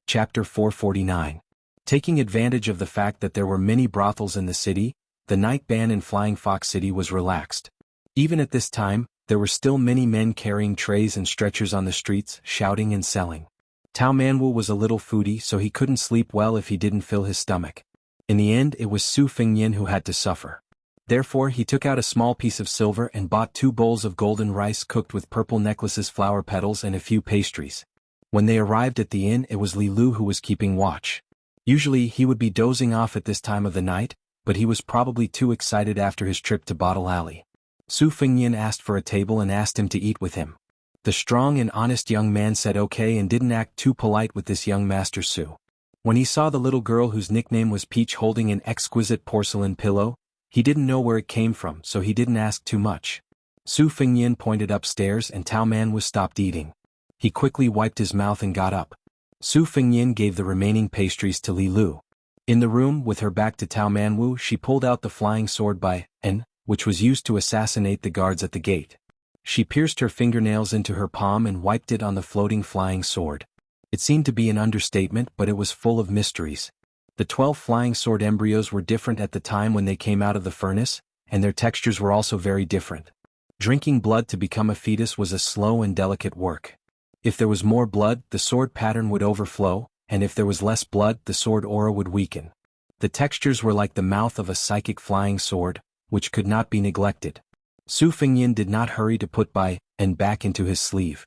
Chapter 449. Taking advantage of the fact that there were many brothels in the city, the night ban in Flying Fox City was relaxed. Even at this time, there were still many men carrying trays and stretchers on the streets, shouting and selling. Tao Manwu was a little foodie, so he couldn't sleep well if he didn't fill his stomach. In the end, it was Su Fengyan who had to suffer. Therefore, he took out a small piece of silver and bought 2 bowls of golden rice cooked with purple necklaces, flower petals, and a few pastries. When they arrived at the inn, it was Li Lu who was keeping watch. Usually, he would be dozing off at this time of the night, but he was probably too excited after his trip to Bottle Alley. Su Fengyan asked for a table and asked him to eat with him. The strong and honest young man said okay and didn't act too polite with this young Master Su. When he saw the little girl whose nickname was Peach holding an exquisite porcelain pillow, he didn't know where it came from, so he didn't ask too much. Su Fengyan pointed upstairs and Tao Manwu stopped eating. He quickly wiped his mouth and got up. Su Fengyan gave the remaining pastries to Li Lu. In the room, with her back to Tao Manwu, she pulled out the flying sword which was used to assassinate the guards at the gate. She pierced her fingernails into her palm and wiped it on the floating flying sword. It seemed to be an understatement, but it was full of mysteries. The 12 flying sword embryos were different at the time when they came out of the furnace, and their textures were also very different. Drinking blood to become a fetus was a slow and delicate work. If there was more blood, the sword pattern would overflow, and if there was less blood, the sword aura would weaken. The textures were like the mouth of a psychic flying sword, which could not be neglected. Su Fengyan did not hurry to put back into his sleeve.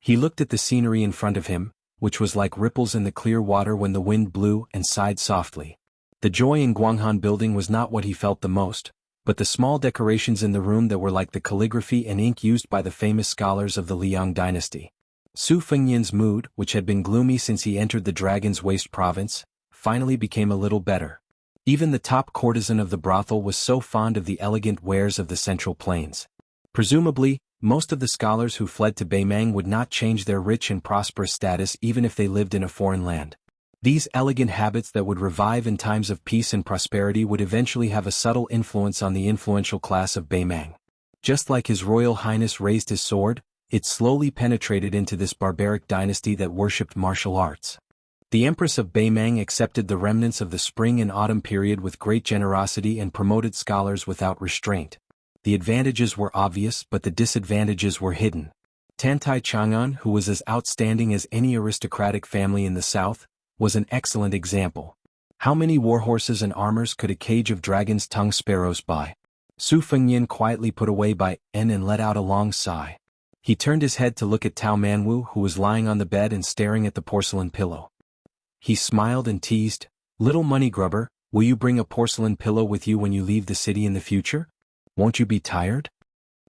He looked at the scenery in front of him, which was like ripples in the clear water when the wind blew, and sighed softly. The joy in Guanghan building was not what he felt the most, but the small decorations in the room that were like the calligraphy and ink used by the famous scholars of the Liang dynasty. Su Fengyan's mood, which had been gloomy since he entered the Dragon's Waste province, finally became a little better. Even the top courtesan of the brothel was so fond of the elegant wares of the Central Plains. Presumably, most of the scholars who fled to Beimang would not change their rich and prosperous status even if they lived in a foreign land. These elegant habits that would revive in times of peace and prosperity would eventually have a subtle influence on the influential class of Beimang. Just like His Royal Highness raised his sword, it slowly penetrated into this barbaric dynasty that worshipped martial arts. The Empress of Beimang accepted the remnants of the spring and autumn period with great generosity and promoted scholars without restraint. The advantages were obvious, but the disadvantages were hidden. Tantai Chang'an, who was as outstanding as any aristocratic family in the south, was an excellent example. How many warhorses and armors could a cage of dragon's tongue sparrows buy? Su Fengyan quietly put away and let out a long sigh. He turned his head to look at Tao Manwu, who was lying on the bed and staring at the porcelain pillow. He smiled and teased, "Little money grubber, will you bring a porcelain pillow with you when you leave the city in the future? Won't you be tired?"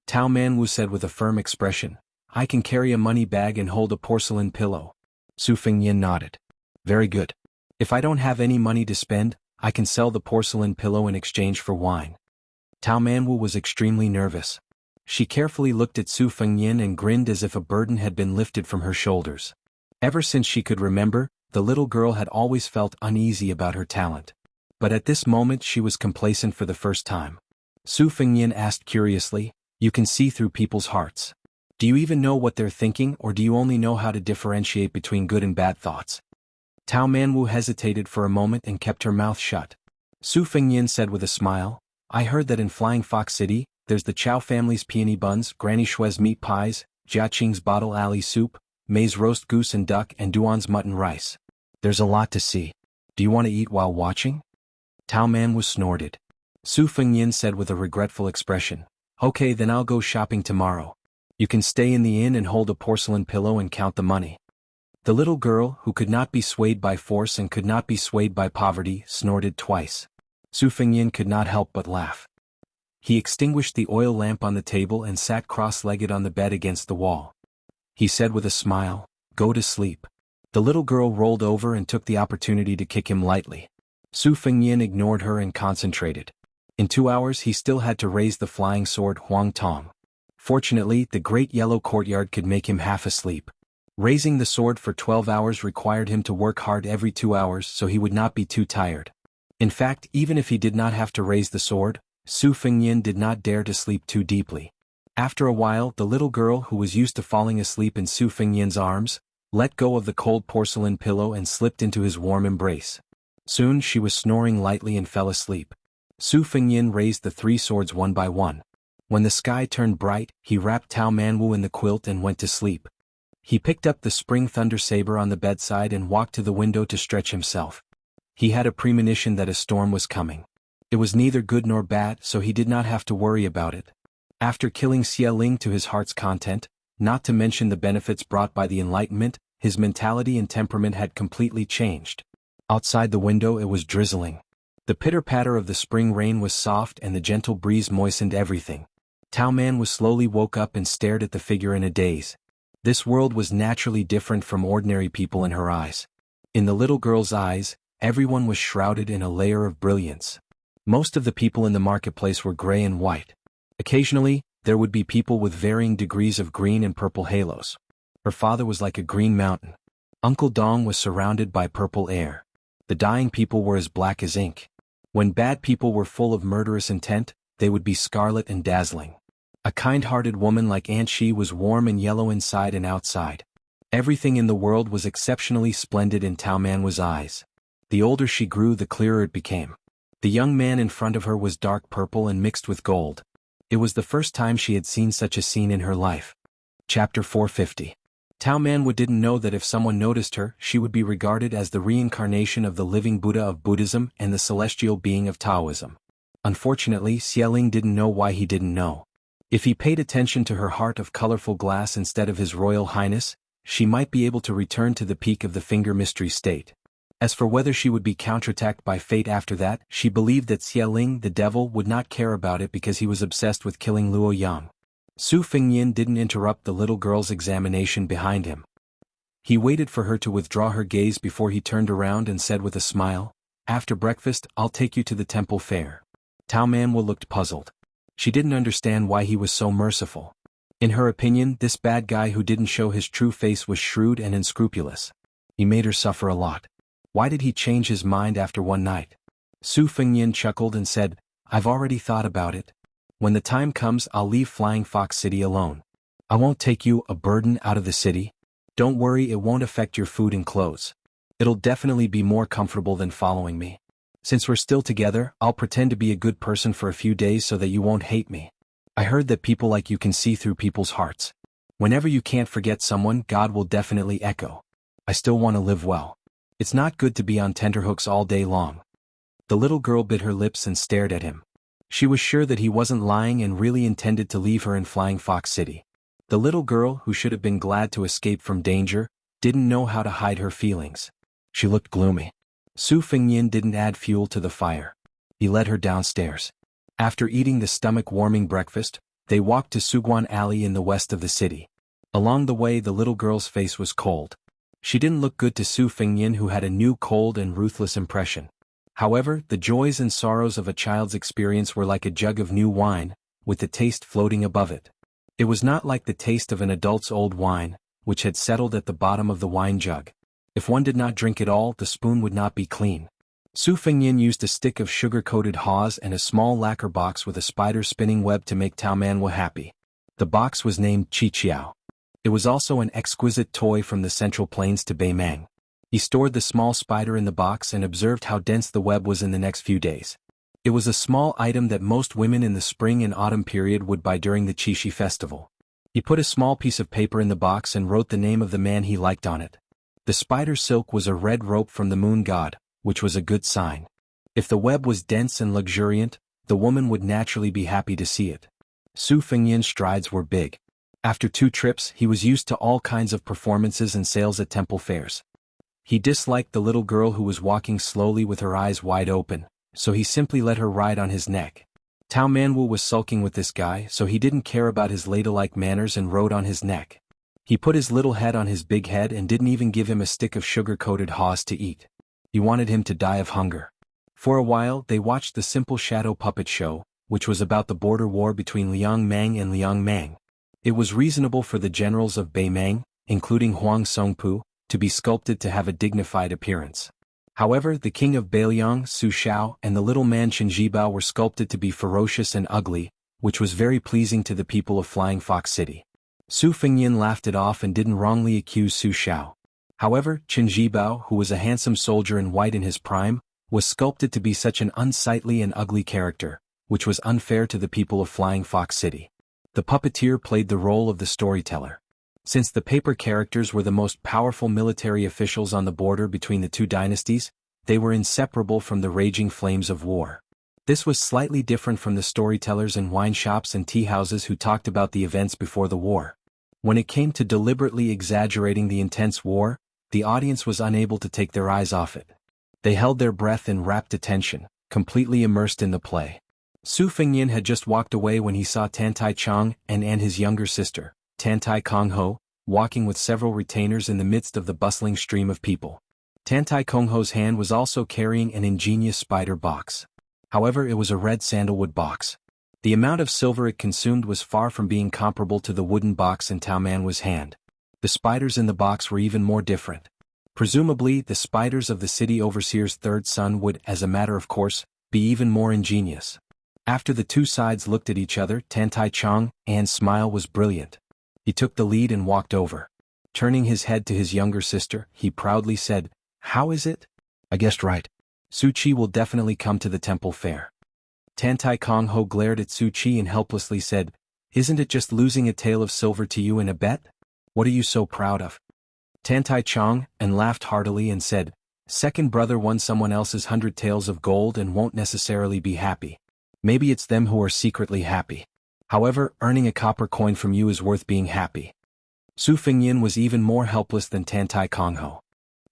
Tao Manwu said with a firm expression, "I can carry a money bag and hold a porcelain pillow." Su Fengyan nodded. "Very good. If I don't have any money to spend, I can sell the porcelain pillow in exchange for wine." Tao Manwu was extremely nervous. She carefully looked at Su Fengyan and grinned as if a burden had been lifted from her shoulders. Ever since she could remember, the little girl had always felt uneasy about her talent. But at this moment she was complacent for the first time. Su Fengyan asked curiously, "You can see through people's hearts. Do you even know what they're thinking, or do you only know how to differentiate between good and bad thoughts?" Tao Manwu hesitated for a moment and kept her mouth shut. Su Fengyan said with a smile, "I heard that in Flying Fox City, there's the Chow family's peony buns, Granny Shue's meat pies, Jiaqing's bottle alley soup, May's roast goose and duck, and Duan's mutton rice. There's a lot to see. Do you want to eat while watching?" Tao Manwu snorted. Su Fengyan said with a regretful expression, "Okay, then I'll go shopping tomorrow. You can stay in the inn and hold a porcelain pillow and count the money." The little girl, who could not be swayed by force and could not be swayed by poverty, snorted twice. Su Fengyan could not help but laugh. He extinguished the oil lamp on the table and sat cross-legged on the bed against the wall. He said with a smile, "Go to sleep." The little girl rolled over and took the opportunity to kick him lightly. Su Fengyan ignored her and concentrated. In 2 hours he still had to raise the flying sword Huang Tong. Fortunately, the great yellow courtyard could make him half asleep. Raising the sword for 12 hours required him to work hard every 2 hours so he would not be too tired. In fact, even if he did not have to raise the sword, Su Fengyan did not dare to sleep too deeply. After a while, the little girl, who was used to falling asleep in Su Fengyan's arms, let go of the cold porcelain pillow and slipped into his warm embrace. Soon she was snoring lightly and fell asleep. Su Fengyin raised the 3 swords one by one. When the sky turned bright, he wrapped Tao Manwu in the quilt and went to sleep. He picked up the spring thunder saber on the bedside and walked to the window to stretch himself. He had a premonition that a storm was coming. It was neither good nor bad, so he did not have to worry about it. After killing Xie Ling to his heart's content, not to mention the benefits brought by the Enlightenment, his mentality and temperament had completely changed. Outside the window it was drizzling. The pitter-patter of the spring rain was soft and the gentle breeze moistened everything. Tao Man slowly woke up and stared at the figure in a daze. This world was naturally different from ordinary people in her eyes. In the little girl's eyes, everyone was shrouded in a layer of brilliance. Most of the people in the marketplace were gray and white. Occasionally, there would be people with varying degrees of green and purple halos. Her father was like a green mountain. Uncle Dong was surrounded by purple air. The dying people were as black as ink. When bad people were full of murderous intent, they would be scarlet and dazzling. A kind-hearted woman like Aunt Shi was warm and yellow inside and outside. Everything in the world was exceptionally splendid in Tao Manwu's eyes. The older she grew, the clearer it became. The young man in front of her was dark purple and mixed with gold. It was the first time she had seen such a scene in her life. Chapter 450. Tao Manwu didn't know that if someone noticed her, she would be regarded as the reincarnation of the living Buddha of Buddhism and the celestial being of Taoism. Unfortunately, Xie Ling didn't know why he didn't know. If he paid attention to her heart of colorful glass instead of his royal highness, she might be able to return to the peak of the finger mystery state. As for whether she would be counterattacked by fate after that, she believed that Xie Ling, the devil, would not care about it because he was obsessed with killing Luo Yang. Su Fengyin didn't interrupt the little girl's examination behind him. He waited for her to withdraw her gaze before he turned around and said with a smile, "After breakfast, I'll take you to the temple fair." Tao Manwu looked puzzled. She didn't understand why he was so merciful. In her opinion, this bad guy who didn't show his true face was shrewd and unscrupulous. He made her suffer a lot. Why did he change his mind after one night? Su Fengyin chuckled and said, "I've already thought about it. When the time comes, I'll leave Flying Fox City alone. I won't take you, a burden, out of the city. Don't worry, it won't affect your food and clothes. It'll definitely be more comfortable than following me. Since we're still together, I'll pretend to be a good person for a few days so that you won't hate me. I heard that people like you can see through people's hearts. Whenever you can't forget someone, God will definitely echo. I still want to live well. It's not good to be on tenterhooks all day long." The little girl bit her lips and stared at him. She was sure that he wasn't lying and really intended to leave her in Flying Fox City. The little girl, who should have been glad to escape from danger, didn't know how to hide her feelings. She looked gloomy. Su Fengyin didn't add fuel to the fire. He led her downstairs. After eating the stomach-warming breakfast, they walked to Suguan Alley in the west of the city. Along the way, the little girl's face was cold. She didn't look good to Su Fengyin, who had a new cold and ruthless impression. However, the joys and sorrows of a child's experience were like a jug of new wine, with the taste floating above it. It was not like the taste of an adult's old wine, which had settled at the bottom of the wine jug. If one did not drink it all, the spoon would not be clean. Su Fengyin used a stick of sugar-coated haws and a small lacquer box with a spider spinning web to make Tao Manwu happy. The box was named Qiqiao. It was also an exquisite toy from the Central Plains to Beimang. He stored the small spider in the box and observed how dense the web was in the next few days. It was a small item that most women in the spring and autumn period would buy during the Qixi festival. He put a small piece of paper in the box and wrote the name of the man he liked on it. The spider silk was a red rope from the moon god, which was a good sign. If the web was dense and luxuriant, the woman would naturally be happy to see it. Su Fengyin's strides were big. After 2 trips, he was used to all kinds of performances and sales at temple fairs. He disliked the little girl who was walking slowly with her eyes wide open, so he simply let her ride on his neck. Tao Manwu was sulking with this guy, so he didn't care about his ladylike manners and rode on his neck. He put his little head on his big head and didn't even give him a stick of sugar-coated haws to eat. He wanted him to die of hunger. For a while, they watched the simple shadow puppet show, which was about the border war between Liang Mang and Liang Mang. It was reasonable for the generals of Beimang, including Huang Songpu, to be sculpted to have a dignified appearance. However, the king of Beiliang, Su Shao, and the little man Chen Zhibao were sculpted to be ferocious and ugly, which was very pleasing to the people of Flying Fox City. Su Fengyin laughed it off and didn't wrongly accuse Su Shao. However, Qin Jibao, who was a handsome soldier in white in his prime, was sculpted to be such an unsightly and ugly character, which was unfair to the people of Flying Fox City. The puppeteer played the role of the storyteller. Since the paper characters were the most powerful military officials on the border between the two dynasties, they were inseparable from the raging flames of war. This was slightly different from the storytellers in wine shops and tea houses who talked about the events before the war. When it came to deliberately exaggerating the intense war, the audience was unable to take their eyes off it. They held their breath in rapt attention, completely immersed in the play. Su Fengyin had just walked away when he saw Tantai Chong and his younger sister, Tantai Kongho, walking with several retainers in the midst of the bustling stream of people. Tantai Kongho's hand was also carrying an ingenious spider box. However, it was a red sandalwood box. The amount of silver it consumed was far from being comparable to the wooden box in Tao Manwu's hand. The spiders in the box were even more different. Presumably, the spiders of the city overseer's third son would, as a matter of course, be even more ingenious. After the two sides looked at each other, Tantai Chong's smile was brilliant. He took the lead and walked over. Turning his head to his younger sister, he proudly said, "How is it?" "I guessed right. Su Qi will definitely come to the temple fair." Tantai Kongho glared at Su Qi and helplessly said, "Isn't it just losing a tael of silver to you in a bet? What are you so proud of?" Tantai Chong laughed heartily and said, "Second brother won someone else's 100 taels of gold and won't necessarily be happy. Maybe it's them who are secretly happy. However, earning a copper coin from you is worth being happy." Su Fengyin was even more helpless than Tantai Kongho.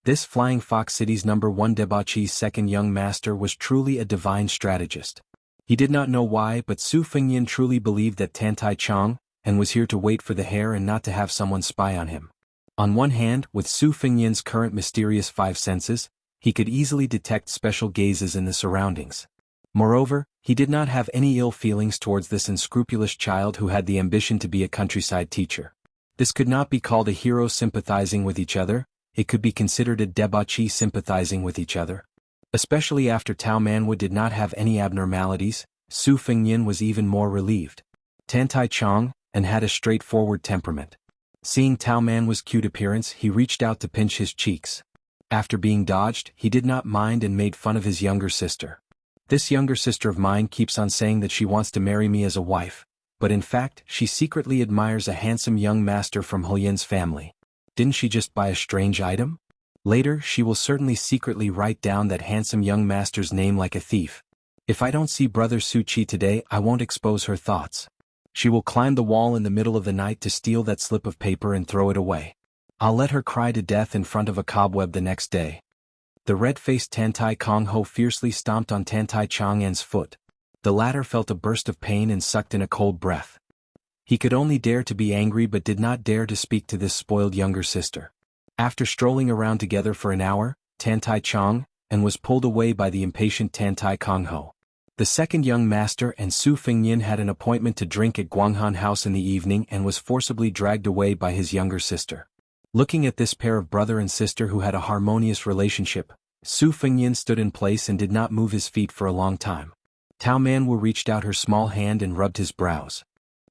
This Flying Fox City's #1 debauchee's second young master was truly a divine strategist. He did not know why, but Su Fengyin truly believed that Tantai Chong was here to wait for the hare and not to have someone spy on him. On one hand, with Su Fengyin's current mysterious five senses, he could easily detect special gazes in the surroundings. Moreover, he did not have any ill feelings towards this unscrupulous child who had the ambition to be a countryside teacher. This could not be called a hero sympathizing with each other, it could be considered a debauchee sympathizing with each other. Especially after Tao Manwu did not have any abnormalities, Su Fengyin was even more relieved. Tantai Chong had a straightforward temperament. Seeing Tao Manwu's cute appearance, he reached out to pinch his cheeks. After being dodged, he did not mind and made fun of his younger sister. "This younger sister of mine keeps on saying that she wants to marry me as a wife, but in fact, she secretly admires a handsome young master from Hulyin's family. Didn't she just buy a strange item? Later, she will certainly secretly write down that handsome young master's name like a thief. If I don't see Brother Su Qi today, I won't expose her thoughts. She will climb the wall in the middle of the night to steal that slip of paper and throw it away. I'll let her cry to death in front of a cobweb the next day." The red-faced Tantai Kongho fiercely stomped on Tantai Chong's foot. The latter felt a burst of pain and sucked in a cold breath. He could only dare to be angry but did not dare to speak to this spoiled younger sister. After strolling around together for an hour, Tantai Chong was pulled away by the impatient Tantai Kongho. The second young master and Su Fengyin had an appointment to drink at Guanghan House in the evening and was forcibly dragged away by his younger sister. Looking at this pair of brother and sister who had a harmonious relationship, Su Fengyin stood in place and did not move his feet for a long time. Tao Manwu reached out her small hand and rubbed his brows.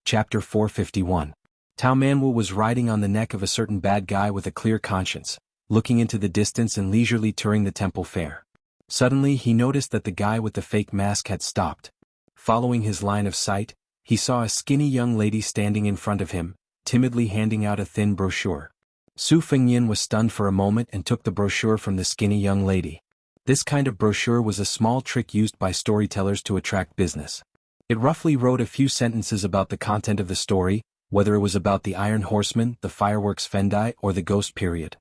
Chapter 451. Tao Manwu was riding on the neck of a certain bad guy with a clear conscience, looking into the distance and leisurely touring the temple fair. Suddenly he noticed that the guy with the fake mask had stopped. Following his line of sight, he saw a skinny young lady standing in front of him, timidly handing out a thin brochure. Su Fengyin was stunned for a moment and took the brochure from the skinny young lady. This kind of brochure was a small trick used by storytellers to attract business. It roughly wrote a few sentences about the content of the story, whether it was about the Iron Horseman, the fireworks Fendai, or the ghost period.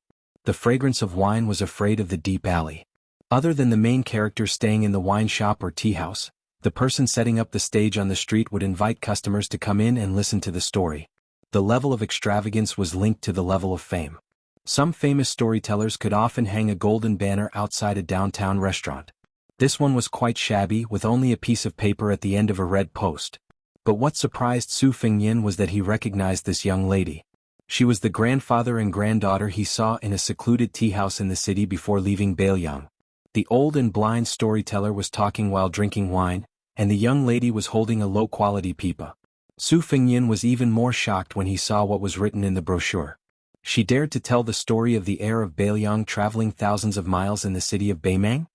The fragrance of wine was afraid of the deep alley. Other than the main character staying in the wine shop or tea house, the person setting up the stage on the street would invite customers to come in and listen to the story. The level of extravagance was linked to the level of fame. Some famous storytellers could often hang a golden banner outside a downtown restaurant. This one was quite shabby with only a piece of paper at the end of a red post. But what surprised Su Fengyin was that he recognized this young lady. She was the grandfather and granddaughter he saw in a secluded tea house in the city before leaving Bailiang. The old and blind storyteller was talking while drinking wine, and the young lady was holding a low-quality pipa. Su Fengyin was even more shocked when he saw what was written in the brochure. She dared to tell the story of the heir of Beiliang traveling thousands of miles in the city of Beimang?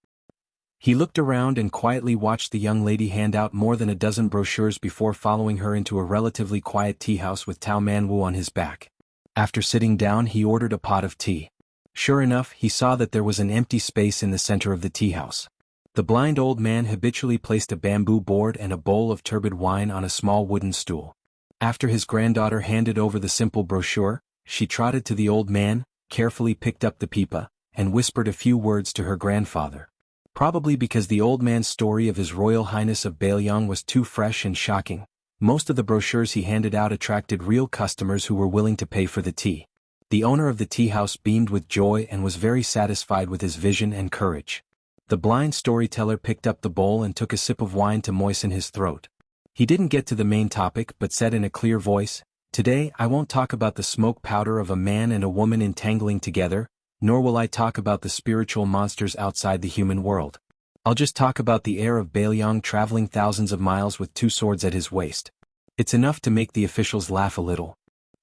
He looked around and quietly watched the young lady hand out more than a dozen brochures before following her into a relatively quiet tea house with Tao Manwu on his back. After sitting down, he ordered a pot of tea. Sure enough, he saw that there was an empty space in the center of the tea house. The blind old man habitually placed a bamboo board and a bowl of turbid wine on a small wooden stool. After his granddaughter handed over the simple brochure, she trotted to the old man, carefully picked up the pipa, and whispered a few words to her grandfather. Probably because the old man's story of His Royal Highness of Beiliang was too fresh and shocking, most of the brochures he handed out attracted real customers who were willing to pay for the tea. The owner of the tea house beamed with joy and was very satisfied with his vision and courage. The blind storyteller picked up the bowl and took a sip of wine to moisten his throat. He didn't get to the main topic but said in a clear voice, "Today I won't talk about the smoke powder of a man and a woman entangling together, nor will I talk about the spiritual monsters outside the human world. I'll just talk about the heir of Beiliang traveling thousands of miles with 2 swords at his waist. It's enough to make the officials laugh a little."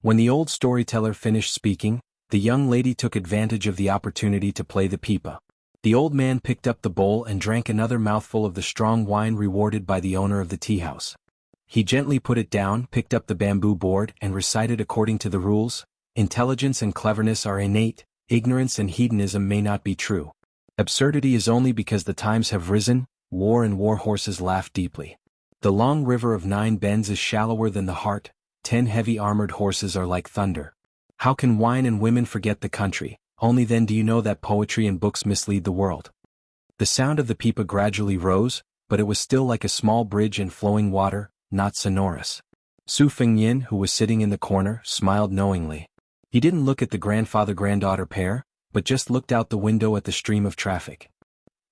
When the old storyteller finished speaking, the young lady took advantage of the opportunity to play the pipa. The old man picked up the bowl and drank another mouthful of the strong wine rewarded by the owner of the tea house. He gently put it down, picked up the bamboo board and recited according to the rules, "Intelligence and cleverness are innate, ignorance and hedonism may not be true. Absurdity is only because the times have risen, war and war horses laugh deeply. The long river of 9 bends is shallower than the heart, 10 heavy armored horses are like thunder. How can wine and women forget the country? Only then do you know that poetry and books mislead the world." The sound of the pipa gradually rose, but it was still like a small bridge in flowing water, not sonorous. Su Fengyin, who was sitting in the corner, smiled knowingly. He didn't look at the grandfather-granddaughter pair, but just looked out the window at the stream of traffic.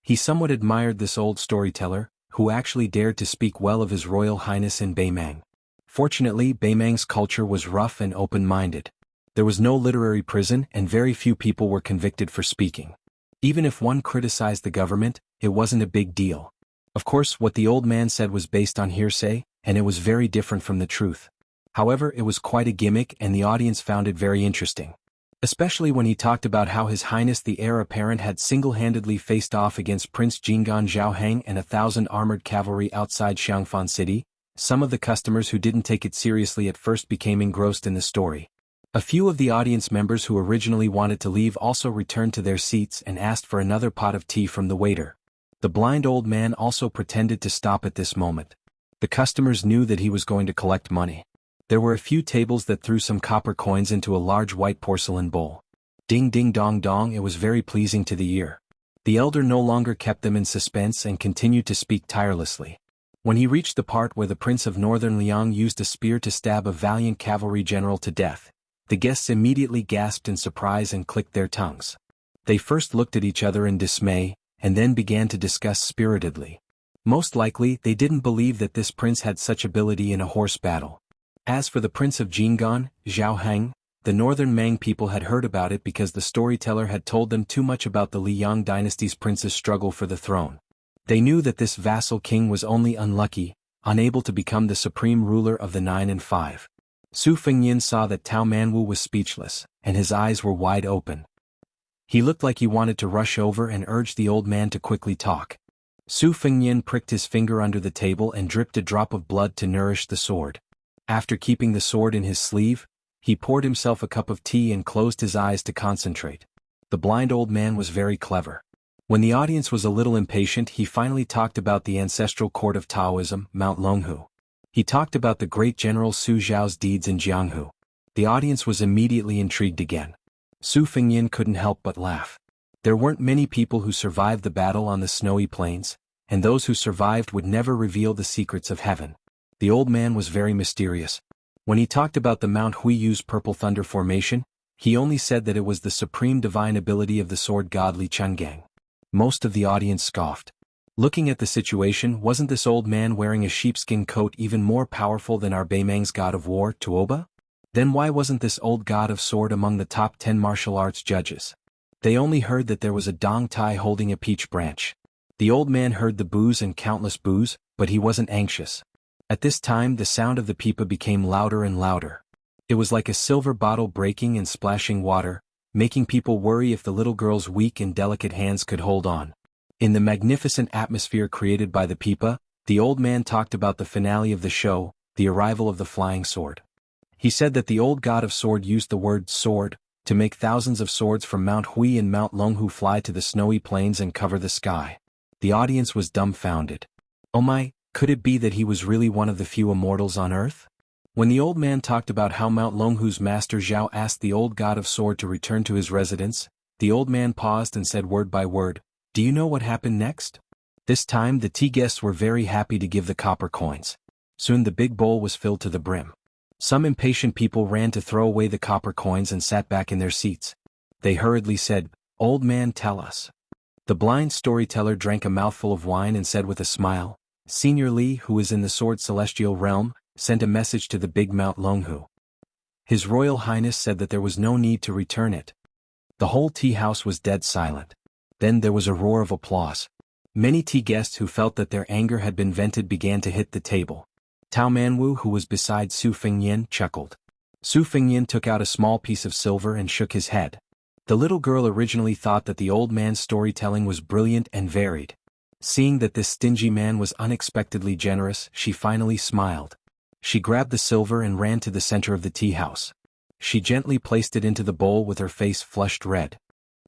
He somewhat admired this old storyteller, who actually dared to speak well of His Royal Highness in Beimang. Fortunately, Beimang's culture was rough and open-minded. There was no literary prison and very few people were convicted for speaking. Even if one criticized the government, it wasn't a big deal. Of course, what the old man said was based on hearsay, and it was very different from the truth. However, it was quite a gimmick and the audience found it very interesting. Especially when he talked about how His Highness the heir apparent had single-handedly faced off against Prince Jinggan Zhaoheng and 1,000 armored cavalry outside Xiangfan City. Some of the customers who didn't take it seriously at first became engrossed in the story. A few of the audience members who originally wanted to leave also returned to their seats and asked for another pot of tea from the waiter. The blind old man also pretended to stop at this moment. The customers knew that he was going to collect money. There were a few tables that threw some copper coins into a large white porcelain bowl. Ding ding dong dong, it was very pleasing to the ear. The elder no longer kept them in suspense and continued to speak tirelessly. When he reached the part where the Prince of Northern Liang used a spear to stab a valiant cavalry general to death, the guests immediately gasped in surprise and clicked their tongues. They first looked at each other in dismay, and then began to discuss spiritedly. Most likely, they didn't believe that this prince had such ability in a horse battle. As for the Prince of Jinggan, Zhaoheng, the northern Mang people had heard about it because the storyteller had told them too much about the Liang dynasty's prince's struggle for the throne. They knew that this vassal king was only unlucky, unable to become the supreme ruler of the 9 and 5. Su Fengyin saw that Tao Manwu was speechless, and his eyes were wide open. He looked like he wanted to rush over and urge the old man to quickly talk. Su Fengyin pricked his finger under the table and dripped a drop of blood to nourish the sword. After keeping the sword in his sleeve, he poured himself a cup of tea and closed his eyes to concentrate. The blind old man was very clever. When the audience was a little impatient, he finally talked about the ancestral court of Taoism, Mount Longhu. He talked about the great General Su Zhao's deeds in Jianghu. The audience was immediately intrigued again. Su Fengyin couldn't help but laugh. There weren't many people who survived the battle on the snowy plains, and those who survived would never reveal the secrets of heaven. The old man was very mysterious. When he talked about the Mount Huiyu's Purple Thunder formation, he only said that it was the supreme divine ability of the sword god Li Chungang. Most of the audience scoffed. Looking at the situation, wasn't this old man wearing a sheepskin coat even more powerful than our Beimang's god of war, Tuoba? Then why wasn't this old god of sword among the top 10 martial arts judges? They only heard that there was a Dong Tai holding a peach branch. The old man heard the boos and countless boos, but he wasn't anxious. At this time the sound of the pipa became louder and louder. It was like a silver bottle breaking and splashing water, making people worry if the little girl's weak and delicate hands could hold on. In the magnificent atmosphere created by the pipa, the old man talked about the finale of the show, the arrival of the flying sword. He said that the old god of sword used the word sword to make thousands of swords from Mount Hui and Mount Longhu fly to the snowy plains and cover the sky. The audience was dumbfounded. Oh my, could it be that he was really one of the few immortals on earth? When the old man talked about how Mount Longhu's master Zhao asked the old god of sword to return to his residence, the old man paused and said word by word, "Do you know what happened next?" This time the tea guests were very happy to give the copper coins. Soon the big bowl was filled to the brim. Some impatient people ran to throw away the copper coins and sat back in their seats. They hurriedly said, "Old man, tell us." The blind storyteller drank a mouthful of wine and said with a smile, "Senior Li, who is in the sword celestial realm, sent a message to the big Mount Longhu. His Royal Highness said that there was no need to return it." The whole tea house was dead silent. Then there was a roar of applause. Many tea guests who felt that their anger had been vented began to hit the table. Tao Manwu, who was beside Su Fengyin, chuckled. Su Fengyin took out a small piece of silver and shook his head. The little girl originally thought that the old man's storytelling was brilliant and varied. Seeing that this stingy man was unexpectedly generous, she finally smiled. She grabbed the silver and ran to the center of the tea house. She gently placed it into the bowl with her face flushed red.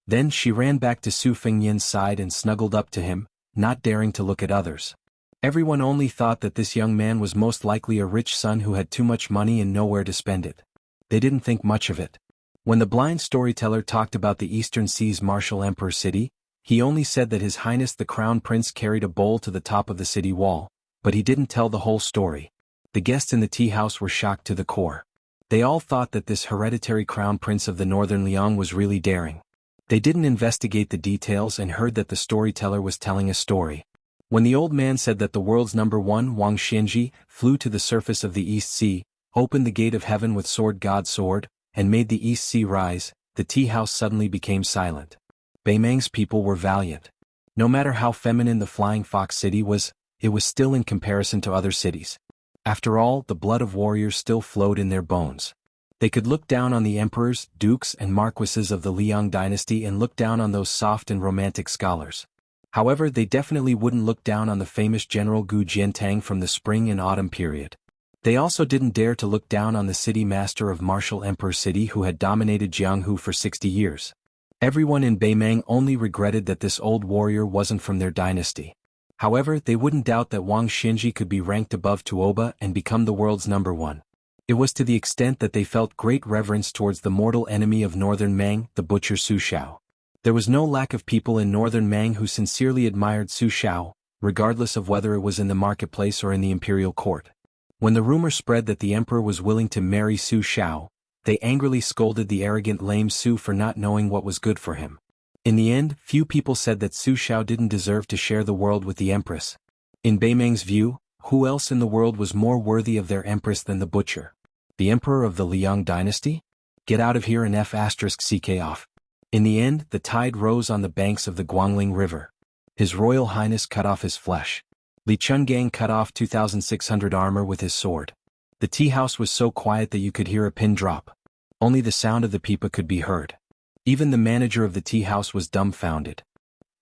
Then she ran back to Su Fengyin's side and snuggled up to him, not daring to look at others. Everyone only thought that this young man was most likely a rich son who had too much money and nowhere to spend it. They didn't think much of it. When the blind storyteller talked about the Eastern Sea's martial emperor city, he only said that His Highness the Crown Prince carried a bowl to the top of the city wall, but he didn't tell the whole story. The guests in the tea house were shocked to the core. They all thought that this hereditary crown prince of the northern Liang was really daring. They didn't investigate the details and heard that the storyteller was telling a story. When the old man said that the world's number one Wang Xianxia flew to the surface of the East Sea, opened the gate of heaven with sword god sword, and made the East Sea rise, the tea house suddenly became silent. Beimang's people were valiant. No matter how feminine the flying fox city was, it was still in comparison to other cities. After all, the blood of warriors still flowed in their bones. They could look down on the emperors, dukes and marquises of the Liang dynasty and look down on those soft and romantic scholars. However, they definitely wouldn't look down on the famous General Gu Jiantang from the spring and autumn period. They also didn't dare to look down on the city master of martial emperor city who had dominated Jianghu for 60 years. Everyone in Beimang only regretted that this old warrior wasn't from their dynasty. However, they wouldn't doubt that Wang Xinji could be ranked above Tuoba and become the world's number one. It was to the extent that they felt great reverence towards the mortal enemy of northern Mang, the butcher Su Shao. There was no lack of people in northern Mang who sincerely admired Su Shao, regardless of whether it was in the marketplace or in the imperial court. When the rumor spread that the emperor was willing to marry Su Shao, they angrily scolded the arrogant lame Su for not knowing what was good for him. In the end, few people said that Su Shao didn't deserve to share the world with the empress. In Beimang's view, who else in the world was more worthy of their empress than the butcher? The emperor of the Liang dynasty? Get out of here and F***ck off. In the end, the tide rose on the banks of the Guangling River. His Royal Highness cut off his flesh. Li Chungang cut off 2,600 armor with his sword. The tea house was so quiet that you could hear a pin drop. Only the sound of the pipa could be heard. Even the manager of the tea house was dumbfounded.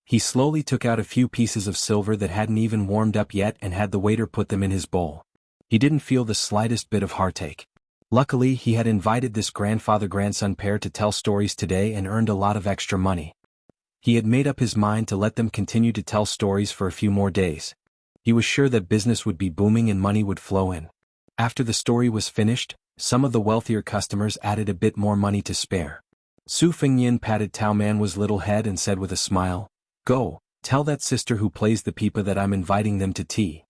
He slowly took out a few pieces of silver that hadn't even warmed up yet and had the waiter put them in his bowl. He didn't feel the slightest bit of heartache. Luckily, he had invited this grandfather-grandson pair to tell stories today and earned a lot of extra money. He had made up his mind to let them continue to tell stories for a few more days. He was sure that business would be booming and money would flow in. After the story was finished, some of the wealthier customers added a bit more money to spare. Su Fengyin patted Tao Manwu's little head and said with a smile, "Go, tell that sister who plays the pipa that I'm inviting them to tea."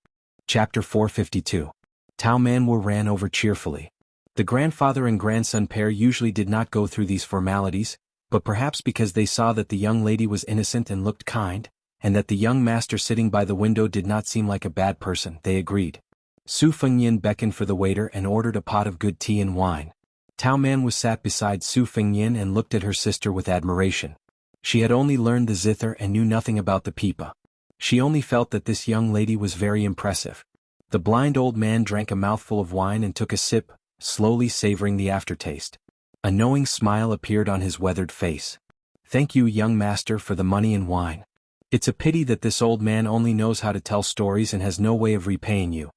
Chapter 452. Tao Manwu ran over cheerfully. The grandfather and grandson pair usually did not go through these formalities, but perhaps because they saw that the young lady was innocent and looked kind, and that the young master sitting by the window did not seem like a bad person, they agreed. Su Fengyin beckoned for the waiter and ordered a pot of good tea and wine. Tao Manwu sat beside Su Fengyin and looked at her sister with admiration. She had only learned the zither and knew nothing about the pipa. She only felt that this young lady was very impressive. The blind old man drank a mouthful of wine and took a sip, slowly savoring the aftertaste. A knowing smile appeared on his weathered face. "Thank you, young master, for the money and wine. It's a pity that this old man only knows how to tell stories and has no way of repaying you."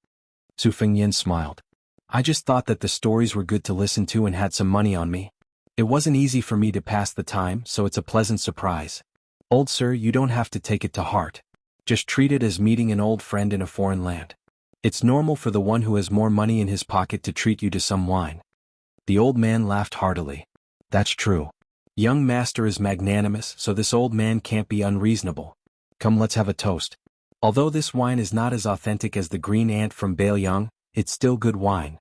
Su Fengyan smiled. "I just thought that the stories were good to listen to and had some money on me. It wasn't easy for me to pass the time, so it's a pleasant surprise. Old sir, you don't have to take it to heart. Just treat it as meeting an old friend in a foreign land. It's normal for the one who has more money in his pocket to treat you to some wine." The old man laughed heartily. "That's true. Young master is magnanimous, so this old man can't be unreasonable. Come, let's have a toast. Although this wine is not as authentic as the green ant from Bailiang, it's still good wine."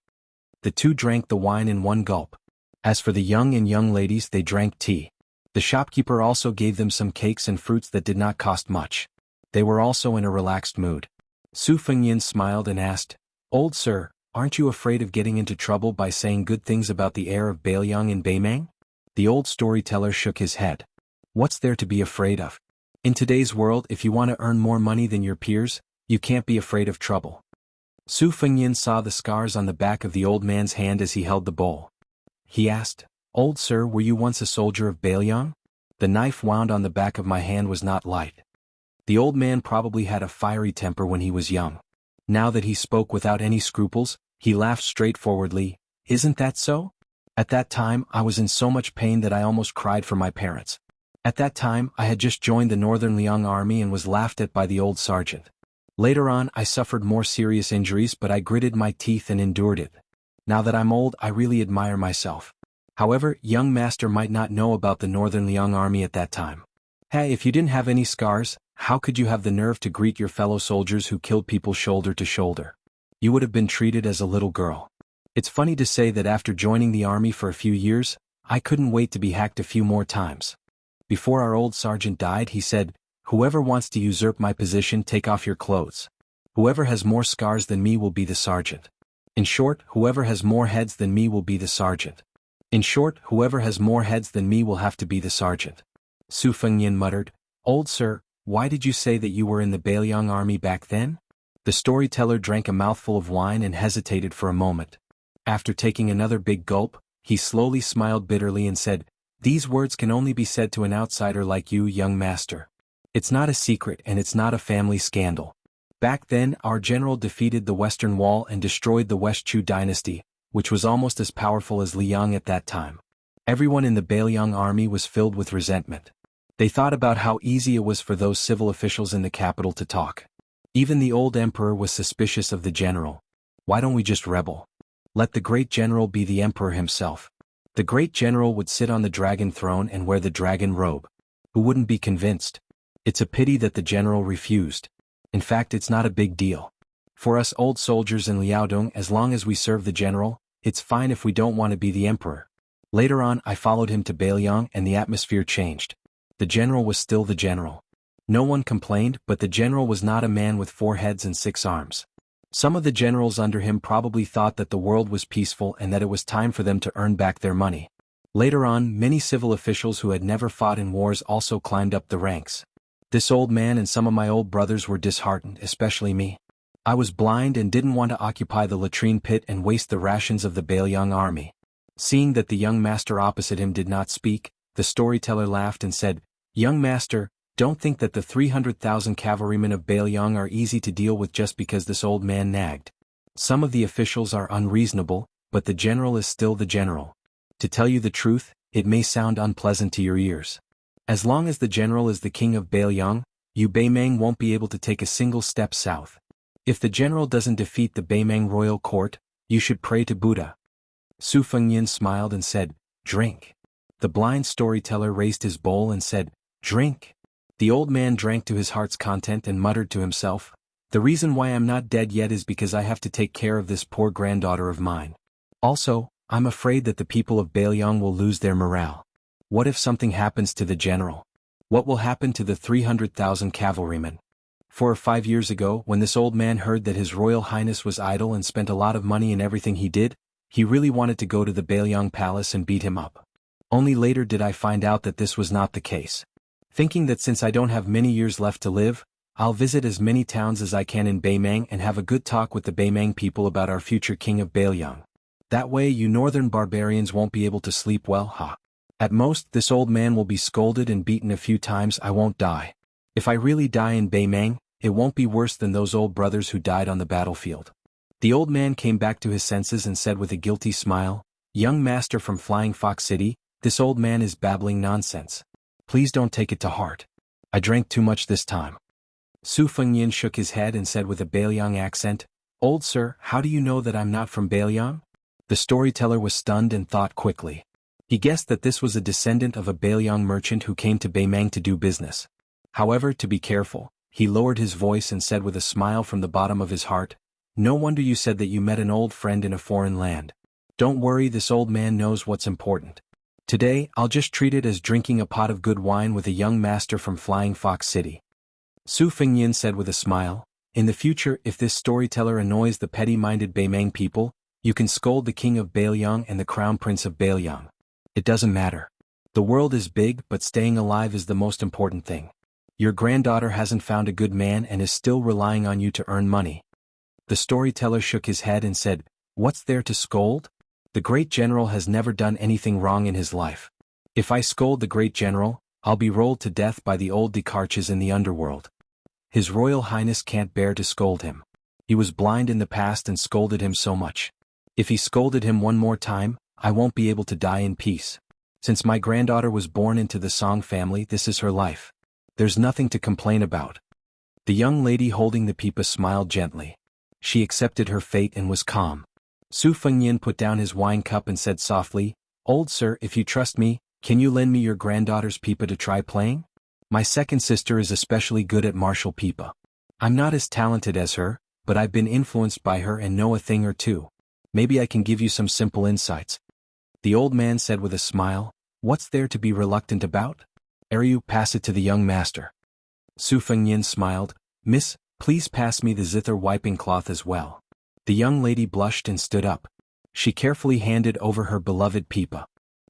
The two drank the wine in one gulp. As for the young and young ladies, they drank tea. The shopkeeper also gave them some cakes and fruits that did not cost much. They were also in a relaxed mood. Su Fengyan smiled and asked, "Old sir, aren't you afraid of getting into trouble by saying good things about the heir of Bailiang and Beimang?" The old storyteller shook his head. "What's there to be afraid of? In today's world, if you want to earn more money than your peers, you can't be afraid of trouble." Su Fengyan saw the scars on the back of the old man's hand as he held the bowl. He asked, "Old sir, were you once a soldier of Bailiang? The knife wound on the back of my hand was not light." The old man probably had a fiery temper when he was young. Now that he spoke without any scruples, he laughed straightforwardly. "Isn't that so? At that time, I was in so much pain that I almost cried for my parents. At that time, I had just joined the Northern Liang army and was laughed at by the old sergeant. Later on, I suffered more serious injuries, but I gritted my teeth and endured it. Now that I'm old, I really admire myself. However, young master might not know about the Northern Liang army at that time. Hey, if you didn't have any scars, how could you have the nerve to greet your fellow soldiers who killed people shoulder to shoulder? You would have been treated as a little girl. It's funny to say that after joining the army for a few years, I couldn't wait to be hacked a few more times. Before our old sergeant died, he said, 'Whoever wants to usurp my position, take off your clothes. Whoever has more scars than me will be the sergeant. In short, whoever has more heads than me will be the sergeant. In short, whoever has more heads than me will have to be the sergeant.'" Su Fengyan muttered, "Old sir, why did you say that you were in the Bailiang army back then?" The storyteller drank a mouthful of wine and hesitated for a moment. After taking another big gulp, he slowly smiled bitterly and said, "These words can only be said to an outsider like you, young master. It's not a secret and it's not a family scandal. Back then, our general defeated the Western Wall and destroyed the West Chu dynasty, which was almost as powerful as Liang at that time. Everyone in the Bailiang army was filled with resentment. They thought about how easy it was for those civil officials in the capital to talk. Even the old emperor was suspicious of the general. Why don't we just rebel? Let the great general be the emperor himself. The great general would sit on the dragon throne and wear the dragon robe. Who wouldn't be convinced? It's a pity that the general refused. In fact, it's not a big deal. For us old soldiers in Liaodong, as long as we serve the general, it's fine if we don't want to be the emperor." Later on, I followed him to Bailiang and the atmosphere changed. The general was still the general. No one complained, but the general was not a man with 4 heads and 6 arms. Some of the generals under him probably thought that the world was peaceful and that it was time for them to earn back their money. Later on, many civil officials who had never fought in wars also climbed up the ranks. This old man and some of my old brothers were disheartened, especially me. I was blind and didn't want to occupy the latrine pit and waste the rations of the Bailiang army. Seeing that the young master opposite him did not speak, the storyteller laughed and said, "Young master, don't think that the 300,000 cavalrymen of Bailiang are easy to deal with just because this old man nagged. Some of the officials are unreasonable, but the general is still the general. To tell you the truth, it may sound unpleasant to your ears. As long as the general is the king of Bailiang, you Beimang won't be able to take a single step south. If the general doesn't defeat the Beimang royal court, you should pray to Buddha." Su Fengyan smiled and said, "Drink." The blind storyteller raised his bowl and said, "Drink." The old man drank to his heart's content and muttered to himself, "The reason why I'm not dead yet is because I have to take care of this poor granddaughter of mine. Also, I'm afraid that the people of Bailiang will lose their morale. What if something happens to the general? What will happen to the 300,000 cavalrymen?" 4 or 5 years ago, when this old man heard that His Royal Highness was idle and spent a lot of money in everything he did, he really wanted to go to the Bailiang palace and beat him up. Only later did I find out that this was not the case. Thinking that since I don't have many years left to live, I'll visit as many towns as I can in Beimang and have a good talk with the Beimang people about our future king of Bailiang. That way you northern barbarians won't be able to sleep well, ha. At most, this old man will be scolded and beaten a few times. I won't die. If I really die in Beimang, it won't be worse than those old brothers who died on the battlefield. The old man came back to his senses and said with a guilty smile, "Young master from Flying Fox City, this old man is babbling nonsense. Please don't take it to heart. I drank too much this time." Su Fengyin shook his head and said with a Beiliang accent, "Old sir, how do you know that I'm not from Beiliang?" The storyteller was stunned and thought quickly. He guessed that this was a descendant of a Beiliang merchant who came to Beimang to do business. However, to be careful, he lowered his voice and said with a smile from the bottom of his heart, "No wonder you said that you met an old friend in a foreign land. Don't worry, this old man knows what's important. Today, I'll just treat it as drinking a pot of good wine with a young master from Flying Fox City." Su Fengyin said with a smile, "In the future, if this storyteller annoys the petty-minded Beimang people, you can scold the king of Beiliang and the crown prince of Beiliang. It doesn't matter. The world is big, but staying alive is the most important thing. Your granddaughter hasn't found a good man and is still relying on you to earn money." The storyteller shook his head and said, "What's there to scold? The great general has never done anything wrong in his life. If I scold the great general, I'll be rolled to death by the old Dekarches in the underworld. His Royal Highness can't bear to scold him. He was blind in the past and scolded him so much. If he scolded him one more time, I won't be able to die in peace. Since my granddaughter was born into the Song family, this is her life. There's nothing to complain about." The young lady holding the pipa smiled gently. She accepted her fate and was calm. Su Fengyin put down his wine cup and said softly, "Old sir, if you trust me, can you lend me your granddaughter's pipa to try playing? My second sister is especially good at martial pipa. I'm not as talented as her, but I've been influenced by her and know a thing or two. Maybe I can give you some simple insights." The old man said with a smile, "What's there to be reluctant about? You pass it to the young master." Su Fengyin smiled, "Miss, please pass me the zither wiping cloth as well." The young lady blushed and stood up. She carefully handed over her beloved pipa.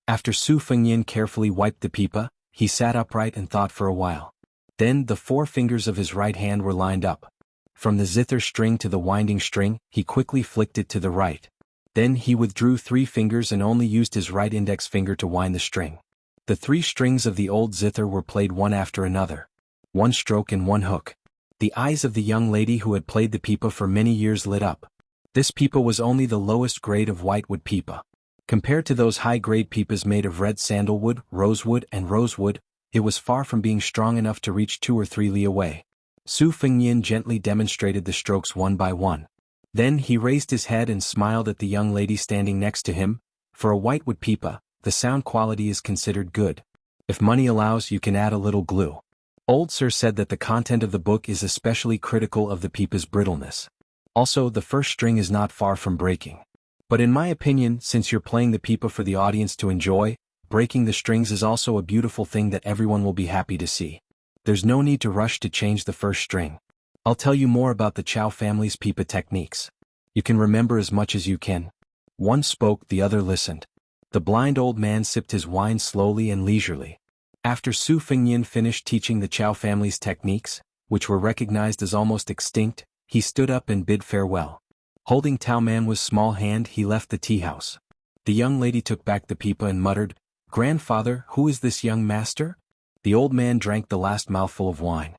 After Su Fengyin carefully wiped the pipa, he sat upright and thought for a while. Then the 4 fingers of his right hand were lined up. From the zither string to the winding string, he quickly flicked it to the right. Then he withdrew 3 fingers and only used his right index finger to wind the string. The 3 strings of the old zither were played one after another. 1 stroke and 1 hook. The eyes of the young lady who had played the pipa for many years lit up. This pipa was only the lowest grade of whitewood pipa. Compared to those high-grade pipas made of red sandalwood, rosewood, and rosewood, it was far from being strong enough to reach 2 or 3 li away. Su Fengyin gently demonstrated the strokes one by one. Then he raised his head and smiled at the young lady standing next to him. For a whitewood pipa, the sound quality is considered good. If money allows, you can add a little glue. Old sir said that the content of the book is especially critical of the pipa's brittleness. Also, the first string is not far from breaking. But in my opinion, since you're playing the pipa for the audience to enjoy, breaking the strings is also a beautiful thing that everyone will be happy to see. There's no need to rush to change the first string. I'll tell you more about the Chow family's pipa techniques. You can remember as much as you can." One spoke, the other listened. The blind old man sipped his wine slowly and leisurely. After Su Fengyin finished teaching the Chow family's techniques, which were recognized as almost extinct, he stood up and bid farewell. Holding Tao Manwa's small hand, he left the tea house. The young lady took back the pipa and muttered, "Grandfather, who is this young master?" The old man drank the last mouthful of wine.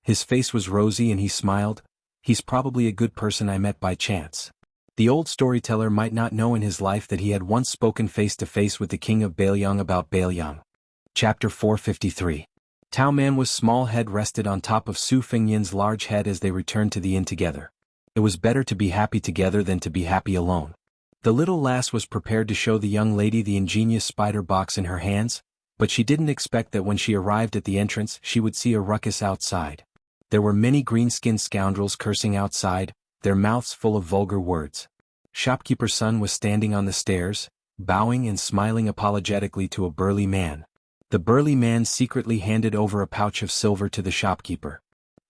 His face was rosy and he smiled. "He's probably a good person I met by chance." The old storyteller might not know in his life that he had once spoken face-to-face with the king of Beiliang about Beiliang. Chapter 453. Tao Manwa's small head rested on top of Su Fengyin's large head as they returned to the inn together. It was better to be happy together than to be happy alone. The little lass was prepared to show the young lady the ingenious spider box in her hands, but she didn't expect that when she arrived at the entrance she would see a ruckus outside. There were many green-skinned scoundrels cursing outside, their mouths full of vulgar words. Shopkeeper's son was standing on the stairs, bowing and smiling apologetically to a burly man. The burly man secretly handed over a pouch of silver to the shopkeeper.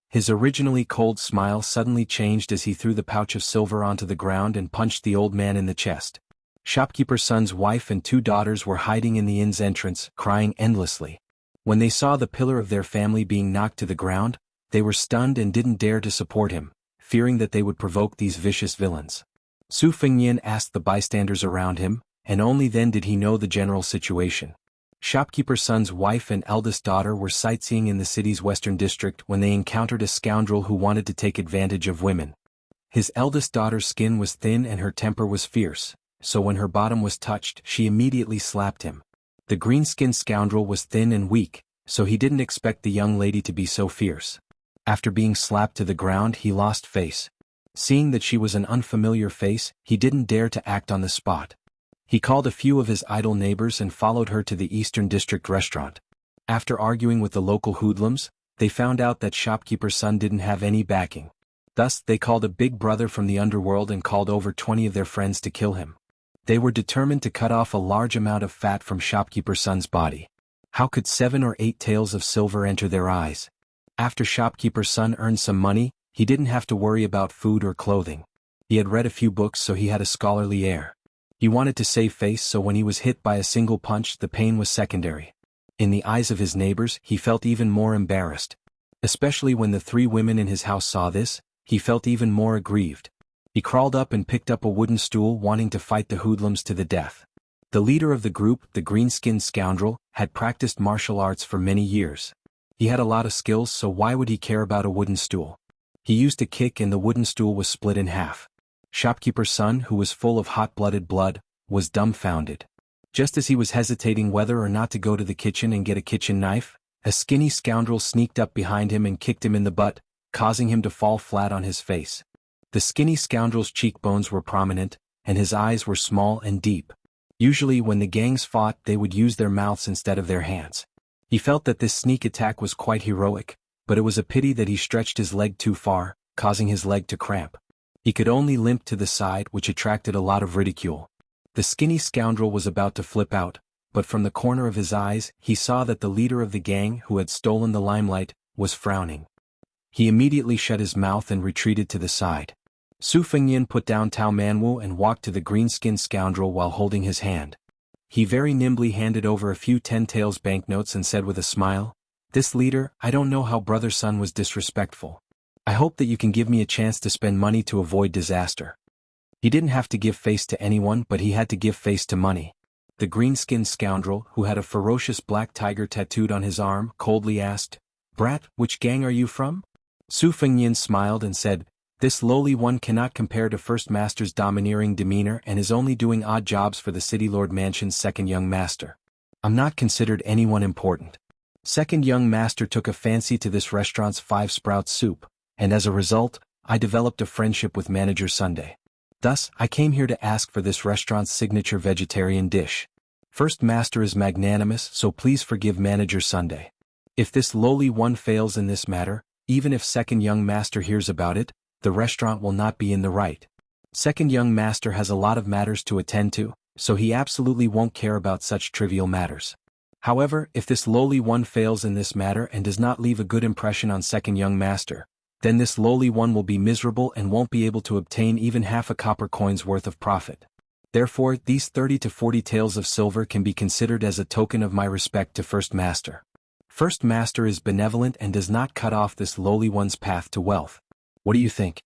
His originally cold smile suddenly changed as he threw the pouch of silver onto the ground and punched the old man in the chest. Shopkeeper's son's wife and 2 daughters were hiding in the inn's entrance, crying endlessly. When they saw the pillar of their family being knocked to the ground, they were stunned and didn't dare to support him, fearing that they would provoke these vicious villains. Su Fengnian asked the bystanders around him, and only then did he know the general situation. Shopkeeper's son's wife and eldest daughter were sightseeing in the city's western district when they encountered a scoundrel who wanted to take advantage of women. His eldest daughter's skin was thin and her temper was fierce, so when her bottom was touched, she immediately slapped him. The green-skinned scoundrel was thin and weak, so he didn't expect the young lady to be so fierce. After being slapped to the ground, he lost face. Seeing that she was an unfamiliar face, he didn't dare to act on the spot. He called a few of his idle neighbors and followed her to the Eastern District restaurant. After arguing with the local hoodlums, they found out that shopkeeper's son didn't have any backing. Thus, they called a big brother from the underworld and called over 20 of their friends to kill him. They were determined to cut off a large amount of fat from shopkeeper's son's body. How could 7 or 8 taels of silver enter their eyes? After shopkeeper's son earned some money, he didn't have to worry about food or clothing. He had read a few books, so he had a scholarly air. He wanted to save face, so when he was hit by a single punch, the pain was secondary. In the eyes of his neighbors, he felt even more embarrassed. Especially when the 3 women in his house saw this, he felt even more aggrieved. He crawled up and picked up a wooden stool, wanting to fight the hoodlums to the death. The leader of the group, the green-skinned scoundrel, had practiced martial arts for many years. He had a lot of skills, so why would he care about a wooden stool? He used a kick and the wooden stool was split in half. Shopkeeper's son, who was full of hot-blooded blood, was dumbfounded. Just as he was hesitating whether or not to go to the kitchen and get a kitchen knife, a skinny scoundrel sneaked up behind him and kicked him in the butt, causing him to fall flat on his face. The skinny scoundrel's cheekbones were prominent, and his eyes were small and deep. Usually when the gangs fought, they would use their mouths instead of their hands. He felt that this sneak attack was quite heroic, but it was a pity that he stretched his leg too far, causing his leg to cramp. He could only limp to the side, which attracted a lot of ridicule. The skinny scoundrel was about to flip out, but from the corner of his eyes, he saw that the leader of the gang, who had stolen the limelight, was frowning. He immediately shut his mouth and retreated to the side. Su Fengnian put down Tao Manwu and walked to the green-skinned scoundrel while holding his hand. He very nimbly handed over a few 10 taels banknotes and said with a smile, "This leader, I don't know how brother's son was disrespectful. I hope that you can give me a chance to spend money to avoid disaster." He didn't have to give face to anyone, but he had to give face to money. The green-skinned scoundrel, who had a ferocious black tiger tattooed on his arm, coldly asked, "Brat, which gang are you from?" Su Fengnian smiled and said, "This lowly one cannot compare to First Master's domineering demeanor and is only doing odd jobs for the City Lord Mansion's second young master. I'm not considered anyone important." Second young master took a fancy to this restaurant's 5-sprout soup, and as a result, I developed a friendship with Manager Sunday. Thus, I came here to ask for this restaurant's signature vegetarian dish. First Master is magnanimous, so please forgive Manager Sunday. If this lowly one fails in this matter, even if second young master hears about it, the restaurant will not be in the right. Second young master has a lot of matters to attend to, so he absolutely won't care about such trivial matters. However, if this lowly one fails in this matter and does not leave a good impression on second young master, then this lowly one will be miserable and won't be able to obtain even half a copper coin's worth of profit. Therefore, these 30 to 40 taels of silver can be considered as a token of my respect to First Master. First Master is benevolent and does not cut off this lowly one's path to wealth. What do you think?"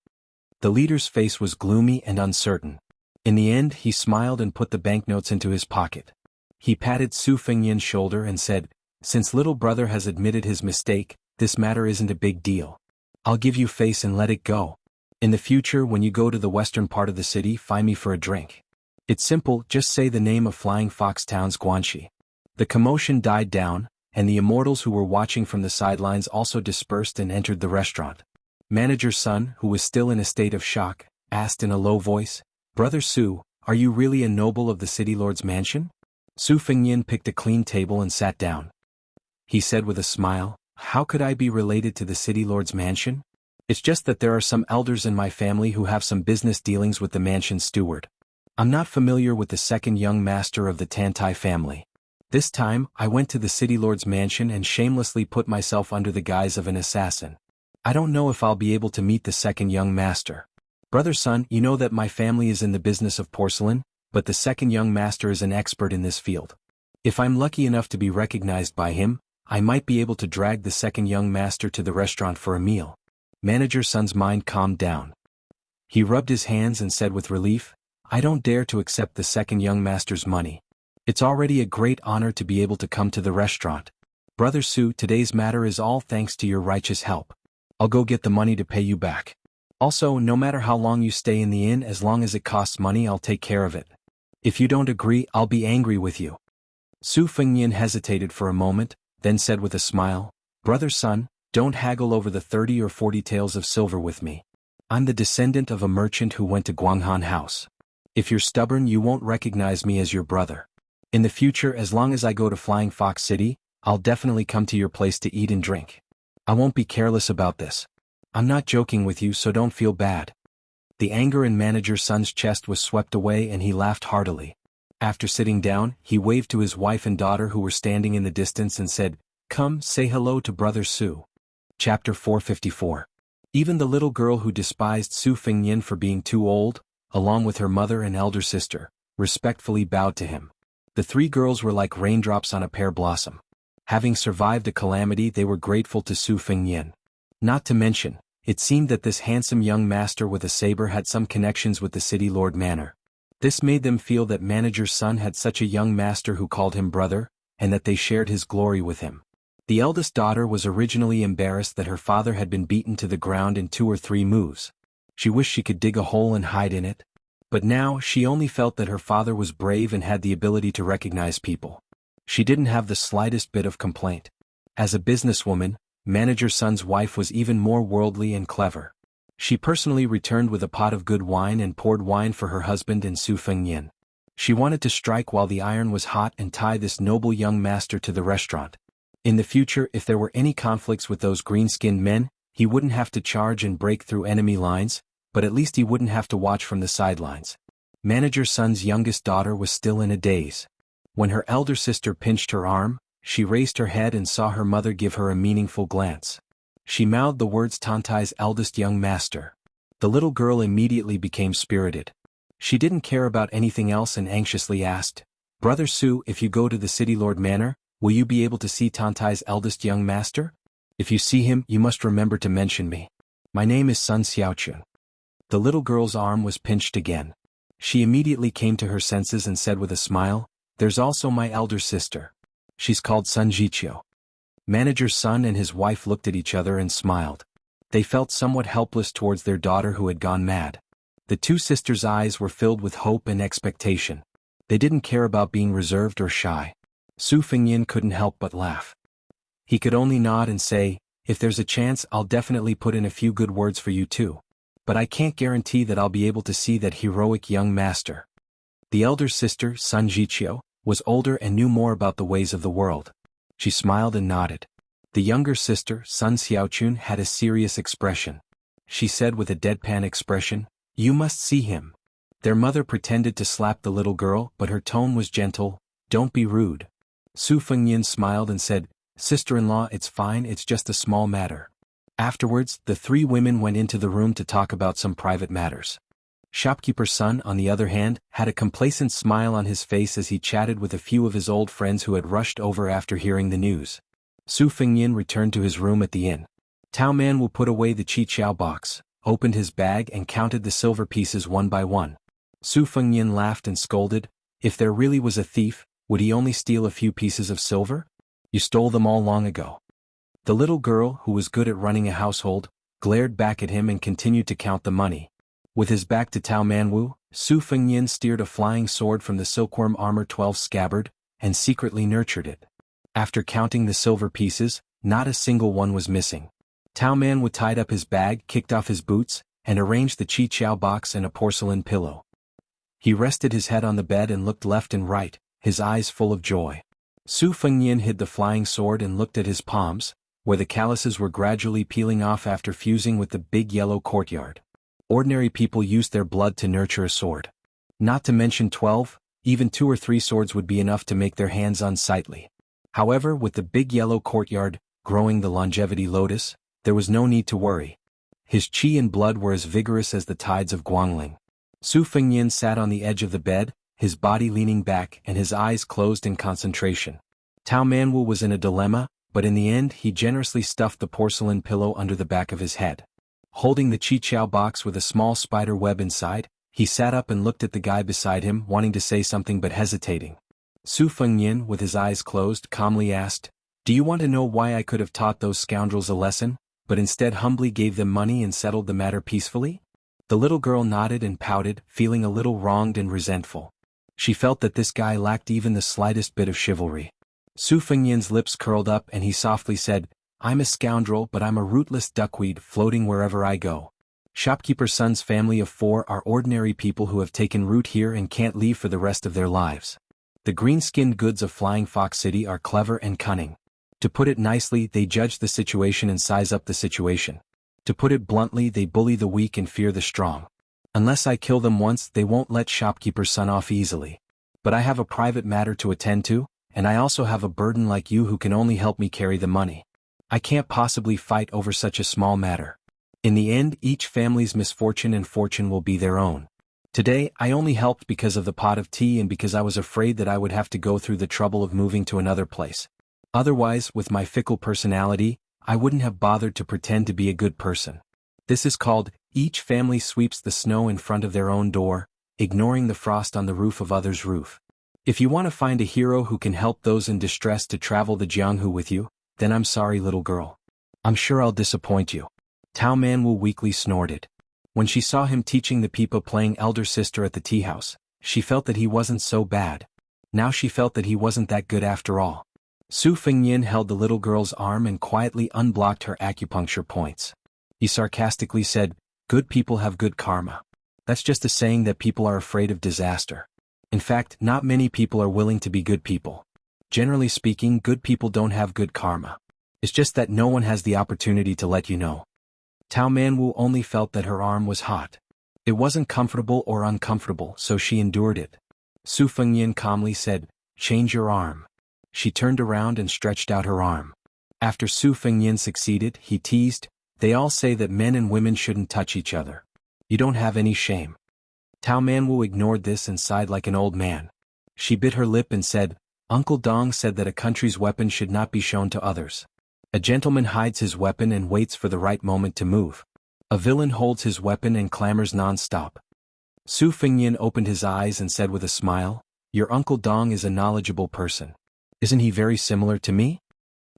The leader's face was gloomy and uncertain. In the end, he smiled and put the banknotes into his pocket. He patted Su Fengnian's shoulder and said, "Since little brother has admitted his mistake, this matter isn't a big deal. I'll give you face and let it go. In the future, when you go to the western part of the city, find me for a drink. It's simple, just say the name of Flying Fox Town's Guanxi." The commotion died down, and the immortals who were watching from the sidelines also dispersed and entered the restaurant. Manager's son, who was still in a state of shock, asked in a low voice, "Brother Su, are you really a noble of the City Lord's mansion?" Su Fengnian picked a clean table and sat down. He said with a smile, "How could I be related to the City Lord's mansion? It's just that there are some elders in my family who have some business dealings with the mansion's steward. I'm not familiar with the second young master of the Tantai family. This time, I went to the City Lord's mansion and shamelessly put myself under the guise of an assassin. I don't know if I'll be able to meet the second young master. Brother son, you know that my family is in the business of porcelain, but the second young master is an expert in this field. If I'm lucky enough to be recognized by him, I might be able to drag the second young master to the restaurant for a meal." Manager son's mind calmed down. He rubbed his hands and said with relief, "I don't dare to accept the second young master's money. It's already a great honor to be able to come to the restaurant. Brother Su, today's matter is all thanks to your righteous help. I'll go get the money to pay you back. Also, no matter how long you stay in the inn, as long as it costs money, I'll take care of it. If you don't agree, I'll be angry with you." Su Fengnian hesitated for a moment, then said with a smile, "Brother Sun, don't haggle over the 30 or 40 taels of silver with me. I'm the descendant of a merchant who went to Guanghan House. If you're stubborn, you won't recognize me as your brother. In the future, as long as I go to Flying Fox City, I'll definitely come to your place to eat and drink. I won't be careless about this. I'm not joking with you, so don't feel bad." The anger in Manager Sun's chest was swept away and he laughed heartily. After sitting down, he waved to his wife and daughter who were standing in the distance and said, "Come, say hello to Brother Su." Chapter 454. Even the little girl who despised Su Fengnian for being too old, along with her mother and elder sister, respectfully bowed to him. The three girls were like raindrops on a pear blossom. Having survived a calamity, they were grateful to Su Fengnian. Not to mention, it seemed that this handsome young master with a saber had some connections with the city lord manor. This made them feel that Manager Sun had such a young master who called him brother, and that they shared his glory with him. The eldest daughter was originally embarrassed that her father had been beaten to the ground in 2 or 3 moves. She wished she could dig a hole and hide in it. But now she only felt that her father was brave and had the ability to recognize people. She didn't have the slightest bit of complaint. As a businesswoman, Manager Sun's wife was even more worldly and clever. She personally returned with a pot of good wine and poured wine for her husband and Su Fengnian. She wanted to strike while the iron was hot and tie this noble young master to the restaurant. In the future, if there were any conflicts with those green-skinned men, he wouldn't have to charge and break through enemy lines, but at least he wouldn't have to watch from the sidelines. Manager Sun's youngest daughter was still in a daze. When her elder sister pinched her arm, she raised her head and saw her mother give her a meaningful glance. She mouthed the words Tantai's eldest young master. The little girl immediately became spirited. She didn't care about anything else and anxiously asked, "Brother Su, if you go to the city lord manor, will you be able to see Tantai's eldest young master? If you see him, you must remember to mention me. My name is Sun Xiaochun." The little girl's arm was pinched again. She immediately came to her senses and said with a smile, "There's also my elder sister. She's called Sun Jiqiu." Manager Sun and his wife looked at each other and smiled. They felt somewhat helpless towards their daughter who had gone mad. The two sisters' eyes were filled with hope and expectation. They didn't care about being reserved or shy. Su Fengnian couldn't help but laugh. He could only nod and say, "If there's a chance, I'll definitely put in a few good words for you too. But I can't guarantee that I'll be able to see that heroic young master." The elder sister, Sun Jiqiu, was older and knew more about the ways of the world. She smiled and nodded. The younger sister, Sun Xiaochun, had a serious expression. She said with a deadpan expression, "You must see him." Their mother pretended to slap the little girl, but her tone was gentle, "Don't be rude." Su Fengnian smiled and said, "Sister-in-law, it's fine, it's just a small matter." Afterwards, the three women went into the room to talk about some private matters. Shopkeeper Sun, on the other hand, had a complacent smile on his face as he chatted with a few of his old friends who had rushed over after hearing the news. Su Fengnian returned to his room at the inn. Tao Manwu put away the Qiqiao box, opened his bag and counted the silver pieces one by one. Su Fengnian laughed and scolded, "If there really was a thief, would he only steal a few pieces of silver? You stole them all long ago." The little girl, who was good at running a household, glared back at him and continued to count the money. With his back to Tao Manwu, Su Fengnian steered a flying sword from the silkworm armor 12 scabbard, and secretly nurtured it. After counting the silver pieces, not a single one was missing. Tao Manwu tied up his bag, kicked off his boots, and arranged the Qiqiao box in a porcelain pillow. He rested his head on the bed and looked left and right, his eyes full of joy. Su Fengnian hid the flying sword and looked at his palms, where the calluses were gradually peeling off after fusing with the big yellow courtyard. Ordinary people used their blood to nurture a sword. Not to mention 12, even 2 or 3 swords would be enough to make their hands unsightly. However, with the big yellow courtyard, growing the longevity lotus, there was no need to worry. His qi and blood were as vigorous as the tides of Guangling. Su Fengnian sat on the edge of the bed, his body leaning back and his eyes closed in concentration. Tao Manwu was in a dilemma, but in the end he generously stuffed the porcelain pillow under the back of his head. Holding the Chichao box with a small spider web inside, he sat up and looked at the guy beside him, wanting to say something but hesitating. Su Fengnian, with his eyes closed, calmly asked, "Do you want to know why I could have taught those scoundrels a lesson, but instead humbly gave them money and settled the matter peacefully?" The little girl nodded and pouted, feeling a little wronged and resentful. She felt that this guy lacked even the slightest bit of chivalry. Su Fengnian's lips curled up and he softly said, "I'm a scoundrel, but I'm a rootless duckweed floating wherever I go. Shopkeeper's son's family of 4 are ordinary people who have taken root here and can't leave for the rest of their lives. The green-skinned goods of Flying Fox City are clever and cunning. To put it nicely, they judge the situation and size up the situation. To put it bluntly, they bully the weak and fear the strong. Unless I kill them once, they won't let Shopkeeper's son off easily. But I have a private matter to attend to, and I also have a burden like you who can only help me carry the money. I can't possibly fight over such a small matter. In the end, each family's misfortune and fortune will be their own. Today, I only helped because of the pot of tea and because I was afraid that I would have to go through the trouble of moving to another place. Otherwise, with my fickle personality, I wouldn't have bothered to pretend to be a good person. This is called, each family sweeps the snow in front of their own door, ignoring the frost on the roof of others' roof. If you want to find a hero who can help those in distress to travel the Jianghu with you, then I'm sorry, little girl. I'm sure I'll disappoint you." Tao Manwu weakly snorted. When she saw him teaching the people playing elder sister at the tea house, she felt that he wasn't so bad. Now she felt that he wasn't that good after all. Su Fengnian held the little girl's arm and quietly unblocked her acupuncture points. He sarcastically said, "Good people have good karma. That's just a saying that people are afraid of disaster. In fact, not many people are willing to be good people. Generally speaking, good people don't have good karma. It's just that no one has the opportunity to let you know." Tao Manwu only felt that her arm was hot. It wasn't comfortable or uncomfortable, so she endured it. Su Fengnian calmly said, "Change your arm." She turned around and stretched out her arm. After Su Fengnian succeeded, he teased, "They all say that men and women shouldn't touch each other. You don't have any shame." Tao Manwu ignored this and sighed like an old man. She bit her lip and said, "Uncle Dong said that a country's weapon should not be shown to others. A gentleman hides his weapon and waits for the right moment to move. A villain holds his weapon and clamors non-stop." Su Fengnian opened his eyes and said with a smile, "Your Uncle Dong is a knowledgeable person. Isn't he very similar to me?"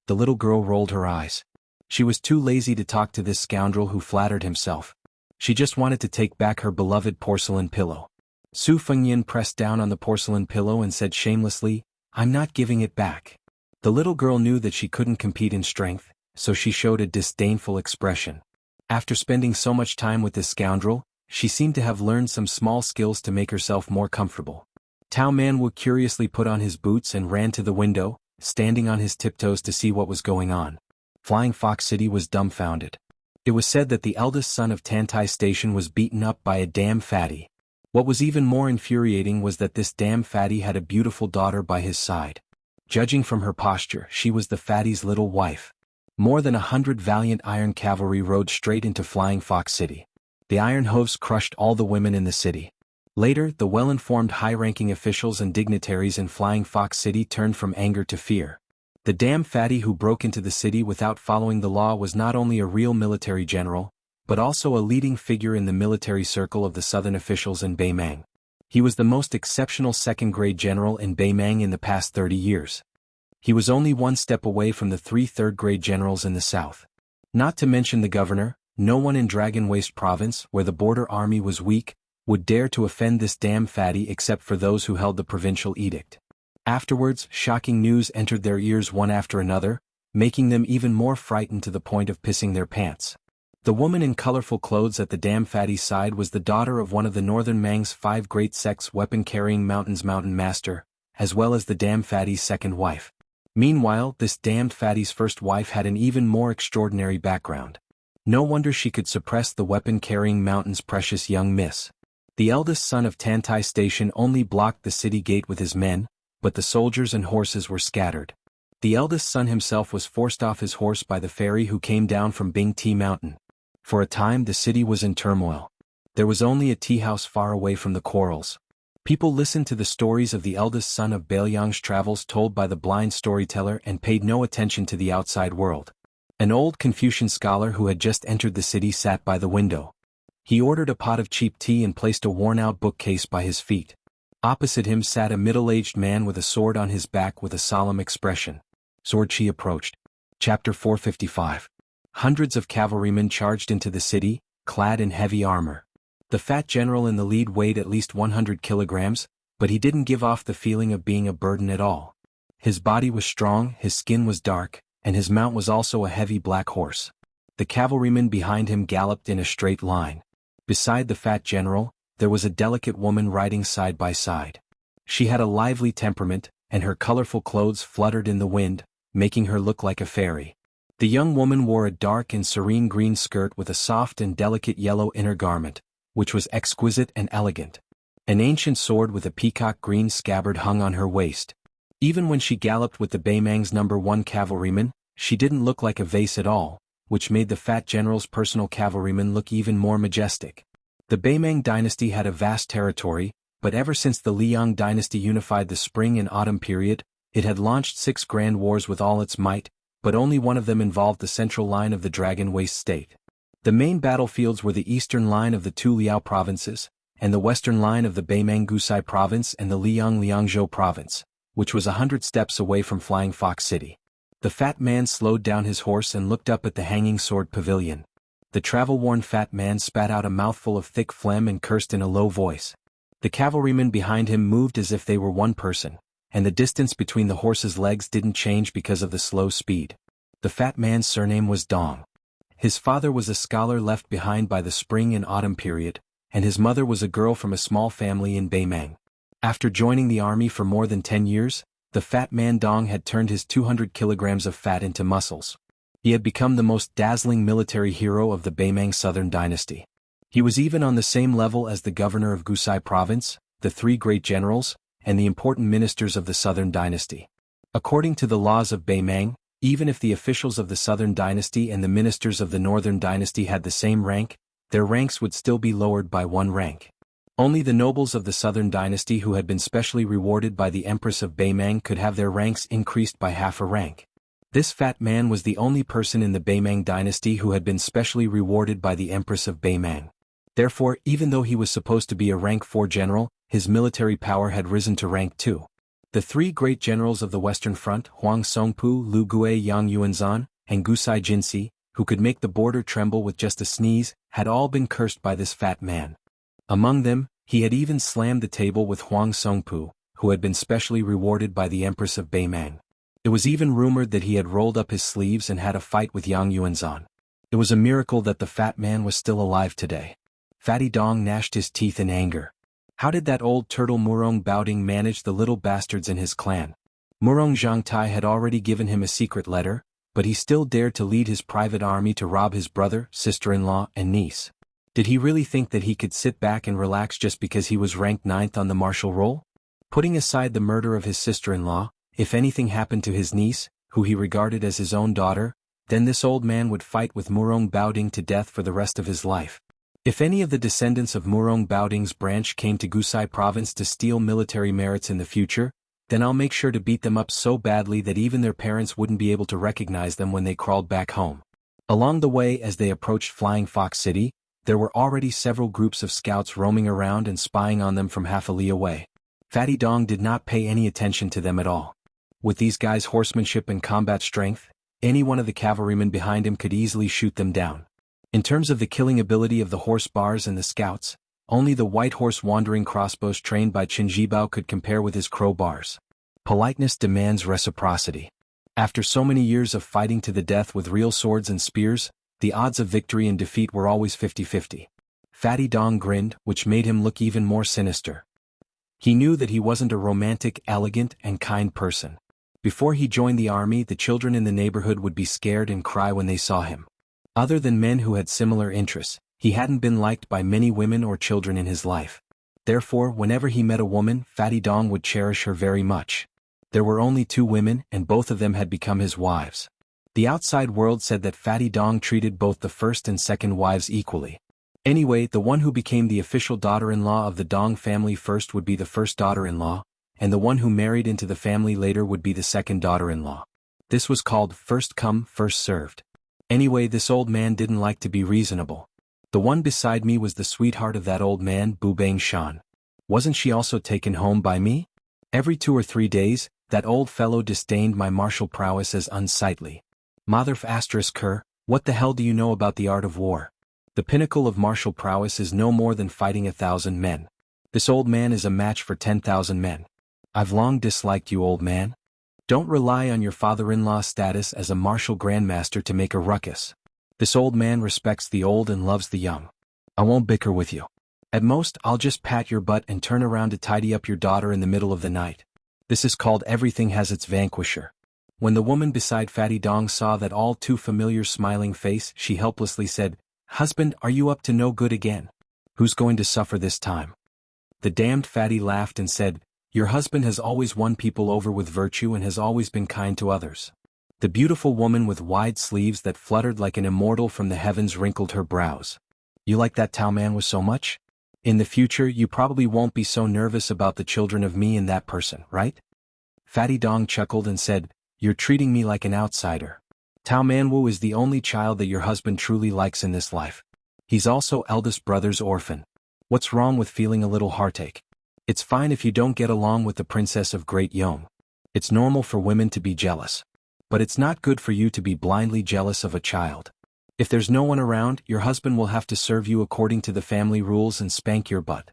The little girl rolled her eyes. She was too lazy to talk to this scoundrel who flattered himself. She just wanted to take back her beloved porcelain pillow. Su Fengnian pressed down on the porcelain pillow and said shamelessly, "I'm not giving it back." The little girl knew that she couldn't compete in strength, so she showed a disdainful expression. After spending so much time with this scoundrel, she seemed to have learned some small skills to make herself more comfortable. Tao Manwu curiously put on his boots and ran to the window, standing on his tiptoes to see what was going on. Flying Fox City was dumbfounded. It was said that the eldest son of Tantai Station was beaten up by a damn fatty. What was even more infuriating was that this damn fatty had a beautiful daughter by his side. Judging from her posture, she was the fatty's little wife. More than 100 valiant iron cavalry rode straight into Flying Fox City. The iron hooves crushed all the women in the city. Later, the well-informed high-ranking officials and dignitaries in Flying Fox City turned from anger to fear. The damn fatty who broke into the city without following the law was not only a real military general, but also a leading figure in the military circle of the southern officials in Beimang. He was the most exceptional second-grade general in Beimang in the past 30 years. He was only one step away from the 3 third-grade generals in the south. Not to mention the governor, no one in Dragon Waste Province, where the border army was weak, would dare to offend this damn fatty except for those who held the provincial edict. Afterwards, shocking news entered their ears one after another, making them even more frightened to the point of pissing their pants. The woman in colorful clothes at the damn fatty's side was the daughter of one of the northern Mang's 5 great sects weapon-carrying mountain master, as well as the damn fatty's second wife. Meanwhile, this damned fatty's first wife had an even more extraordinary background. No wonder she could suppress the weapon-carrying mountain's precious young miss. The eldest son of Tantai Station only blocked the city gate with his men, but the soldiers and horses were scattered. The eldest son himself was forced off his horse by the fairy who came down from Bing Tea Mountain. For a time the city was in turmoil. There was only a tea house far away from the quarrels. People listened to the stories of the eldest son of Baoyang's travels told by the blind storyteller and paid no attention to the outside world. An old Confucian scholar who had just entered the city sat by the window. He ordered a pot of cheap tea and placed a worn-out bookcase by his feet. Opposite him sat a middle-aged man with a sword on his back with a solemn expression. Swordchi approached. Chapter 455. Hundreds of cavalrymen charged into the city, clad in heavy armor. The fat general in the lead weighed at least 100 kilograms, but he didn't give off the feeling of being a burden at all. His body was strong, his skin was dark, and his mount was also a heavy black horse. The cavalrymen behind him galloped in a straight line. Beside the fat general, there was a delicate woman riding side by side. She had a lively temperament, and her colorful clothes fluttered in the wind, making her look like a fairy. The young woman wore a dark and serene green skirt with a soft and delicate yellow inner garment, which was exquisite and elegant. An ancient sword with a peacock green scabbard hung on her waist. Even when she galloped with the Baimang's No. 1 cavalryman, she didn't look like a vase at all, which made the fat general's personal cavalryman look even more majestic. The Baimang dynasty had a vast territory, but ever since the Liang dynasty unified the spring and autumn period, it had launched 6 grand wars with all its might, but only one of them involved the central line of the Dragon Waste state. The main battlefields were the eastern line of the 2 Liao provinces, and the western line of the Baimang Gusai province and the Liang Liangzhou province, which was 100 steps away from Flying Fox City. The fat man slowed down his horse and looked up at the hanging sword pavilion. The travel-worn fat man spat out a mouthful of thick phlegm and cursed in a low voice. The cavalrymen behind him moved as if they were one person, and the distance between the horse's legs didn't change because of the slow speed. The fat man's surname was Dong. His father was a scholar left behind by the spring and autumn period, and his mother was a girl from a small family in Baimang. After joining the army for more than 10 years, the fat man Dong had turned his 200 kilograms of fat into muscles. He had become the most dazzling military hero of the Baimang Southern Dynasty. He was even on the same level as the governor of Gusai Province, the 3 great generals, and the important ministers of the Southern Dynasty. According to the laws of Baimang, even if the officials of the Southern Dynasty and the ministers of the Northern Dynasty had the same rank, their ranks would still be lowered by 1 rank. Only the nobles of the Southern Dynasty who had been specially rewarded by the Empress of Baimang could have their ranks increased by half a rank. This fat man was the only person in the Baimang dynasty who had been specially rewarded by the Empress of Baimang. Therefore, even though he was supposed to be a rank 4 general, his military power had risen to rank 2. The 3 great generals of the Western Front, Huang Songpu, Lu Gue Yang Yuanzan, and Gusai Jinsi, who could make the border tremble with just a sneeze, had all been cursed by this fat man. Among them, he had even slammed the table with Huang Songpu, who had been specially rewarded by the Empress of Baimang. It was even rumored that he had rolled up his sleeves and had a fight with Yang Yuanzan. It was a miracle that the fat man was still alive today. Fatty Dong gnashed his teeth in anger. How did that old turtle Murong Baoding manage the little bastards in his clan? Murong Zhangtai had already given him a secret letter, but he still dared to lead his private army to rob his brother, sister-in-law, and niece. Did he really think that he could sit back and relax just because he was ranked 9th on the martial roll? Putting aside the murder of his sister-in-law, if anything happened to his niece, who he regarded as his own daughter, then this old man would fight with Murong Baoding to death for the rest of his life. If any of the descendants of Murong Baoding's branch came to Gusai province to steal military merits in the future, then I'll make sure to beat them up so badly that even their parents wouldn't be able to recognize them when they crawled back home. Along the way as they approached Flying Fox City, there were already several groups of scouts roaming around and spying on them from half a li away. Fatty Dong did not pay any attention to them at all. With these guys' horsemanship and combat strength, any one of the cavalrymen behind him could easily shoot them down. In terms of the killing ability of the horse bars and the scouts, only the white horse wandering crossbows trained by Qin Jibao could compare with his crowbars. Politeness demands reciprocity. After so many years of fighting to the death with real swords and spears, the odds of victory and defeat were always 50-50. Fatty Dong grinned, which made him look even more sinister. He knew that he wasn't a romantic, elegant, and kind person. Before he joined the army, the children in the neighborhood would be scared and cry when they saw him. Other than men who had similar interests, he hadn't been liked by many women or children in his life. Therefore, whenever he met a woman, Fatty Dong would cherish her very much. There were only 2 women, and both of them had become his wives. The outside world said that Fatty Dong treated both the first and second wives equally. Anyway, the one who became the official daughter-in-law of the Dong family first would be the first daughter-in-law, and the one who married into the family later would be the second daughter-in-law. This was called first come, first served. Anyway, this old man didn't like to be reasonable. The one beside me was the sweetheart of that old man, Bubang Shan. Wasn't she also taken home by me? Every 2 or 3 days, that old fellow disdained my martial prowess as unsightly. Motherf asterisk her, what the hell do you know about the art of war? The pinnacle of martial prowess is no more than fighting 1,000 men. This old man is a match for 10,000 men. I've long disliked you, old man. Don't rely on your father-in-law's status as a martial grandmaster to make a ruckus. This old man respects the old and loves the young. I won't bicker with you. At most, I'll just pat your butt and turn around to tidy up your daughter in the middle of the night. This is called everything has its vanquisher. When the woman beside Fatty Dong saw that all too familiar smiling face, she helplessly said, Husband, are you up to no good again? Who's going to suffer this time? The damned Fatty laughed and said, Your husband has always won people over with virtue and has always been kind to others. The beautiful woman with wide sleeves that fluttered like an immortal from the heavens wrinkled her brows. You like that Tao man with so much? In the future you probably won't be so nervous about the children of me and that person, right? Fatty Dong chuckled and said, You're treating me like an outsider. Tao Manwu is the only child that your husband truly likes in this life. He's also eldest brother's orphan. What's wrong with feeling a little heartache? It's fine if you don't get along with the princess of Great Yong. It's normal for women to be jealous. But it's not good for you to be blindly jealous of a child. If there's no one around, your husband will have to serve you according to the family rules and spank your butt.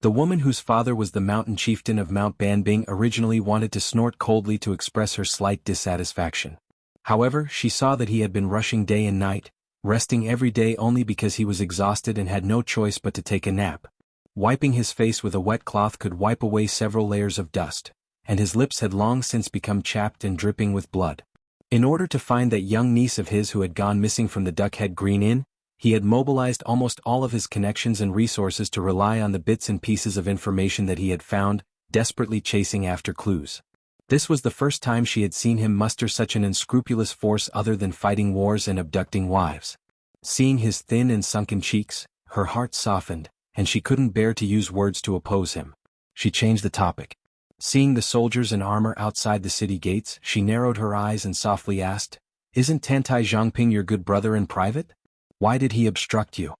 The woman whose father was the mountain chieftain of Mount Banbing originally wanted to snort coldly to express her slight dissatisfaction. However, she saw that he had been rushing day and night, resting every day only because he was exhausted and had no choice but to take a nap. Wiping his face with a wet cloth could wipe away several layers of dust, and his lips had long since become chapped and dripping with blood. In order to find that young niece of his who had gone missing from the Duckhead Green Inn, he had mobilized almost all of his connections and resources to rely on the bits and pieces of information that he had found, desperately chasing after clues. This was the first time she had seen him muster such an unscrupulous force other than fighting wars and abducting wives. Seeing his thin and sunken cheeks, her heart softened, and she couldn't bear to use words to oppose him. She changed the topic. Seeing the soldiers in armor outside the city gates, she narrowed her eyes and softly asked, Isn't Tantai Zhangping your good brother in private? Why did he obstruct you?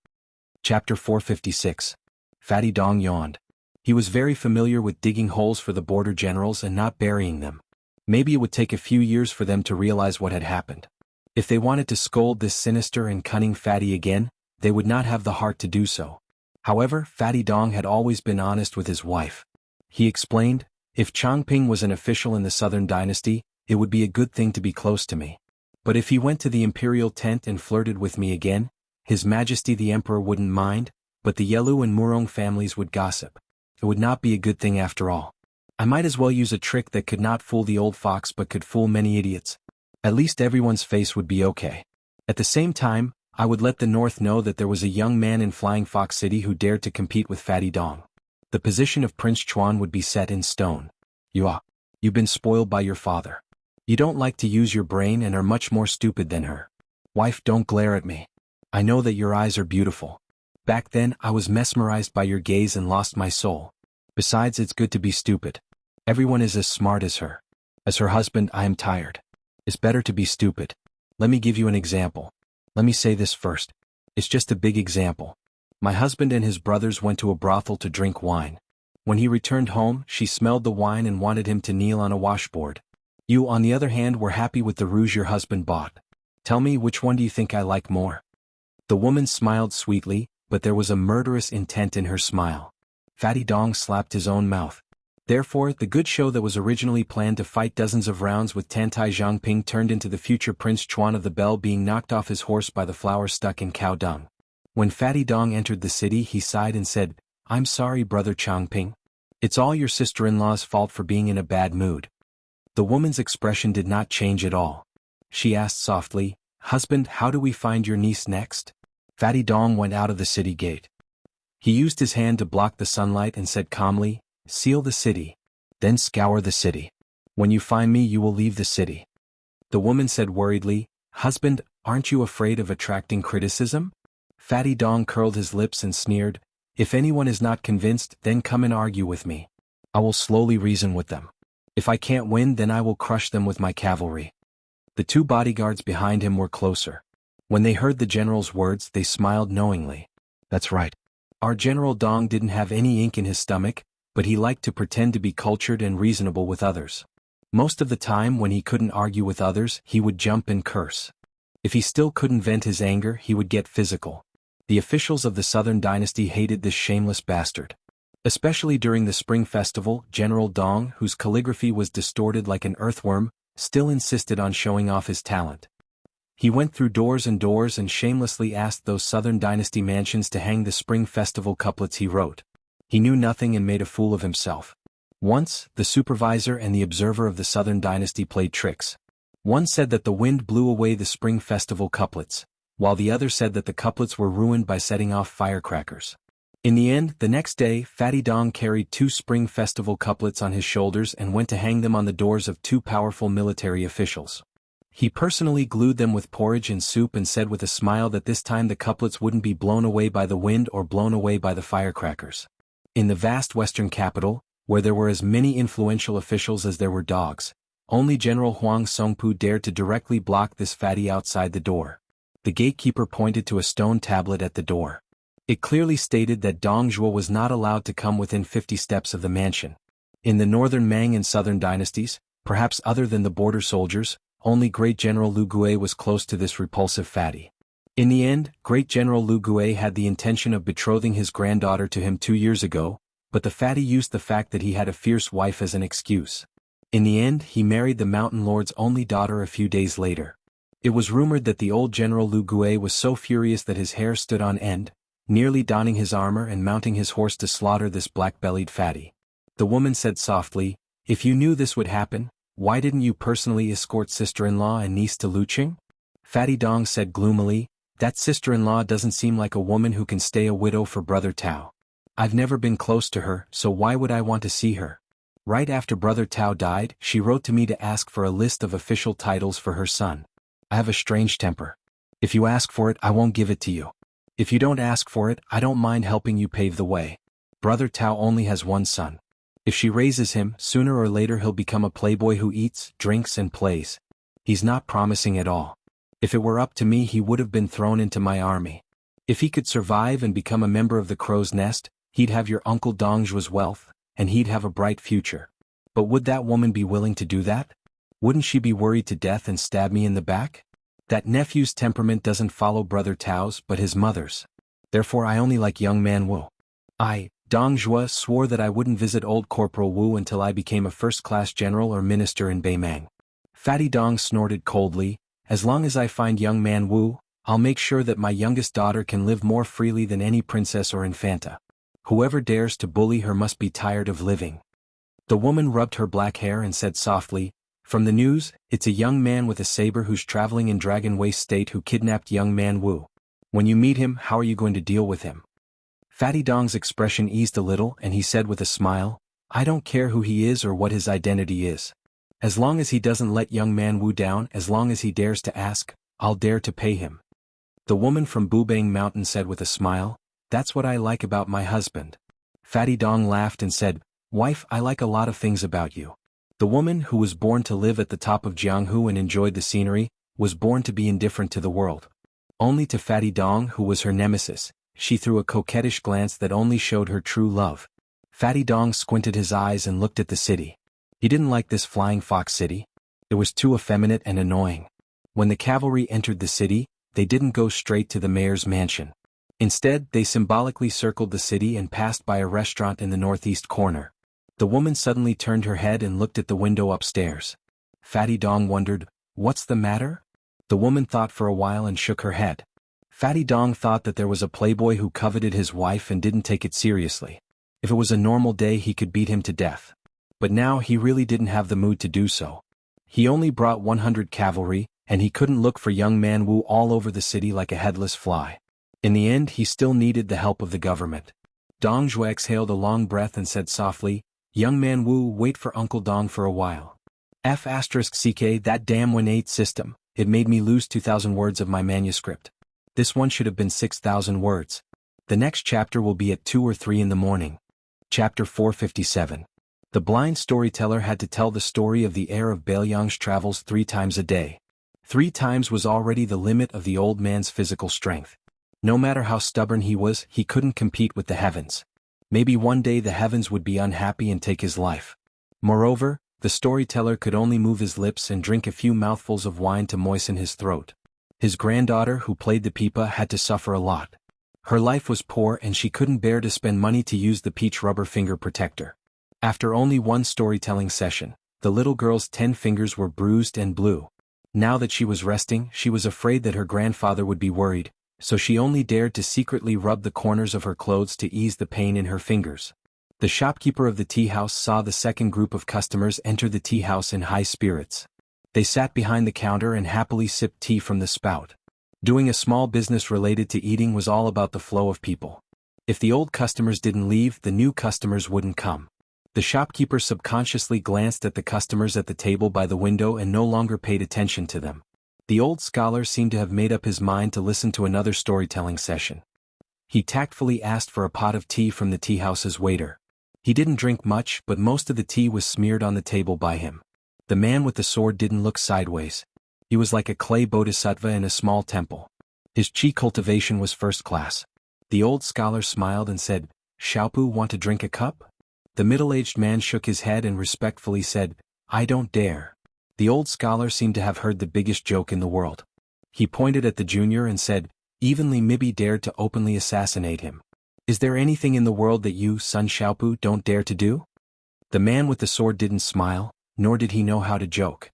Chapter 456. Fatty Dong yawned. He was very familiar with digging holes for the border generals and not burying them. Maybe it would take a few years for them to realize what had happened. If they wanted to scold this sinister and cunning Fatty again, they would not have the heart to do so. However, Fatty Dong had always been honest with his wife. He explained, If Changping was an official in the Southern Dynasty, it would be a good thing to be close to me. But if he went to the imperial tent and flirted with me again, His Majesty the Emperor wouldn't mind, but the Yelu and Murong families would gossip. It would not be a good thing after all. I might as well use a trick that could not fool the old fox but could fool many idiots. At least everyone's face would be okay. At the same time, I would let the North know that there was a young man in Flying Fox City who dared to compete with Fatty Dong. The position of Prince Chuan would be set in stone. You've been spoiled by your father. You don't like to use your brain and are much more stupid than her. Wife, don't glare at me. I know that your eyes are beautiful. Back then, I was mesmerized by your gaze and lost my soul. Besides, it's good to be stupid. Everyone is as smart as her. As her husband, I am tired. It's better to be stupid. Let me give you an example. Let me say this first. It's just a big example. My husband and his brothers went to a brothel to drink wine. When he returned home, she smelled the wine and wanted him to kneel on a washboard. You, on the other hand, were happy with the rouge your husband bought. Tell me, which one do you think I like more? The woman smiled sweetly, but there was a murderous intent in her smile. Fatty Dong slapped his own mouth. Therefore, the good show that was originally planned to fight dozens of rounds with Tantai Zhangping turned into the future Prince Chuan of the Bell being knocked off his horse by the flower stuck in cow dung. When Fatty Dong entered the city, he sighed and said, I'm sorry, brother Changping. It's all your sister-in-law's fault for being in a bad mood. The woman's expression did not change at all. She asked softly, Husband, how do we find your niece next? Fatty Dong went out of the city gate. He used his hand to block the sunlight and said calmly, Seal the city. Then scour the city. When you find me, you will leave the city. The woman said worriedly, Husband, aren't you afraid of attracting criticism? Fatty Dong curled his lips and sneered, If anyone is not convinced, then come and argue with me. I will slowly reason with them. If I can't win, then I will crush them with my cavalry. The two bodyguards behind him were closer. When they heard the general's words, they smiled knowingly. That's right. Our General Dong didn't have any ink in his stomach, but he liked to pretend to be cultured and reasonable with others. Most of the time when he couldn't argue with others, he would jump and curse. If he still couldn't vent his anger, he would get physical. The officials of the Southern Dynasty hated this shameless bastard. Especially during the Spring Festival, General Dong, whose calligraphy was distorted like an earthworm, still insisted on showing off his talent. He went through doors and shamelessly asked those Southern Dynasty mansions to hang the Spring Festival couplets he wrote. He knew nothing and made a fool of himself. Once, the supervisor and the observer of the Southern Dynasty played tricks. One said that the wind blew away the Spring Festival couplets, while the other said that the couplets were ruined by setting off firecrackers. In the end, the next day, Fatty Dong carried 2 Spring Festival couplets on his shoulders and went to hang them on the doors of 2 powerful military officials. He personally glued them with porridge and soup and said with a smile that this time the couplets wouldn't be blown away by the wind or blown away by the firecrackers. In the vast western capital, where there were as many influential officials as there were dogs, only General Huang Songpu dared to directly block this fatty outside the door. The gatekeeper pointed to a stone tablet at the door. It clearly stated that Dong Zhuo was not allowed to come within 50 steps of the mansion. In the northern Mang and southern dynasties, perhaps other than the border soldiers, only Great General Lu Gui was close to this repulsive fatty. In the end, Great General Lu Gui had the intention of betrothing his granddaughter to him 2 years ago, but the fatty used the fact that he had a fierce wife as an excuse. In the end, he married the Mountain Lord's only daughter a few days later. It was rumored that the old General Lu Gui was so furious that his hair stood on end, nearly donning his armor and mounting his horse to slaughter this black-bellied fatty. The woman said softly, "If you knew this would happen, why didn't you personally escort sister-in-law and niece to Luqing?" Fatty Dong said gloomily, "That sister-in-law doesn't seem like a woman who can stay a widow for Brother Tao. I've never been close to her, so why would I want to see her? Right after Brother Tao died, she wrote to me to ask for a list of official titles for her son. I have a strange temper. If you ask for it, I won't give it to you. If you don't ask for it, I don't mind helping you pave the way. Brother Tao only has one son. If she raises him, sooner or later he'll become a playboy who eats, drinks and plays. He's not promising at all. If it were up to me, he would have been thrown into my army. If he could survive and become a member of the Crow's Nest, he'd have your Uncle Dong Zhuo's wealth, and he'd have a bright future. But would that woman be willing to do that? Wouldn't she be worried to death and stab me in the back? That nephew's temperament doesn't follow Brother Tao's but his mother's. Therefore I only like young man Wu. I, Dong Zhuo, swore that I wouldn't visit old Corporal Wu until I became a first-class general or minister in Beimang. Fatty Dong snorted coldly, "As long as I find young man Wu, I'll make sure that my youngest daughter can live more freely than any princess or infanta. Whoever dares to bully her must be tired of living." The woman rubbed her black hair and said softly, "From the news, it's a young man with a saber who's traveling in Dragon Waste State who kidnapped young man Wu. When you meet him, how are you going to deal with him?" Fatty Dong's expression eased a little and he said with a smile, "I don't care who he is or what his identity is. As long as he doesn't let young man Wu down, as long as he dares to ask, I'll dare to pay him." The woman from Bubang Mountain said with a smile, "That's what I like about my husband." Fatty Dong laughed and said, "Wife, I like a lot of things about you." The woman, who was born to live at the top of Jianghu and enjoyed the scenery, was born to be indifferent to the world. Only to Fatty Dong, who was her nemesis, she threw a coquettish glance that only showed her true love. Fatty Dong squinted his eyes and looked at the city. He didn't like this flying fox city. It was too effeminate and annoying. When the cavalry entered the city, they didn't go straight to the mayor's mansion. Instead, they symbolically circled the city and passed by a restaurant in the northeast corner. The woman suddenly turned her head and looked at the window upstairs. Fatty Dong wondered, "What's the matter?" The woman thought for a while and shook her head. Fatty Dong thought that there was a playboy who coveted his wife and didn't take it seriously. If it was a normal day, he could beat him to death. But now he really didn't have the mood to do so. He only brought 100 cavalry, and he couldn't look for young man Wu all over the city like a headless fly. In the end, he still needed the help of the government. Dong Zhuo exhaled a long breath and said softly, "Young man Wu, wait for Uncle Dong for a while. F***ck, that damn 1/8 system, it made me lose 2,000 words of my manuscript. This one should have been 6,000 words. The next chapter will be at 2 or 3 in the morning." Chapter 457. The blind storyteller had to tell the story of the heir of Baelyang's travels 3 times a day. 3 times was already the limit of the old man's physical strength. No matter how stubborn he was, he couldn't compete with the heavens. Maybe one day the heavens would be unhappy and take his life. Moreover, the storyteller could only move his lips and drink a few mouthfuls of wine to moisten his throat. His granddaughter who played the pipa had to suffer a lot. Her life was poor and she couldn't bear to spend money to use the peach rubber finger protector. After only one storytelling session, the little girl's 10 fingers were bruised and blue. Now that she was resting, she was afraid that her grandfather would be worried, so she only dared to secretly rub the corners of her clothes to ease the pain in her fingers. The shopkeeper of the tea house saw the second group of customers enter the tea house in high spirits. They sat behind the counter and happily sipped tea from the spout. Doing a small business related to eating was all about the flow of people. If the old customers didn't leave, the new customers wouldn't come. The shopkeeper subconsciously glanced at the customers at the table by the window and no longer paid attention to them. The old scholar seemed to have made up his mind to listen to another storytelling session. He tactfully asked for a pot of tea from the tea house's waiter. He didn't drink much, but most of the tea was smeared on the table by him. The man with the sword didn't look sideways. He was like a clay bodhisattva in a small temple. His chi cultivation was first class. The old scholar smiled and said, "Xiaopu, want to drink a cup?" The middle-aged man shook his head and respectfully said, "I don't dare." The old scholar seemed to have heard the biggest joke in the world. He pointed at the junior and said, "Even Li Mibi dared to openly assassinate him. Is there anything in the world that you, son Xiaopu, don't dare to do?" The man with the sword didn't smile, nor did he know how to joke.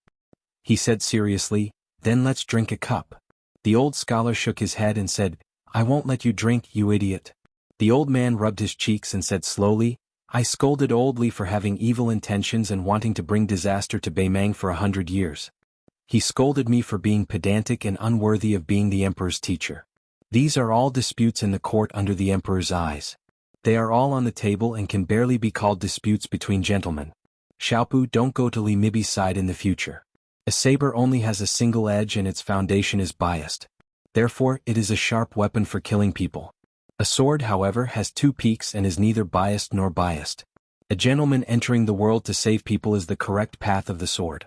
He said seriously, "Then let's drink a cup." The old scholar shook his head and said, "I won't let you drink, you idiot." The old man rubbed his cheeks and said slowly, "I scolded old Li for having evil intentions and wanting to bring disaster to Beimang for 100 years. He scolded me for being pedantic and unworthy of being the emperor's teacher. These are all disputes in the court under the emperor's eyes. They are all on the table and can barely be called disputes between gentlemen. Xiaopu, don't go to Li Mibi's side in the future. A saber only has a single edge and its foundation is biased. Therefore, it is a sharp weapon for killing people. A sword, however, has 2 peaks and is neither biased nor biased. A gentleman entering the world to save people is the correct path of the sword.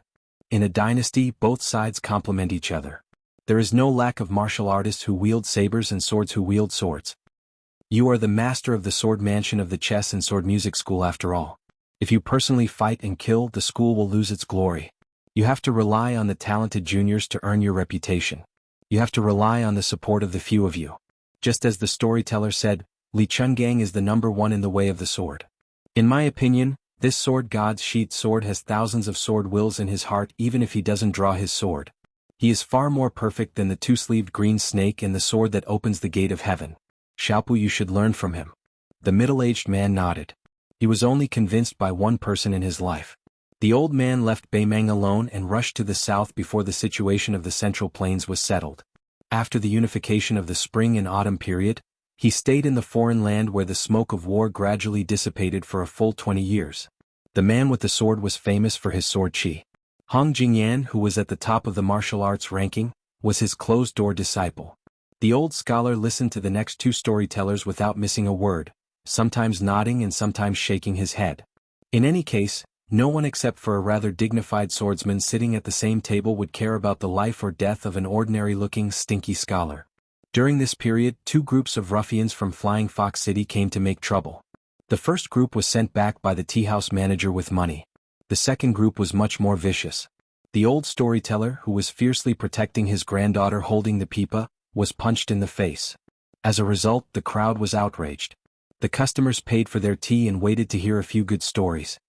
In a dynasty, both sides complement each other. There is no lack of martial artists who wield sabers and swords who wield swords. You are the master of the sword mansion of the chess and sword music school after all. If you personally fight and kill, the school will lose its glory. You have to rely on the talented juniors to earn your reputation. You have to rely on the support of the few of you. Just as the storyteller said, Li Chungang is the #1 in the way of the sword. In my opinion, this sword god's sheathed sword has thousands of sword wills in his heart even if he doesn't draw his sword. He is far more perfect than the 2-sleeved green snake and the sword that opens the gate of heaven. Xiaopu, you should learn from him. The middle-aged man nodded. He was only convinced by one person in his life. The old man left Beimang alone and rushed to the south before the situation of the Central Plains was settled. After the unification of the spring and autumn period, he stayed in the foreign land where the smoke of war gradually dissipated for a full 20 years. The man with the sword was famous for his sword chi. Hong Jingyan, who was at the top of the martial arts ranking, was his closed-door disciple. The old scholar listened to the next 2 storytellers without missing a word, sometimes nodding and sometimes shaking his head. In any case, no one except for a rather dignified swordsman sitting at the same table would care about the life or death of an ordinary-looking, stinky scholar. During this period, 2 groups of ruffians from Flying Fox City came to make trouble. The first group was sent back by the tea house manager with money. The second group was much more vicious. The old storyteller, who was fiercely protecting his granddaughter holding the pipa, was punched in the face. As a result, the crowd was outraged. The customers paid for their tea and waited to hear a few good stories.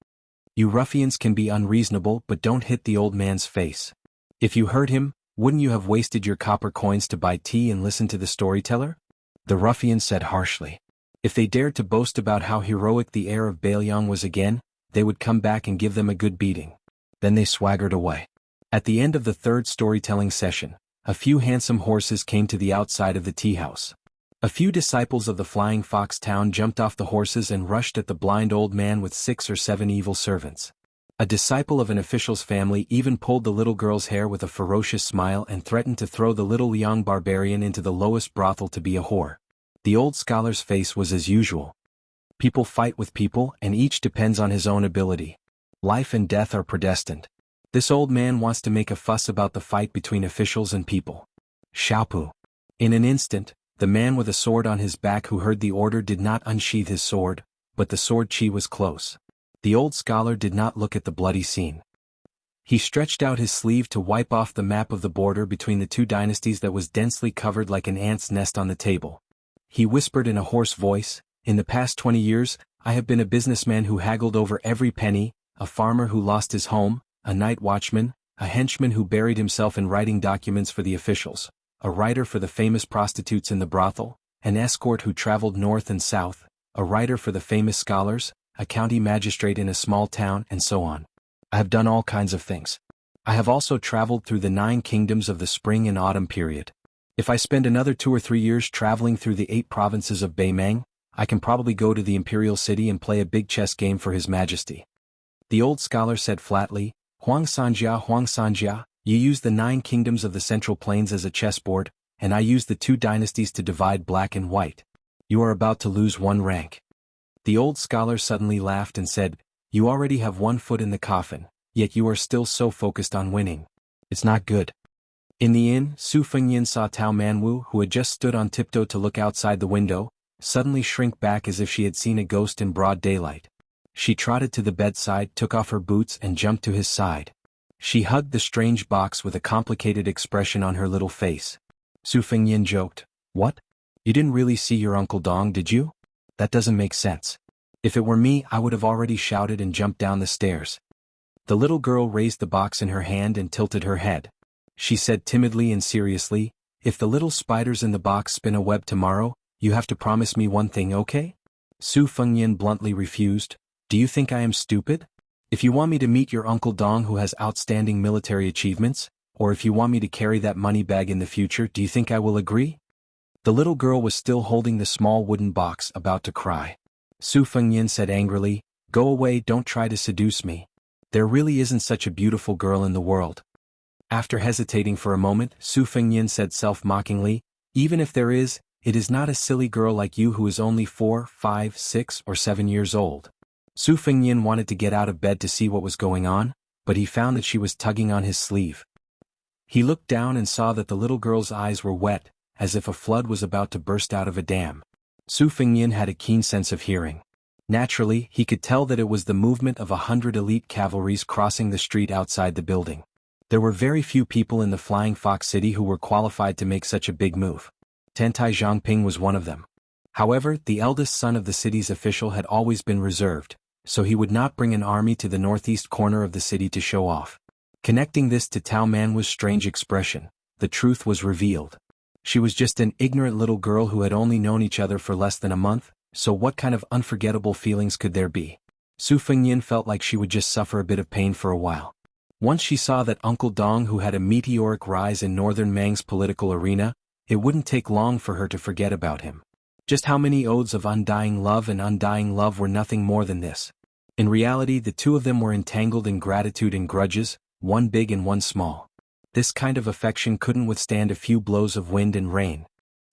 You ruffians can be unreasonable, but don't hit the old man's face. If you hurt him, wouldn't you have wasted your copper coins to buy tea and listen to the storyteller? The ruffians said harshly. If they dared to boast about how heroic the heir of Bailiang was again, they would come back and give them a good beating. Then they swaggered away. At the end of the 3rd storytelling session, a few handsome horses came to the outside of the tea house. A few disciples of the Flying Fox town jumped off the horses and rushed at the blind old man with 6 or 7 evil servants. A disciple of an official's family even pulled the little girl's hair with a ferocious smile and threatened to throw the little young barbarian into the lowest brothel to be a whore. The old scholar's face was as usual. People fight with people and each depends on his own ability. Life and death are predestined. This old man wants to make a fuss about the fight between officials and people. Xiaopu. In an instant, the man with a sword on his back who heard the order did not unsheath his sword, but the sword chi was close. The old scholar did not look at the bloody scene. He stretched out his sleeve to wipe off the map of the border between the two dynasties that was densely covered like an ant's nest on the table. He whispered in a hoarse voice, "In the past 20 years, I have been a businessman who haggled over every penny, a farmer who lost his home, a night watchman, a henchman who buried himself in writing documents for the officials, a writer for the famous prostitutes in the brothel, an escort who traveled north and south, a writer for the famous scholars, a county magistrate in a small town, and so on. I have done all kinds of things. I have also traveled through the 9 kingdoms of the spring and autumn period. If I spend another 2 or 3 years traveling through the 8 provinces of Beimang, I can probably go to the imperial city and play a big chess game for His Majesty." The old scholar said flatly, Huang Sanjia, you use the 9 kingdoms of the Central Plains as a chessboard, and I use the 2 dynasties to divide black and white. You are about to lose 1 rank." The old scholar suddenly laughed and said, "You already have 1 foot in the coffin, yet you are still so focused on winning. It's not good." In the inn, Su Fengyan saw Tao Manwu, who had just stood on tiptoe to look outside the window, suddenly shrink back as if she had seen a ghost in broad daylight. She trotted to the bedside, took off her boots and jumped to his side. She hugged the strange box with a complicated expression on her little face. Su Fengyan joked, "What? You didn't really see your Uncle Dong, did you? That doesn't make sense. If it were me, I would have already shouted and jumped down the stairs." The little girl raised the box in her hand and tilted her head. She said timidly and seriously, "If the little spiders in the box spin a web tomorrow, you have to promise me one thing, okay?" Su Fengyan bluntly refused. "Do you think I am stupid? If you want me to meet your Uncle Dong who has outstanding military achievements, or if you want me to carry that money bag in the future, do you think I will agree?" The little girl was still holding the small wooden box, about to cry. Su Fengyan said angrily, "Go away, don't try to seduce me. There really isn't such a beautiful girl in the world." After hesitating for a moment, Su Fengyan said self-mockingly, "Even if there is, it is not a silly girl like you who is only 4, 5, 6, or 7 years old." Su Fengyan wanted to get out of bed to see what was going on, but he found that she was tugging on his sleeve. He looked down and saw that the little girl's eyes were wet, as if a flood was about to burst out of a dam. Su Fengyan had a keen sense of hearing. Naturally, he could tell that it was the movement of 100 elite cavalries crossing the street outside the building. There were very few people in the Flying Fox City who were qualified to make such a big move. Tantai Zhangping was one of them. However, the eldest son of the city's official had always been reserved, so he would not bring an army to the northeast corner of the city to show off. Connecting this to Tao Manwu's strange expression, the truth was revealed. She was just an ignorant little girl who had only known each other for less than a month, so what kind of unforgettable feelings could there be? Su Fengyan felt like she would just suffer a bit of pain for a while. Once she saw that Uncle Dong who had a meteoric rise in northern Mang's political arena, it wouldn't take long for her to forget about him. Just how many odes of undying love and undying love were nothing more than this. In reality, the two of them were entangled in gratitude and grudges, one big and one small. This kind of affection couldn't withstand a few blows of wind and rain.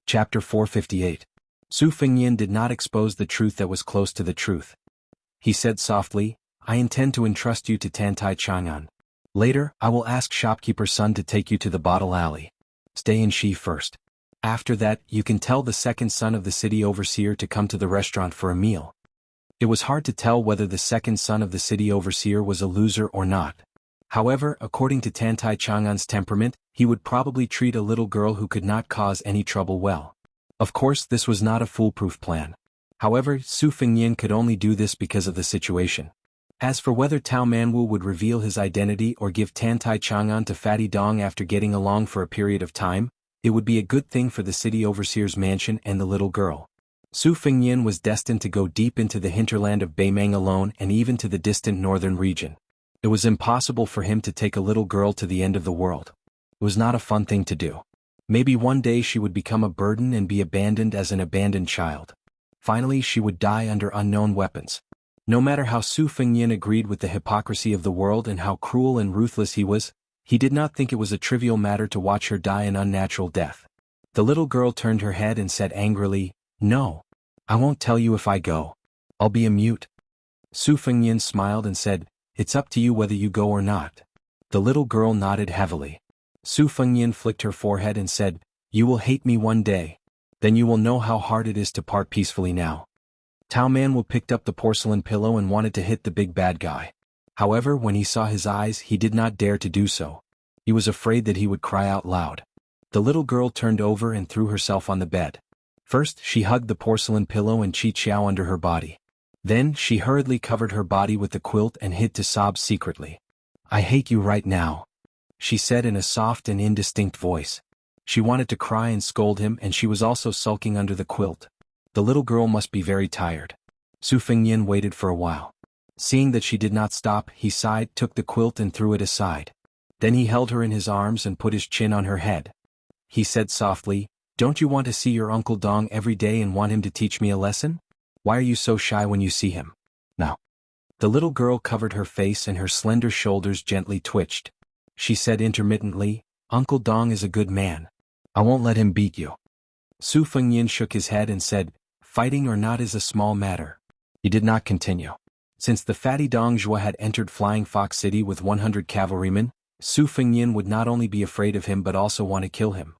Chapter 458. Su Fengyan did not expose the truth that was close to the truth. He said softly, "I intend to entrust you to Tantai Chang'an. Later, I will ask shopkeeper's son to take you to the bottle alley. Stay in Shi first. After that, you can tell the second son of the city overseer to come to the restaurant for a meal." It was hard to tell whether the second son of the city overseer was a loser or not. However, according to Tantai Chang'an's temperament, he would probably treat a little girl who could not cause any trouble well. Of course, this was not a foolproof plan. However, Su Fengyan could only do this because of the situation. As for whether Tao Manwu would reveal his identity or give Tantai Chang'an to Fatty Dong after getting along for a period of time, it would be a good thing for the city overseer's mansion and the little girl. Su Fengyan was destined to go deep into the hinterland of Beimang alone and even to the distant northern region. It was impossible for him to take a little girl to the end of the world. It was not a fun thing to do. Maybe one day she would become a burden and be abandoned as an abandoned child. Finally, she would die under unknown weapons. No matter how Su Fengyan agreed with the hypocrisy of the world and how cruel and ruthless he was, he did not think it was a trivial matter to watch her die an unnatural death. The little girl turned her head and said angrily, "No. I won't tell you if I go. I'll be a mute." Su Fengyan smiled and said, "It's up to you whether you go or not." The little girl nodded heavily. Su Fengnian flicked her forehead and said, "You will hate me one day. Then you will know how hard it is to part peacefully now." Tao Manwu picked up the porcelain pillow and wanted to hit the big bad guy. However, when he saw his eyes, he did not dare to do so. He was afraid that he would cry out loud. The little girl turned over and threw herself on the bed. First, she hugged the porcelain pillow and Qiqiao under her body. Then, she hurriedly covered her body with the quilt and hid to sob secretly. "I hate you right now," she said in a soft and indistinct voice. She wanted to cry and scold him, and she was also sulking under the quilt. The little girl must be very tired. Su Fengnian waited for a while. Seeing that she did not stop, he sighed, took the quilt and threw it aside. Then he held her in his arms and put his chin on her head. He said softly, "Don't you want to see your Uncle Dong every day and want him to teach me a lesson? Why are you so shy when you see him? Now." The little girl covered her face and her slender shoulders gently twitched. She said intermittently, "Uncle Dong is a good man. I won't let him beat you." Su Fengnian shook his head and said, "Fighting or not is a small matter." He did not continue. Since the fatty Dong Zhuo had entered Flying Fox City with 100 cavalrymen, Su Fengnian would not only be afraid of him but also want to kill him.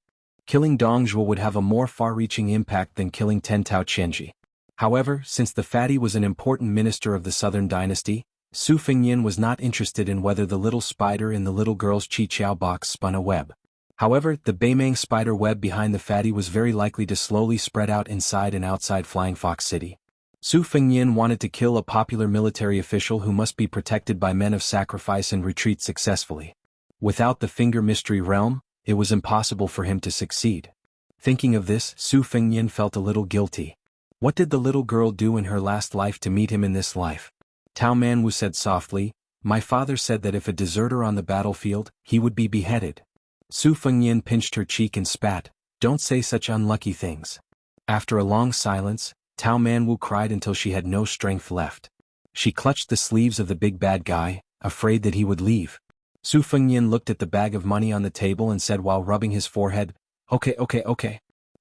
Killing Dong Zhuo would have a more far-reaching impact than killing Ten Tao Qianji. However, since the fatty was an important minister of the Southern Dynasty, Su Fengnian was not interested in whether the little spider in the little girl's Qiqiao box spun a web. However, the Beimang spider web behind the fatty was very likely to slowly spread out inside and outside Flying Fox City. Su Fengnian wanted to kill a popular military official who must be protected by men of sacrifice and retreat successfully. Without the Finger Mystery Realm, it was impossible for him to succeed. Thinking of this, Su Fengnian felt a little guilty. What did the little girl do in her last life to meet him in this life? Tao Manwu said softly, "My father said that if a deserter on the battlefield, he would be beheaded." Su Fengnian pinched her cheek and spat, "Don't say such unlucky things." After a long silence, Tao Manwu cried until she had no strength left. She clutched the sleeves of the big bad guy, afraid that he would leave. Su Fengnian looked at the bag of money on the table and said while rubbing his forehead, Okay.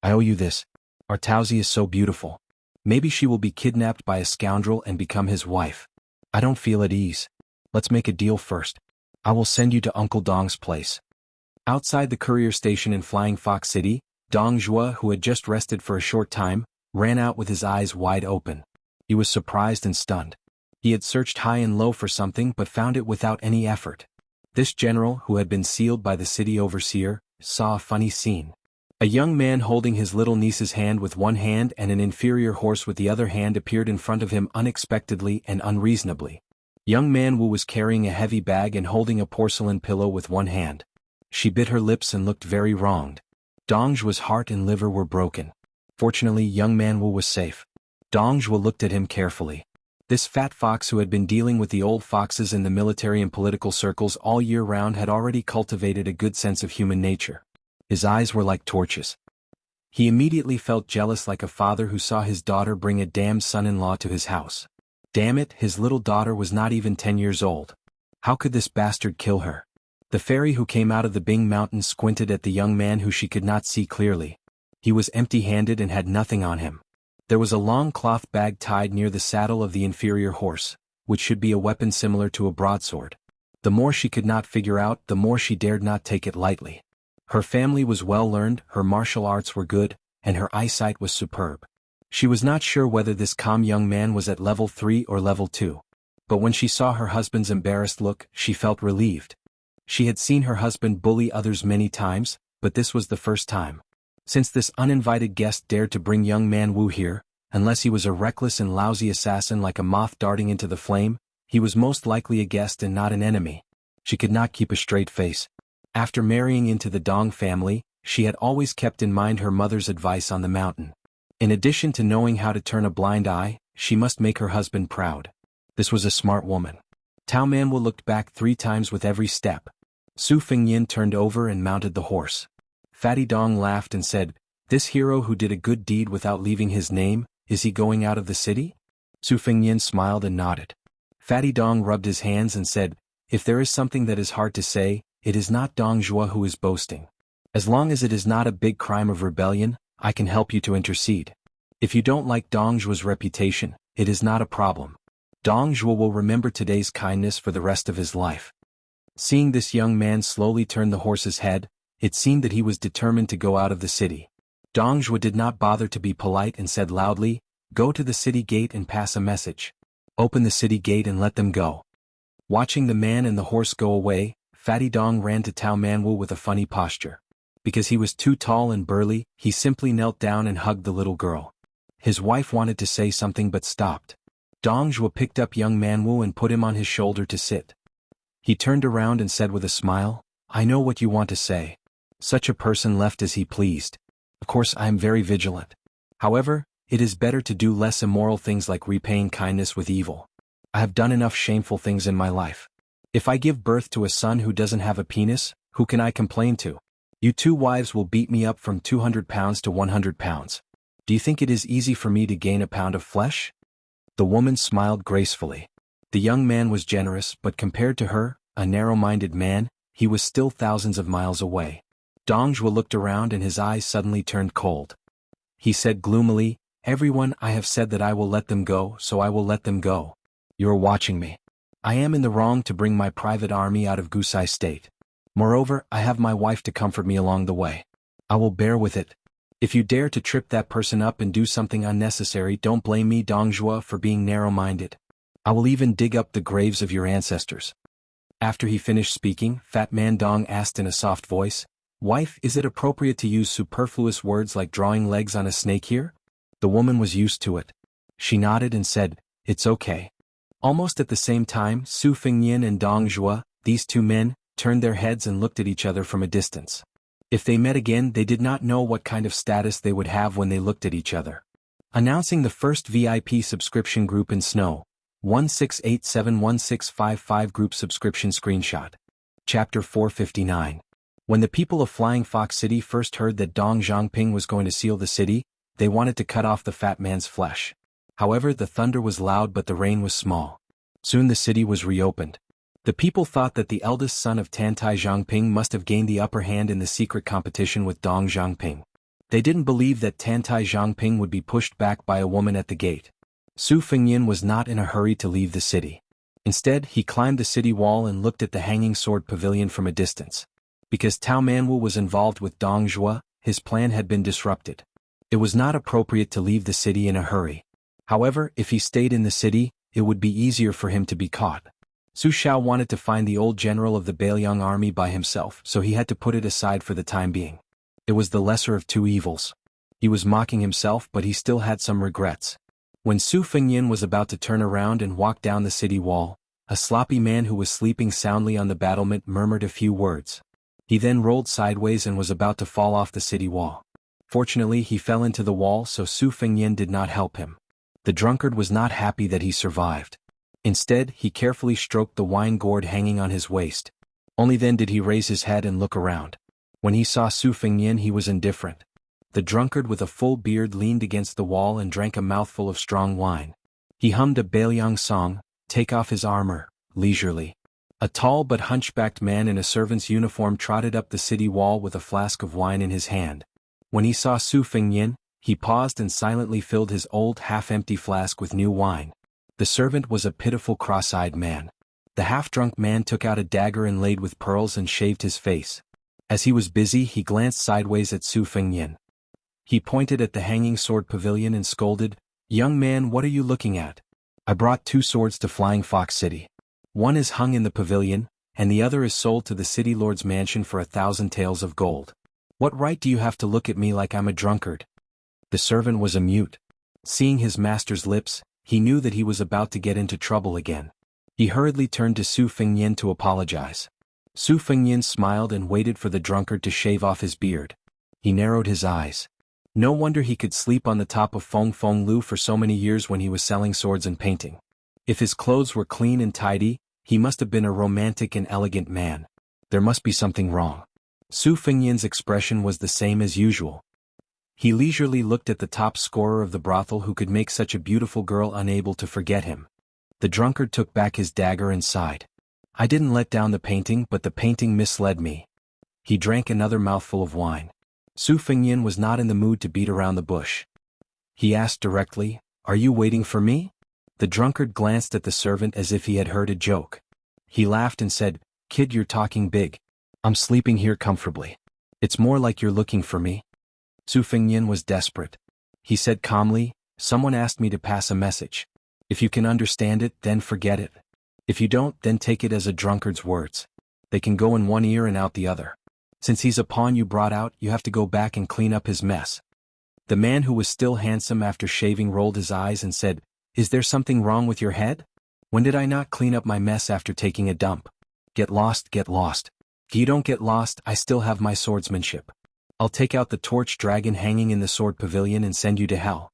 I owe you this. Our Taozi is so beautiful. Maybe she will be kidnapped by a scoundrel and become his wife. I don't feel at ease. Let's make a deal first. I will send you to Uncle Dong's place." Outside the courier station in Flying Fox City, Dong Zhuo, who had just rested for a short time, ran out with his eyes wide open. He was surprised and stunned. He had searched high and low for something but found it without any effort. This general, who had been sealed by the city overseer, saw a funny scene. A young man holding his little niece's hand with one hand and an inferior horse with the other hand appeared in front of him unexpectedly and unreasonably. Young Man Wu was carrying a heavy bag and holding a porcelain pillow with one hand. She bit her lips and looked very wronged. Dong Zhuo's heart and liver were broken. Fortunately, young Man Wu was safe. Dong Zhuo looked at him carefully. This fat fox who had been dealing with the old foxes in the military and political circles all year round had already cultivated a good sense of human nature. His eyes were like torches. He immediately felt jealous like a father who saw his daughter bring a damned son-in-law to his house. Damn it, his little daughter was not even 10 years old. How could this bastard kill her? The fairy who came out of the Bing Mountain squinted at the young man who she could not see clearly. He was empty-handed and had nothing on him. There was a long cloth bag tied near the saddle of the inferior horse, which should be a weapon similar to a broadsword. The more she could not figure out, the more she dared not take it lightly. Her family was well learned, her martial arts were good, and her eyesight was superb. She was not sure whether this calm young man was at level 3 or level 2. But when she saw her husband's embarrassed look, she felt relieved. She had seen her husband bully others many times, but this was the first time. Since this uninvited guest dared to bring young Man Wu here, unless he was a reckless and lousy assassin like a moth darting into the flame, he was most likely a guest and not an enemy. She could not keep a straight face. After marrying into the Dong family, she had always kept in mind her mother's advice on the mountain. In addition to knowing how to turn a blind eye, she must make her husband proud. This was a smart woman. Tao Manwu looked back 3 times with every step. Su Fengnian turned over and mounted the horse. Fatty Dong laughed and said, "This hero who did a good deed without leaving his name, is he going out of the city?" Su Fengnian smiled and nodded. Fatty Dong rubbed his hands and said, "If there is something that is hard to say, it is not Dong Zhuo who is boasting. As long as it is not a big crime of rebellion, I can help you to intercede. If you don't like Dong Zhuo's reputation, it is not a problem. Dong Zhuo will remember today's kindness for the rest of his life." Seeing this young man slowly turn the horse's head, it seemed that he was determined to go out of the city. Dong Zhuo did not bother to be polite and said loudly, "Go to the city gate and pass a message. Open the city gate and let them go." Watching the man and the horse go away, Fatty Dong ran to Tao Manwu with a funny posture. Because he was too tall and burly, he simply knelt down and hugged the little girl. His wife wanted to say something but stopped. Dong Zhuo picked up young Manwu and put him on his shoulder to sit. He turned around and said with a smile, "I know what you want to say. Such a person left as he pleased. Of course I am very vigilant. However, it is better to do less immoral things like repaying kindness with evil. I have done enough shameful things in my life. If I give birth to a son who doesn't have a penis, who can I complain to? You two wives will beat me up from 200 pounds to 100 pounds. Do you think it is easy for me to gain a pound of flesh?" The woman smiled gracefully. The young man was generous, but compared to her, a narrow-minded man, he was still thousands of miles away. Dong Zhuo looked around and his eyes suddenly turned cold. He said gloomily, "Everyone, I have said that I will let them go, so I will let them go. You are watching me. I am in the wrong to bring my private army out of Gusai state. Moreover, I have my wife to comfort me along the way. I will bear with it. If you dare to trip that person up and do something unnecessary, don't blame me, Dong Zhuo, for being narrow-minded. I will even dig up the graves of your ancestors." After he finished speaking, Fat Man Dong asked in a soft voice, "Wife, is it appropriate to use superfluous words like drawing legs on a snake here?" The woman was used to it. She nodded and said, "It's okay." Almost at the same time, Su Fengyan and Dong Zhuo, these two men, turned their heads and looked at each other from a distance. If they met again, they did not know what kind of status they would have when they looked at each other. Announcing the first VIP subscription group in Snow. 16871655 Group Subscription Screenshot. Chapter 459. When the people of Flying Fox City first heard that Dong Zhangping was going to seal the city, they wanted to cut off the fat man's flesh. However, the thunder was loud but the rain was small. Soon the city was reopened. The people thought that the eldest son of Tantai Zhangping must have gained the upper hand in the secret competition with Dong Zhangping. They didn't believe that Tantai Zhangping would be pushed back by a woman at the gate. Su Fengyan was not in a hurry to leave the city. Instead, he climbed the city wall and looked at the Hanging Sword Pavilion from a distance. Because Tao Manwu was involved with Dong Zhuo, his plan had been disrupted. It was not appropriate to leave the city in a hurry. However, if he stayed in the city, it would be easier for him to be caught. Su Shao wanted to find the old general of the Bailiang army by himself, so he had to put it aside for the time being. It was the lesser of two evils. He was mocking himself, but he still had some regrets. When Su Fengyan was about to turn around and walk down the city wall, a sloppy man who was sleeping soundly on the battlement murmured a few words. He then rolled sideways and was about to fall off the city wall. Fortunately, he fell into the wall, so Su Fengyan did not help him. The drunkard was not happy that he survived. Instead, he carefully stroked the wine gourd hanging on his waist. Only then did he raise his head and look around. When he saw Su Fengyan, he was indifferent. The drunkard with a full beard leaned against the wall and drank a mouthful of strong wine. He hummed a Bailiang song, "Take off his armor," leisurely. A tall but hunchbacked man in a servant's uniform trotted up the city wall with a flask of wine in his hand. When he saw Su Fengyan, he paused and silently filled his old half-empty flask with new wine. The servant was a pitiful cross-eyed man. The half-drunk man took out a dagger inlaid with pearls and shaved his face. As he was busy, he glanced sideways at Su Fengyan. He pointed at the Hanging Sword Pavilion and scolded, "Young man, what are you looking at? I brought 2 swords to Flying Fox City. One is hung in the pavilion, and the other is sold to the city lord's mansion for 1,000 taels of gold. What right do you have to look at me like I'm a drunkard?" The servant was a mute. Seeing his master's lips, he knew that he was about to get into trouble again. He hurriedly turned to Su Fengyan to apologize. Su Fengyan smiled and waited for the drunkard to shave off his beard. He narrowed his eyes. No wonder he could sleep on the top of Feng Feng Lu for so many years when he was selling swords and painting. If his clothes were clean and tidy, he must have been a romantic and elegant man. There must be something wrong. Su Fengyan's expression was the same as usual. He leisurely looked at the top scorer of the brothel who could make such a beautiful girl unable to forget him. The drunkard took back his dagger and sighed. "I didn't let down the painting, but the painting misled me." He drank another mouthful of wine. Su Fengyan was not in the mood to beat around the bush. He asked directly, "Are you waiting for me?" The drunkard glanced at the servant as if he had heard a joke. He laughed and said, Kid, you're talking big. I'm sleeping here comfortably. It's more like you're looking for me. Su Fengnian was desperate. He said calmly, someone asked me to pass a message. If you can understand it, then forget it. If you don't, then take it as a drunkard's words. They can go in one ear and out the other. Since he's a pawn you brought out, you have to go back and clean up his mess. The man, who was still handsome after shaving, rolled his eyes and said, Is there something wrong with your head? When did I not clean up my mess after taking a dump? Get lost, get lost. If you don't get lost, I still have my swordsmanship. I'll take out the torch dragon hanging in the sword pavilion and send you to hell.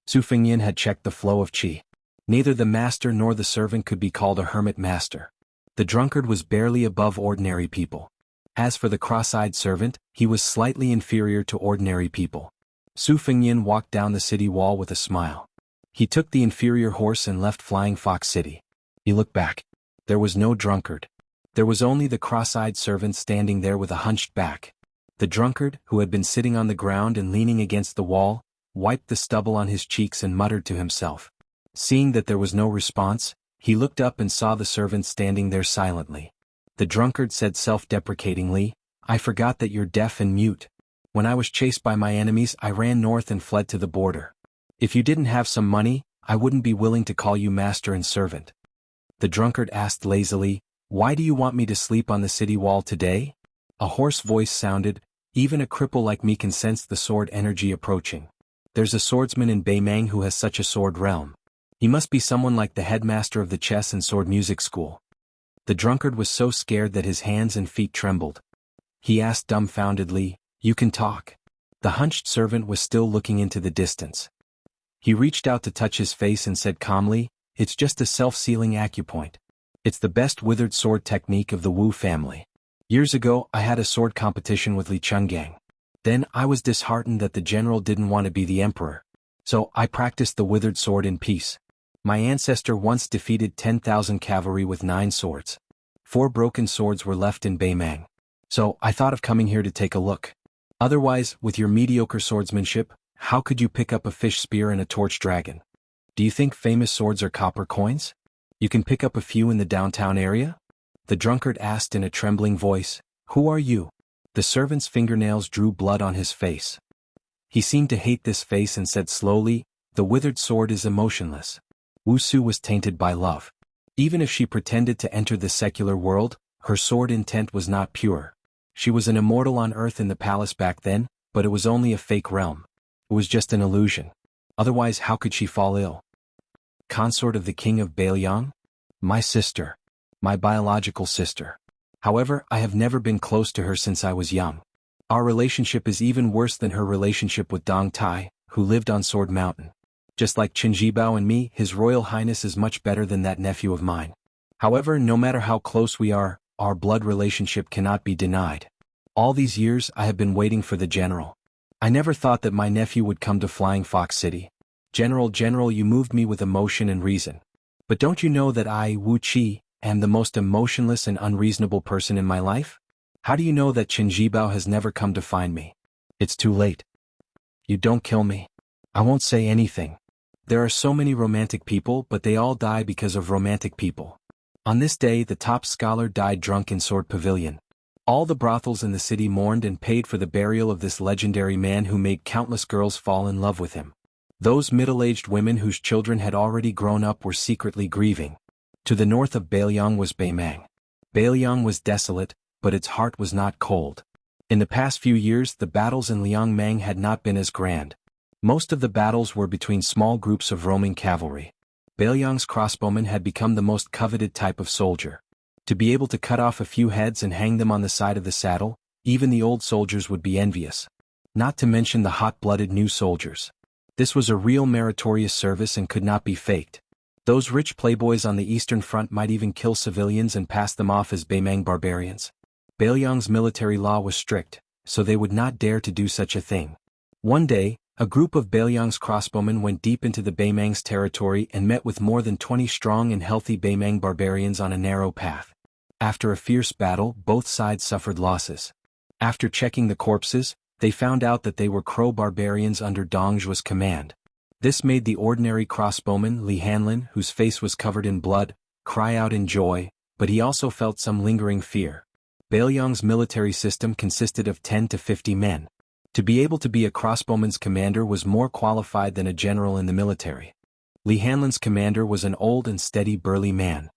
Su Fengnian had checked the flow of qi. Neither the master nor the servant could be called a hermit master. The drunkard was barely above ordinary people. As for the cross-eyed servant, he was slightly inferior to ordinary people. Su Fengnian walked down the city wall with a smile. He took the inferior horse and left Flying Fox City. He looked back. There was no drunkard. There was only the cross-eyed servant standing there with a hunched back. The drunkard, who had been sitting on the ground and leaning against the wall, wiped the stubble on his cheeks and muttered to himself. Seeing that there was no response, he looked up and saw the servant standing there silently. The drunkard said self-deprecatingly, I forgot that you're deaf and mute. When I was chased by my enemies, I ran north and fled to the border. If you didn't have some money, I wouldn't be willing to call you master and servant. The drunkard asked lazily, Why do you want me to sleep on the city wall today? A hoarse voice sounded, Even a cripple like me can sense the sword energy approaching. There's a swordsman in Beimang who has such a sword realm. He must be someone like the headmaster of the chess and sword music school. The drunkard was so scared that his hands and feet trembled. He asked dumbfoundedly, You can talk? The hunched servant was still looking into the distance. He reached out to touch his face and said calmly, It's just a self-sealing acupoint. It's the best withered sword technique of the Wu family. Years ago, I had a sword competition with Li Chenggang. Then I was disheartened that the general didn't want to be the emperor. So I practiced the withered sword in peace. My ancestor once defeated 10,000 cavalry with 9 swords. 4 broken swords were left in Beimang. So I thought of coming here to take a look. Otherwise, with your mediocre swordsmanship, how could you pick up a fish spear and a torch dragon? Do you think famous swords are copper coins? You can pick up a few in the downtown area? The drunkard asked in a trembling voice, Who are you? The servant's fingernails drew blood on his face. He seemed to hate this face and said slowly, The withered sword is emotionless. Wuxia was tainted by love. Even if she pretended to enter the secular world, her sword intent was not pure. She was an immortal on earth in the palace back then, but it was only a fake realm. It was just an illusion. Otherwise, how could she fall ill? Consort of the king of Beiliang? My sister. My biological sister. However, I have never been close to her since I was young. Our relationship is even worse than her relationship with Dong Tai, who lived on Sword Mountain. Just like Qin Jibao and me, His Royal Highness is much better than that nephew of mine. However, no matter how close we are, our blood relationship cannot be denied. All these years I have been waiting for the general. I never thought that my nephew would come to Flying Fox City. General, you moved me with emotion and reason. But don't you know that I, Wu Qi, am the most emotionless and unreasonable person in my life? How do you know that Qin Jibao has never come to find me? It's too late. You don't kill me. I won't say anything. There are so many romantic people, but they all die because of romantic people. On this day, the top scholar died drunk in Sword Pavilion. All the brothels in the city mourned and paid for the burial of this legendary man who made countless girls fall in love with him. Those middle-aged women whose children had already grown up were secretly grieving. To the north of Beiliang was Beimang. Beiliang was desolate, but its heart was not cold. In the past few years, the battles in Liangmang had not been as grand. Most of the battles were between small groups of roaming cavalry. Beiliang's crossbowmen had become the most coveted type of soldier. To be able to cut off a few heads and hang them on the side of the saddle, even the old soldiers would be envious. Not to mention the hot-blooded new soldiers. This was a real meritorious service and could not be faked. Those rich playboys on the Eastern Front might even kill civilians and pass them off as Beimang barbarians. Beiliang's military law was strict, so they would not dare to do such a thing. One day, a group of Beiliang's crossbowmen went deep into the Beimang's territory and met with more than 20 strong and healthy Beimang barbarians on a narrow path. After a fierce battle, both sides suffered losses. After checking the corpses, they found out that they were Crow barbarians under Dongzhuo's command. This made the ordinary crossbowman Li Hanlin, whose face was covered in blood, cry out in joy, but he also felt some lingering fear. Bailiang's military system consisted of 10 to 50 men. To be able to be a crossbowman's commander was more qualified than a general in the military. Li Hanlin's commander was an old and steady burly man.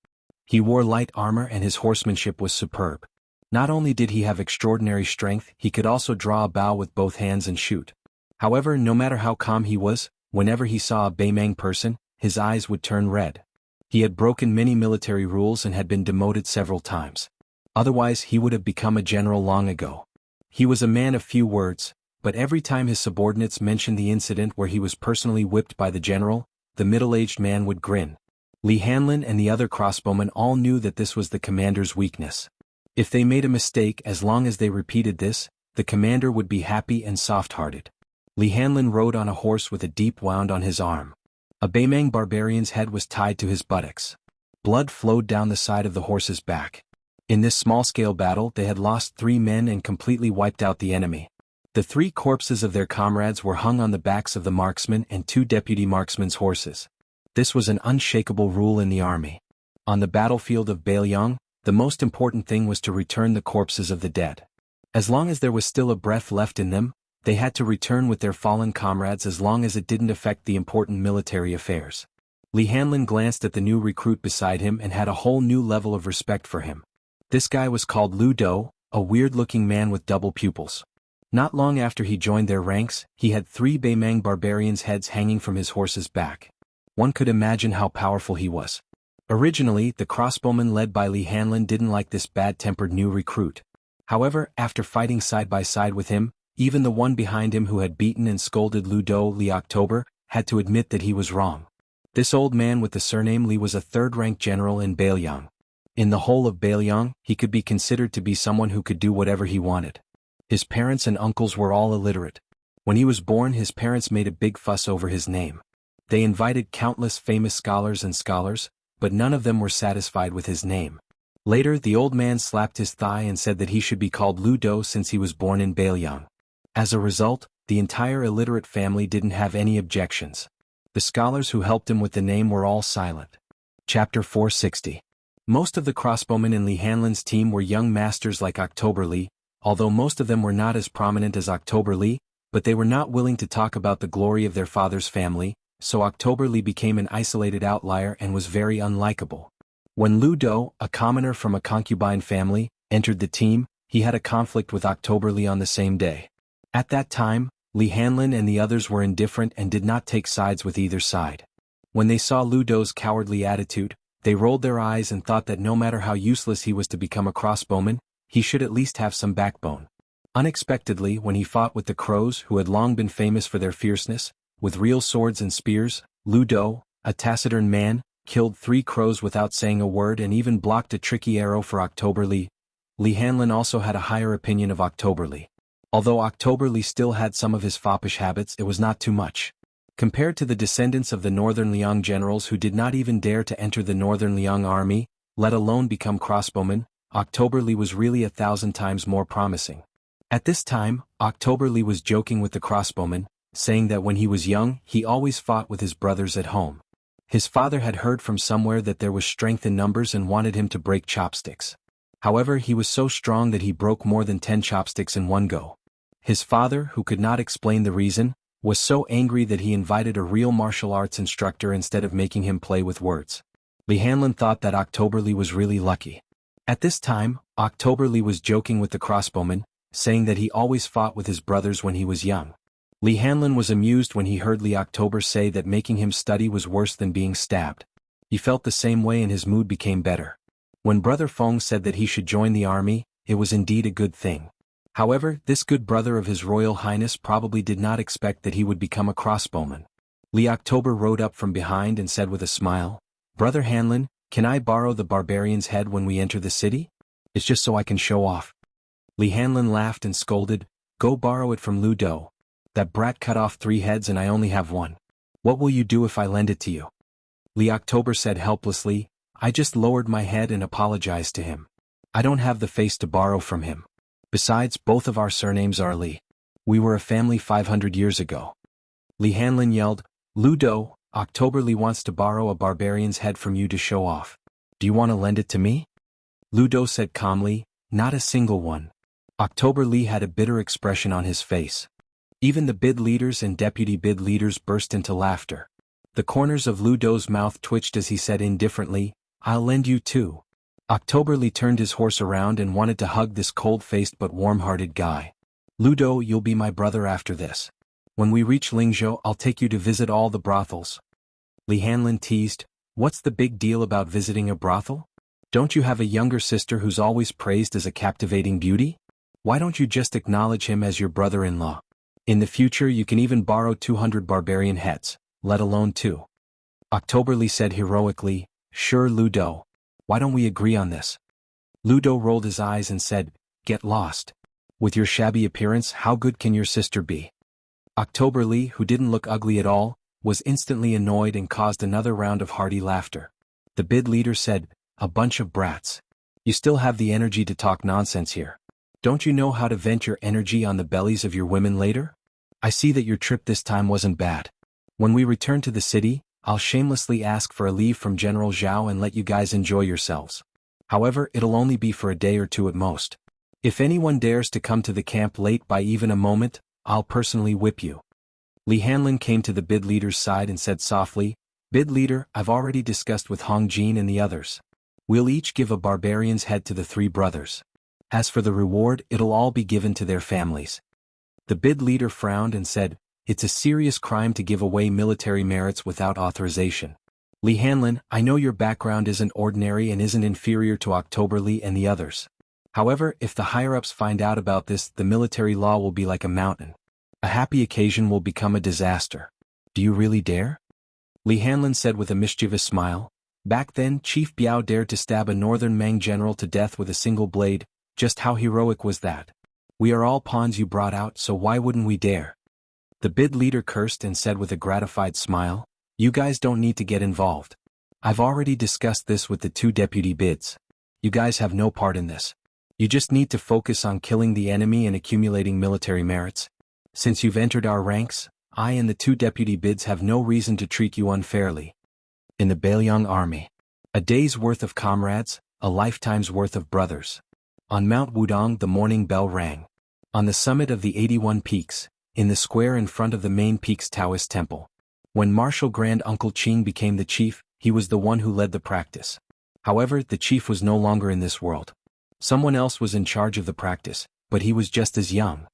He wore light armor and his horsemanship was superb. Not only did he have extraordinary strength, he could also draw a bow with both hands and shoot. However, no matter how calm he was, whenever he saw a Beimang person, his eyes would turn red. He had broken many military rules and had been demoted several times. Otherwise he would have become a general long ago. He was a man of few words, but every time his subordinates mentioned the incident where he was personally whipped by the general, the middle-aged man would grin. Li Hanlin and the other crossbowmen all knew that this was the commander's weakness. If they made a mistake, as long as they repeated this, the commander would be happy and soft-hearted. Li Hanlin rode on a horse with a deep wound on his arm. A Beimang barbarian's head was tied to his buttocks. Blood flowed down the side of the horse's back. In this small-scale battle they had lost 3 men and completely wiped out the enemy. The 3 corpses of their comrades were hung on the backs of the marksmen and 2 deputy marksmen's horses. This was an unshakable rule in the army. On the battlefield of Bailiang, the most important thing was to return the corpses of the dead. As long as there was still a breath left in them, they had to return with their fallen comrades as long as it didn't affect the important military affairs. Li Hanlin glanced at the new recruit beside him and had a whole new level of respect for him. This guy was called Lu Do, a weird-looking man with double pupils. Not long after he joined their ranks, he had 3 Beimang barbarians' heads hanging from his horse's back. One could imagine how powerful he was. Originally, the crossbowmen led by Li Hanlin didn't like this bad-tempered new recruit. However, after fighting side by side with him, even the one behind him who had beaten and scolded Lu Do, Li October, had to admit that he was wrong. This old man with the surname Li was a third-rank general in Bailiang. In the whole of Bailiang, he could be considered to be someone who could do whatever he wanted. His parents and uncles were all illiterate. When he was born, his parents made a big fuss over his name. They invited countless famous scholars, but none of them were satisfied with his name. Later, the old man slapped his thigh and said that he should be called Lu Do since he was born in Bailiang. As a result, the entire illiterate family didn't have any objections. The scholars who helped him with the name were all silent. Chapter 460. Most of the crossbowmen in Li Hanlin's team were young masters like October Li, although most of them were not as prominent as October Li, but they were not willing to talk about the glory of their father's family, so October Li became an isolated outlier and was very unlikable. When Lu Do, a commoner from a concubine family, entered the team, he had a conflict with October Li on the same day. At that time, Li Hanlin and the others were indifferent and did not take sides with either side. When they saw Lu Do's cowardly attitude, they rolled their eyes and thought that no matter how useless he was to become a crossbowman, he should at least have some backbone. Unexpectedly, when he fought with the crows who had long been famous for their fierceness, with real swords and spears, Lu Do, a taciturn man, killed 3 crows without saying a word and even blocked a tricky arrow for October Li. Li Hanlin also had a higher opinion of October Li. Although October Li still had some of his foppish habits, it was not too much. Compared to the descendants of the Northern Liang generals who did not even dare to enter the Northern Liang army, let alone become crossbowmen, October Li was really 1,000 times more promising. At this time, October Li was joking with the crossbowmen, saying that when he was young, he always fought with his brothers at home. His father had heard from somewhere that there was strength in numbers and wanted him to break chopsticks. However, he was so strong that he broke more than 10 chopsticks in one go. His father, who could not explain the reason, was so angry that he invited a real martial arts instructor instead of making him play with words. Li Hanlin thought that October Li was really lucky. At this time, October Li was joking with the crossbowmen, saying that he always fought with his brothers when he was young. Li Hanlin was amused when he heard Li October say that making him study was worse than being stabbed. He felt the same way and his mood became better. When Brother Feng said that he should join the army, it was indeed a good thing. However, this good brother of His Royal Highness probably did not expect that he would become a crossbowman. Li October rode up from behind and said with a smile, "Brother Hanlin, can I borrow the barbarian's head when we enter the city? It's just so I can show off." Li Hanlin laughed and scolded, "Go borrow it from Lu Do. That brat cut off 3 heads and I only have 1. What will you do if I lend it to you?" Li October said helplessly, "I just lowered my head and apologized to him. I don't have the face to borrow from him. Besides, both of our surnames are Li. We were a family 500 years ago." Li Hanlin yelled, "Lu Do, October Li wants to borrow a barbarian's head from you to show off. Do you want to lend it to me?" Lu Do said calmly, not a single one. October Li had a bitter expression on his face. Even the bid leaders and deputy bid leaders burst into laughter. The corners of Lu Do's mouth twitched as he said indifferently, I'll lend you two. October Li turned his horse around and wanted to hug this cold-faced but warm-hearted guy. Lu Do, you'll be my brother after this. When we reach Lingzhou, I'll take you to visit all the brothels. Li Hanlin teased, what's the big deal about visiting a brothel? Don't you have a younger sister who's always praised as a captivating beauty? Why don't you just acknowledge him as your brother-in-law? In the future you can even borrow 200 barbarian heads, let alone two. October Li said heroically, sure Lu Do. Why don't we agree on this? Lu Do rolled his eyes and said, get lost. With your shabby appearance, how good can your sister be? October Li, who didn't look ugly at all, was instantly annoyed and caused another round of hearty laughter. The bid leader said, a bunch of brats. You still have the energy to talk nonsense here. Don't you know how to vent your energy on the bellies of your women later? I see that your trip this time wasn't bad. When we return to the city, I'll shamelessly ask for a leave from General Zhao and let you guys enjoy yourselves. However, it'll only be for a day or two at most. If anyone dares to come to the camp late by even a moment, I'll personally whip you. Li Hanlin came to the bid leader's side and said softly, Bid leader, I've already discussed with Hong Jin and the others. We'll each give a barbarian's head to the three brothers. As for the reward, it'll all be given to their families. The bid leader frowned and said, it's a serious crime to give away military merits without authorization. Li Hanlin, I know your background isn't ordinary and isn't inferior to October Li and the others. However, if the higher-ups find out about this, the military law will be like a mountain. A happy occasion will become a disaster. Do you really dare? Li Hanlin said with a mischievous smile. Back then, Chief Biao dared to stab a northern Meng general to death with a single blade. Just how heroic was that? We are all pawns you brought out, so why wouldn't we dare? The bid leader cursed and said with a gratified smile, you guys don't need to get involved. I've already discussed this with the two deputy bids. You guys have no part in this. You just need to focus on killing the enemy and accumulating military merits. Since you've entered our ranks, I and the two deputy bids have no reason to treat you unfairly. In the Bailiang army. A day's worth of comrades, a lifetime's worth of brothers. On Mount Wudong the morning bell rang. On the summit of the 81 peaks, in the square in front of the main peak's Taoist temple. When Marshal Grand Uncle Qing became the chief, he was the one who led the practice. However, the chief was no longer in this world. Someone else was in charge of the practice, but he was just as young.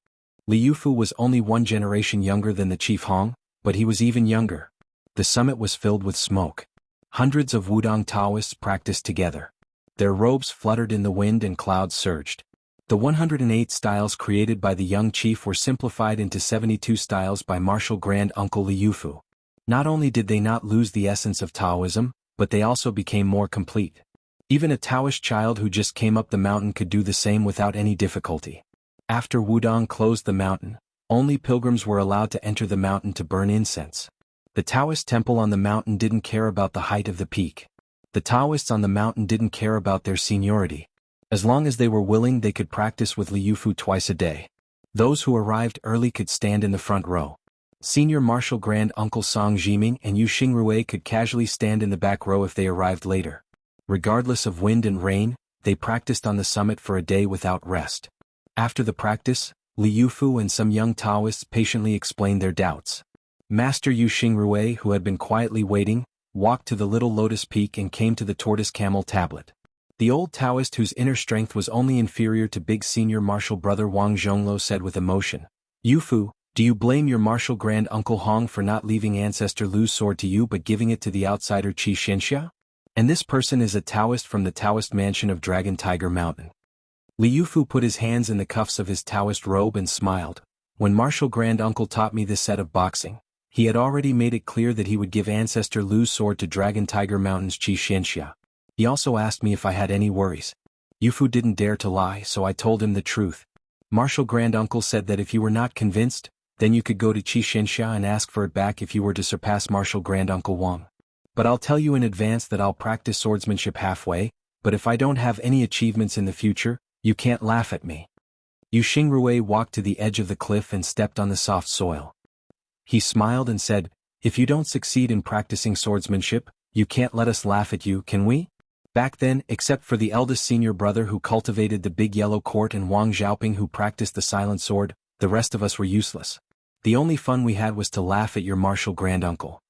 Li Yufu was only one generation younger than the chief Hong, but he was even younger. The summit was filled with smoke. Hundreds of Wudong Taoists practiced together. Their robes fluttered in the wind and clouds surged. The 108 styles created by the young chief were simplified into 72 styles by Marshal Grand Uncle Li Yufu. Not only did they not lose the essence of Taoism, but they also became more complete. Even a Taoist child who just came up the mountain could do the same without any difficulty. After Wudong closed the mountain, only pilgrims were allowed to enter the mountain to burn incense. The Taoist temple on the mountain didn't care about the height of the peak. The Taoists on the mountain didn't care about their seniority. As long as they were willing, they could practice with Li Yufu twice a day. Those who arrived early could stand in the front row. Senior Marshal Grand Uncle Song Jiming and Yu Xingrui could casually stand in the back row if they arrived later. Regardless of wind and rain, they practiced on the summit for a day without rest. After the practice, Li Yufu and some young Taoists patiently explained their doubts. Master Yu Xingrui, who had been quietly waiting, walked to the little lotus peak and came to the tortoise camel tablet. The old Taoist, whose inner strength was only inferior to big senior martial brother Wang Zhonglo, said with emotion, Yufu, do you blame your martial grand uncle Hong for not leaving ancestor Lu's sword to you but giving it to the outsider Xianxia? And this person is a Taoist from the Taoist mansion of Dragon Tiger Mountain. Li Yufu put his hands in the cuffs of his Taoist robe and smiled. When Martial Grand Uncle taught me this set of boxing, he had already made it clear that he would give ancestor Lu's sword to Dragon Tiger Mountain's Xianxia. He also asked me if I had any worries. Yufu didn't dare to lie, so I told him the truth. Martial Grand Uncle said that if you were not convinced, then you could go to Xianxia and ask for it back if you were to surpass Martial Grand Uncle Wang. But I'll tell you in advance that I'll practice swordsmanship halfway, but if I don't have any achievements in the future, you can't laugh at me. Yu Xingrui walked to the edge of the cliff and stepped on the soft soil. He smiled and said, if you don't succeed in practicing swordsmanship, you can't let us laugh at you, can we? Back then, except for the eldest senior brother who cultivated the big yellow court and Wang Xiaoping who practiced the silent sword, the rest of us were useless. The only fun we had was to laugh at your martial granduncle.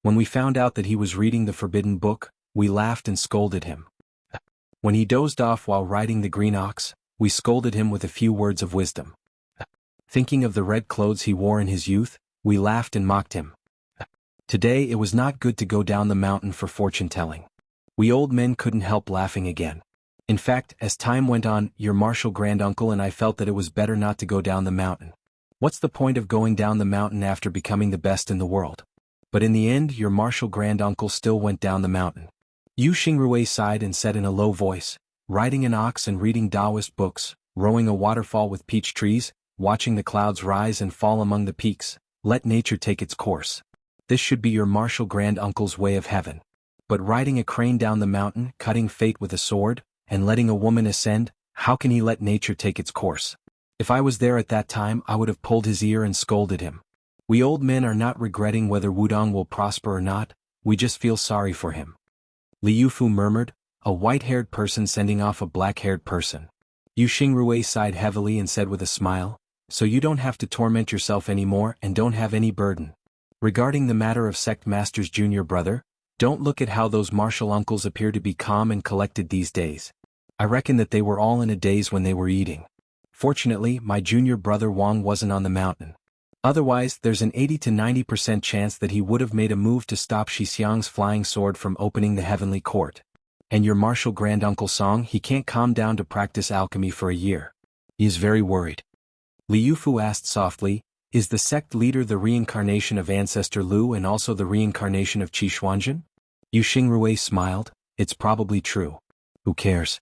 When we found out that he was reading the forbidden book, we laughed and scolded him. When he dozed off while riding the green ox, we scolded him with a few words of wisdom. Thinking of the red clothes he wore in his youth, we laughed and mocked him. Today it was not good to go down the mountain for fortune-telling. We old men couldn't help laughing again. In fact, as time went on, your martial granduncle and I felt that it was better not to go down the mountain. What's the point of going down the mountain after becoming the best in the world? But in the end, your martial granduncle still went down the mountain. Yu Xingrui sighed and said in a low voice, riding an ox and reading Taoist books, rowing a waterfall with peach trees, watching the clouds rise and fall among the peaks, let nature take its course. This should be your martial granduncle's way of heaven. But riding a crane down the mountain, cutting fate with a sword, and letting a woman ascend, how can he let nature take its course? If I was there at that time, I would have pulled his ear and scolded him. We old men are not regretting whether Wudong will prosper or not, we just feel sorry for him. Liu Fu murmured, a white-haired person sending off a black-haired person. Yu Xingrui sighed heavily and said with a smile, so you don't have to torment yourself anymore and don't have any burden. Regarding the matter of Sect Master's junior brother, don't look at how those martial uncles appear to be calm and collected these days. I reckon that they were all in a daze when they were eating. Fortunately, my junior brother Wang wasn't on the mountain. Otherwise, there's an 80 to 90% chance that he would have made a move to stop Xiang's flying sword from opening the heavenly court. And your martial granduncle Song, he can't calm down to practice alchemy for a year. He is very worried. Liu Fu asked softly, is the sect leader the reincarnation of Ancestor Lu and also the reincarnation of Qi Xuanzhen? Yu Xingrui smiled, it's probably true. Who cares?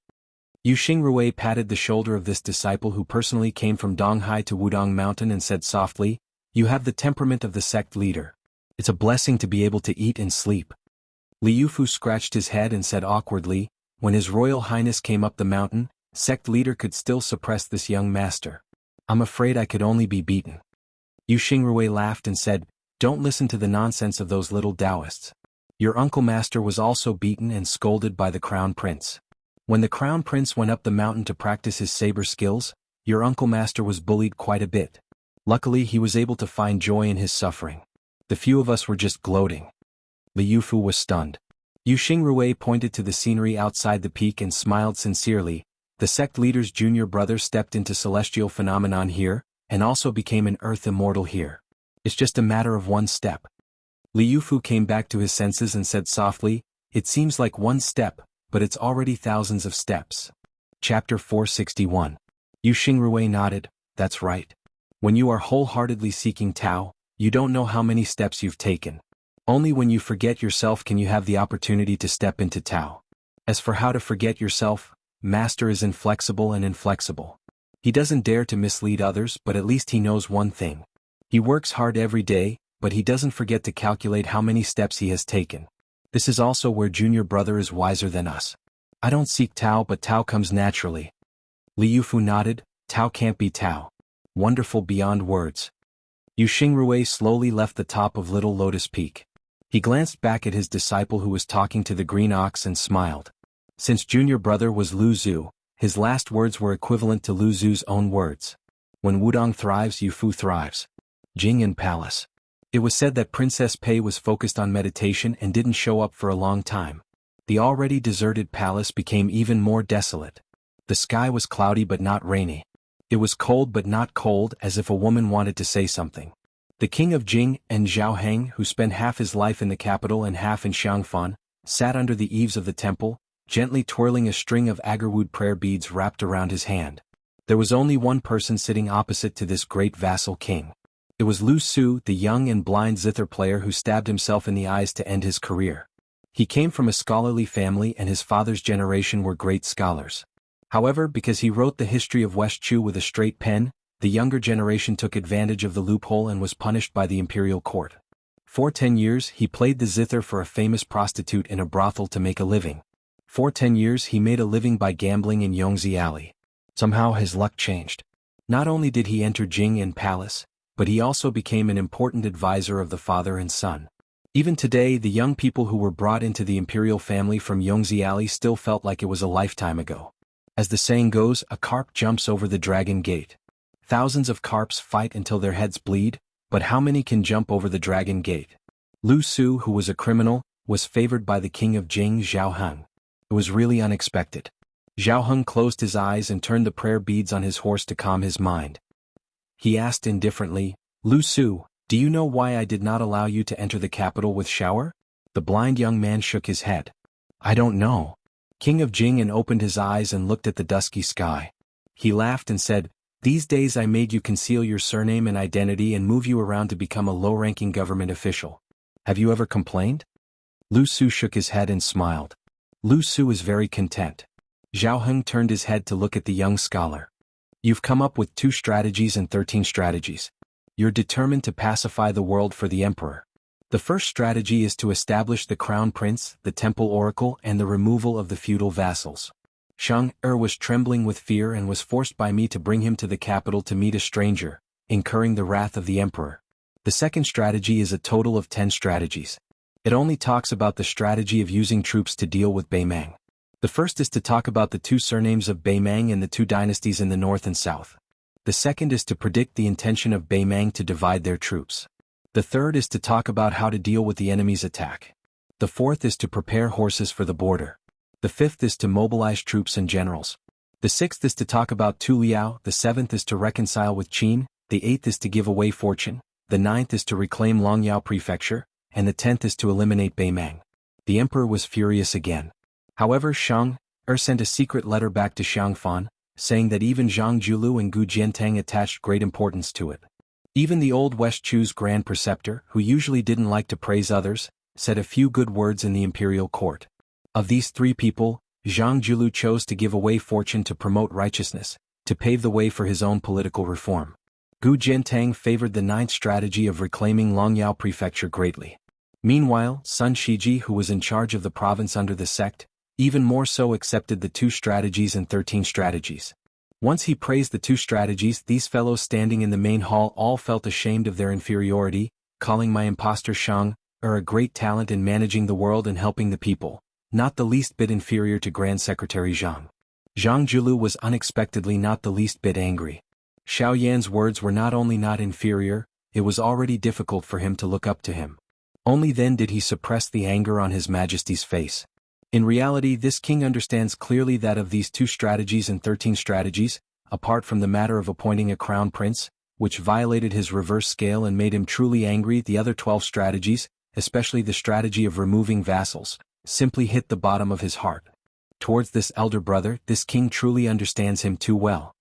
Yu Xingrui patted the shoulder of this disciple who personally came from Donghai to Wudong Mountain and said softly, you have the temperament of the sect leader. It's a blessing to be able to eat and sleep. Liu Fu scratched his head and said awkwardly, when His Royal Highness came up the mountain, sect leader could still suppress this young master. I'm afraid I could only be beaten. Yu Xingrui laughed and said, don't listen to the nonsense of those little Taoists. Your uncle master was also beaten and scolded by the crown prince. When the crown prince went up the mountain to practice his saber skills, your uncle master was bullied quite a bit. Luckily he was able to find joy in his suffering. The few of us were just gloating. Liu Fu was stunned. Yu Xingrui pointed to the scenery outside the peak and smiled sincerely. The sect leader's junior brother stepped into celestial phenomenon here, and also became an earth immortal here. It's just a matter of one step. Liu Fu came back to his senses and said softly, it seems like one step, but it's already thousands of steps. Chapter 461. Yu Xingrui nodded, that's right. When you are wholeheartedly seeking Tao, you don't know how many steps you've taken. Only when you forget yourself can you have the opportunity to step into Tao. As for how to forget yourself, Master is inflexible and inflexible. He doesn't dare to mislead others, but at least he knows one thing. He works hard every day, but he doesn't forget to calculate how many steps he has taken. This is also where junior brother is wiser than us. I don't seek Tao, but Tao comes naturally. Liu Fu nodded, Tao can't be Tao. Wonderful beyond words. Yu Xingrui slowly left the top of Little Lotus Peak. He glanced back at his disciple who was talking to the green ox and smiled. Since junior brother was Lu Zhu, his last words were equivalent to Lu Zhu's own words. When Wudong thrives, Yu Fu thrives. Jing'an Palace. It was said that Princess Pei was focused on meditation and didn't show up for a long time. The already deserted palace became even more desolate. The sky was cloudy but not rainy. It was cold but not cold, as if a woman wanted to say something. The king of Jing and Zhaoheng, who spent half his life in the capital and half in Xiangfan, sat under the eaves of the temple, gently twirling a string of agarwood prayer beads wrapped around his hand. There was only one person sitting opposite to this great vassal king. It was Lu Su, the young and blind zither player who stabbed himself in the eyes to end his career. He came from a scholarly family and his father's generation were great scholars. However, because he wrote the history of West Chu with a straight pen, the younger generation took advantage of the loophole and was punished by the imperial court. For 10 years he played the zither for a famous prostitute in a brothel to make a living. For 10 years he made a living by gambling in Yongzi Alley. Somehow his luck changed. Not only did he enter Jing'an Palace, but he also became an important advisor of the father and son. Even today, the young people who were brought into the imperial family from Yongzi still felt like it was a lifetime ago. As the saying goes, a carp jumps over the dragon gate. Thousands of carps fight until their heads bleed, but how many can jump over the dragon gate? Lu Su, who was a criminal, was favored by the king of Jing, Xiaoheng. It was really unexpected. Xiaoheng closed his eyes and turned the prayer beads on his horse to calm his mind. He asked indifferently, Lu Su, do you know why I did not allow you to enter the capital with shower? The blind young man shook his head. I don't know. King of Jing opened his eyes and looked at the dusky sky. He laughed and said, these days I made you conceal your surname and identity and move you around to become a low-ranking government official. Have you ever complained? Lu Su shook his head and smiled. Lu Su is very content. Xiaoheng turned his head to look at the young scholar. You've come up with 2 strategies and 13 strategies. You're determined to pacify the world for the emperor. The first strategy is to establish the crown prince, the temple oracle, and the removal of the feudal vassals. Xianxia was trembling with fear and was forced by me to bring him to the capital to meet a stranger, incurring the wrath of the emperor. The second strategy is a total of 10 strategies. It only talks about the strategy of using troops to deal with Beimang. The first is to talk about the 2 surnames of Beimang and the 2 dynasties in the north and south. The second is to predict the intention of Beimang to divide their troops. The third is to talk about how to deal with the enemy's attack. The fourth is to prepare horses for the border. The fifth is to mobilize troops and generals. The sixth is to talk about Tu Liao, the seventh is to reconcile with Qin, the eighth is to give away fortune, the ninth is to reclaim Longyao Prefecture, and the 10th is to eliminate Beimang. The emperor was furious again. However, Xianxia sent a secret letter back to Xiangfan, saying that even Zhang Julu and Gu Jiantang attached great importance to it. Even the old West Chu's grand preceptor, who usually didn't like to praise others, said a few good words in the imperial court. Of these 3 people, Zhang Julu chose to give away fortune to promote righteousness, to pave the way for his own political reform. Gu Jiantang favored the 9th strategy of reclaiming Longyao Prefecture greatly. Meanwhile, Sun Shiji, who was in charge of the province under the sect, even more so accepted the 2 strategies and 13 strategies. Once he praised the 2 strategies, these fellows standing in the main hall all felt ashamed of their inferiority, calling my impostor Xianxia a great talent in managing the world and helping the people, not the least bit inferior to Grand Secretary Zhang. Zhang Julu was unexpectedly not the least bit angry. Xiao Yan's words were not only not inferior, it was already difficult for him to look up to him. Only then did he suppress the anger on His Majesty's face. In reality, this king understands clearly that of these 2 strategies and 13 strategies, apart from the matter of appointing a crown prince, which violated his reverse scale and made him truly angry, the other 12 strategies, especially the strategy of removing vassals, simply hit the bottom of his heart. Towards this elder brother, this king truly understands him too well.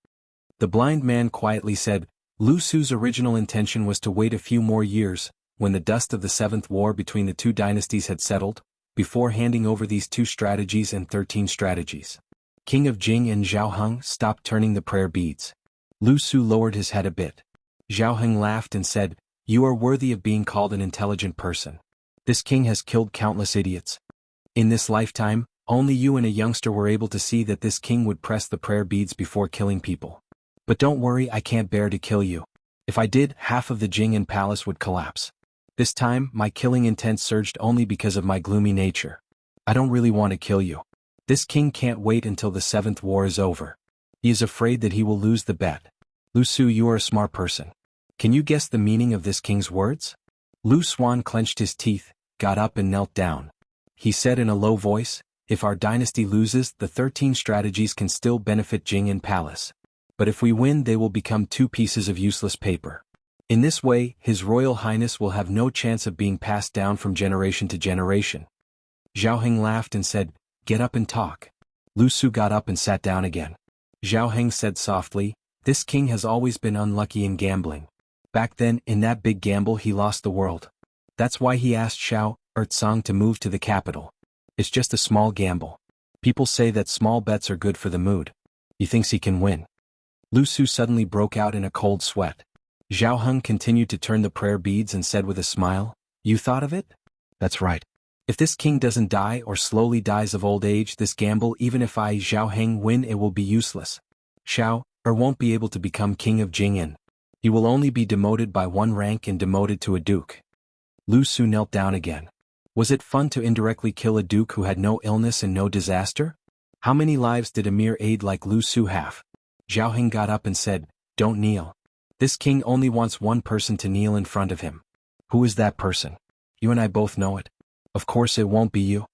The blind man quietly said, Lu Su's original intention was to wait a few more years, when the dust of the 7th war between the 2 dynasties had settled, before handing over these 2 strategies and 13 strategies. King of Jing and Xiaoheng stopped turning the prayer beads. Lu Su lowered his head a bit. Xiaoheng laughed and said, You are worthy of being called an intelligent person. This king has killed countless idiots. In this lifetime, only you and a youngster were able to see that this king would press the prayer beads before killing people. But don't worry, I can't bear to kill you. If I did, half of the Jing'an palace would collapse. This time, my killing intent surged only because of my gloomy nature. I don't really want to kill you. This king can't wait until the 7th war is over. He is afraid that he will lose the bet. Lu Su, you are a smart person. Can you guess the meaning of this king's words? Lu Suan clenched his teeth, got up and knelt down. He said in a low voice, If our dynasty loses, the 13 strategies can still benefit Jing'an palace. But if we win, they will become 2 pieces of useless paper. In this way, His Royal Highness will have no chance of being passed down from generation to generation. Xiaoheng laughed and said, Get up and talk. Lu Su got up and sat down again. Xiaoheng said softly, This king has always been unlucky in gambling. Back then, in that big gamble he lost the world. That's why he asked Xiao Ertsong to move to the capital. It's just a small gamble. People say that small bets are good for the mood. He thinks he can win. Lu Su suddenly broke out in a cold sweat. Xiaoheng continued to turn the prayer beads and said with a smile, You thought of it? That's right. If this king doesn't die or slowly dies of old age, this gamble, even if I, Xiaoheng, win, it will be useless. Xiao won't be able to become king of Jing'an. He will only be demoted by 1 rank and demoted to a duke. Lu Su knelt down again. Was it fun to indirectly kill a duke who had no illness and no disaster? How many lives did a mere aide like Lu Su have? Xiaoheng got up and said, "Don't kneel. This king only wants one person to kneel in front of him. Who is that person? You and I both know it. Of course it won't be you."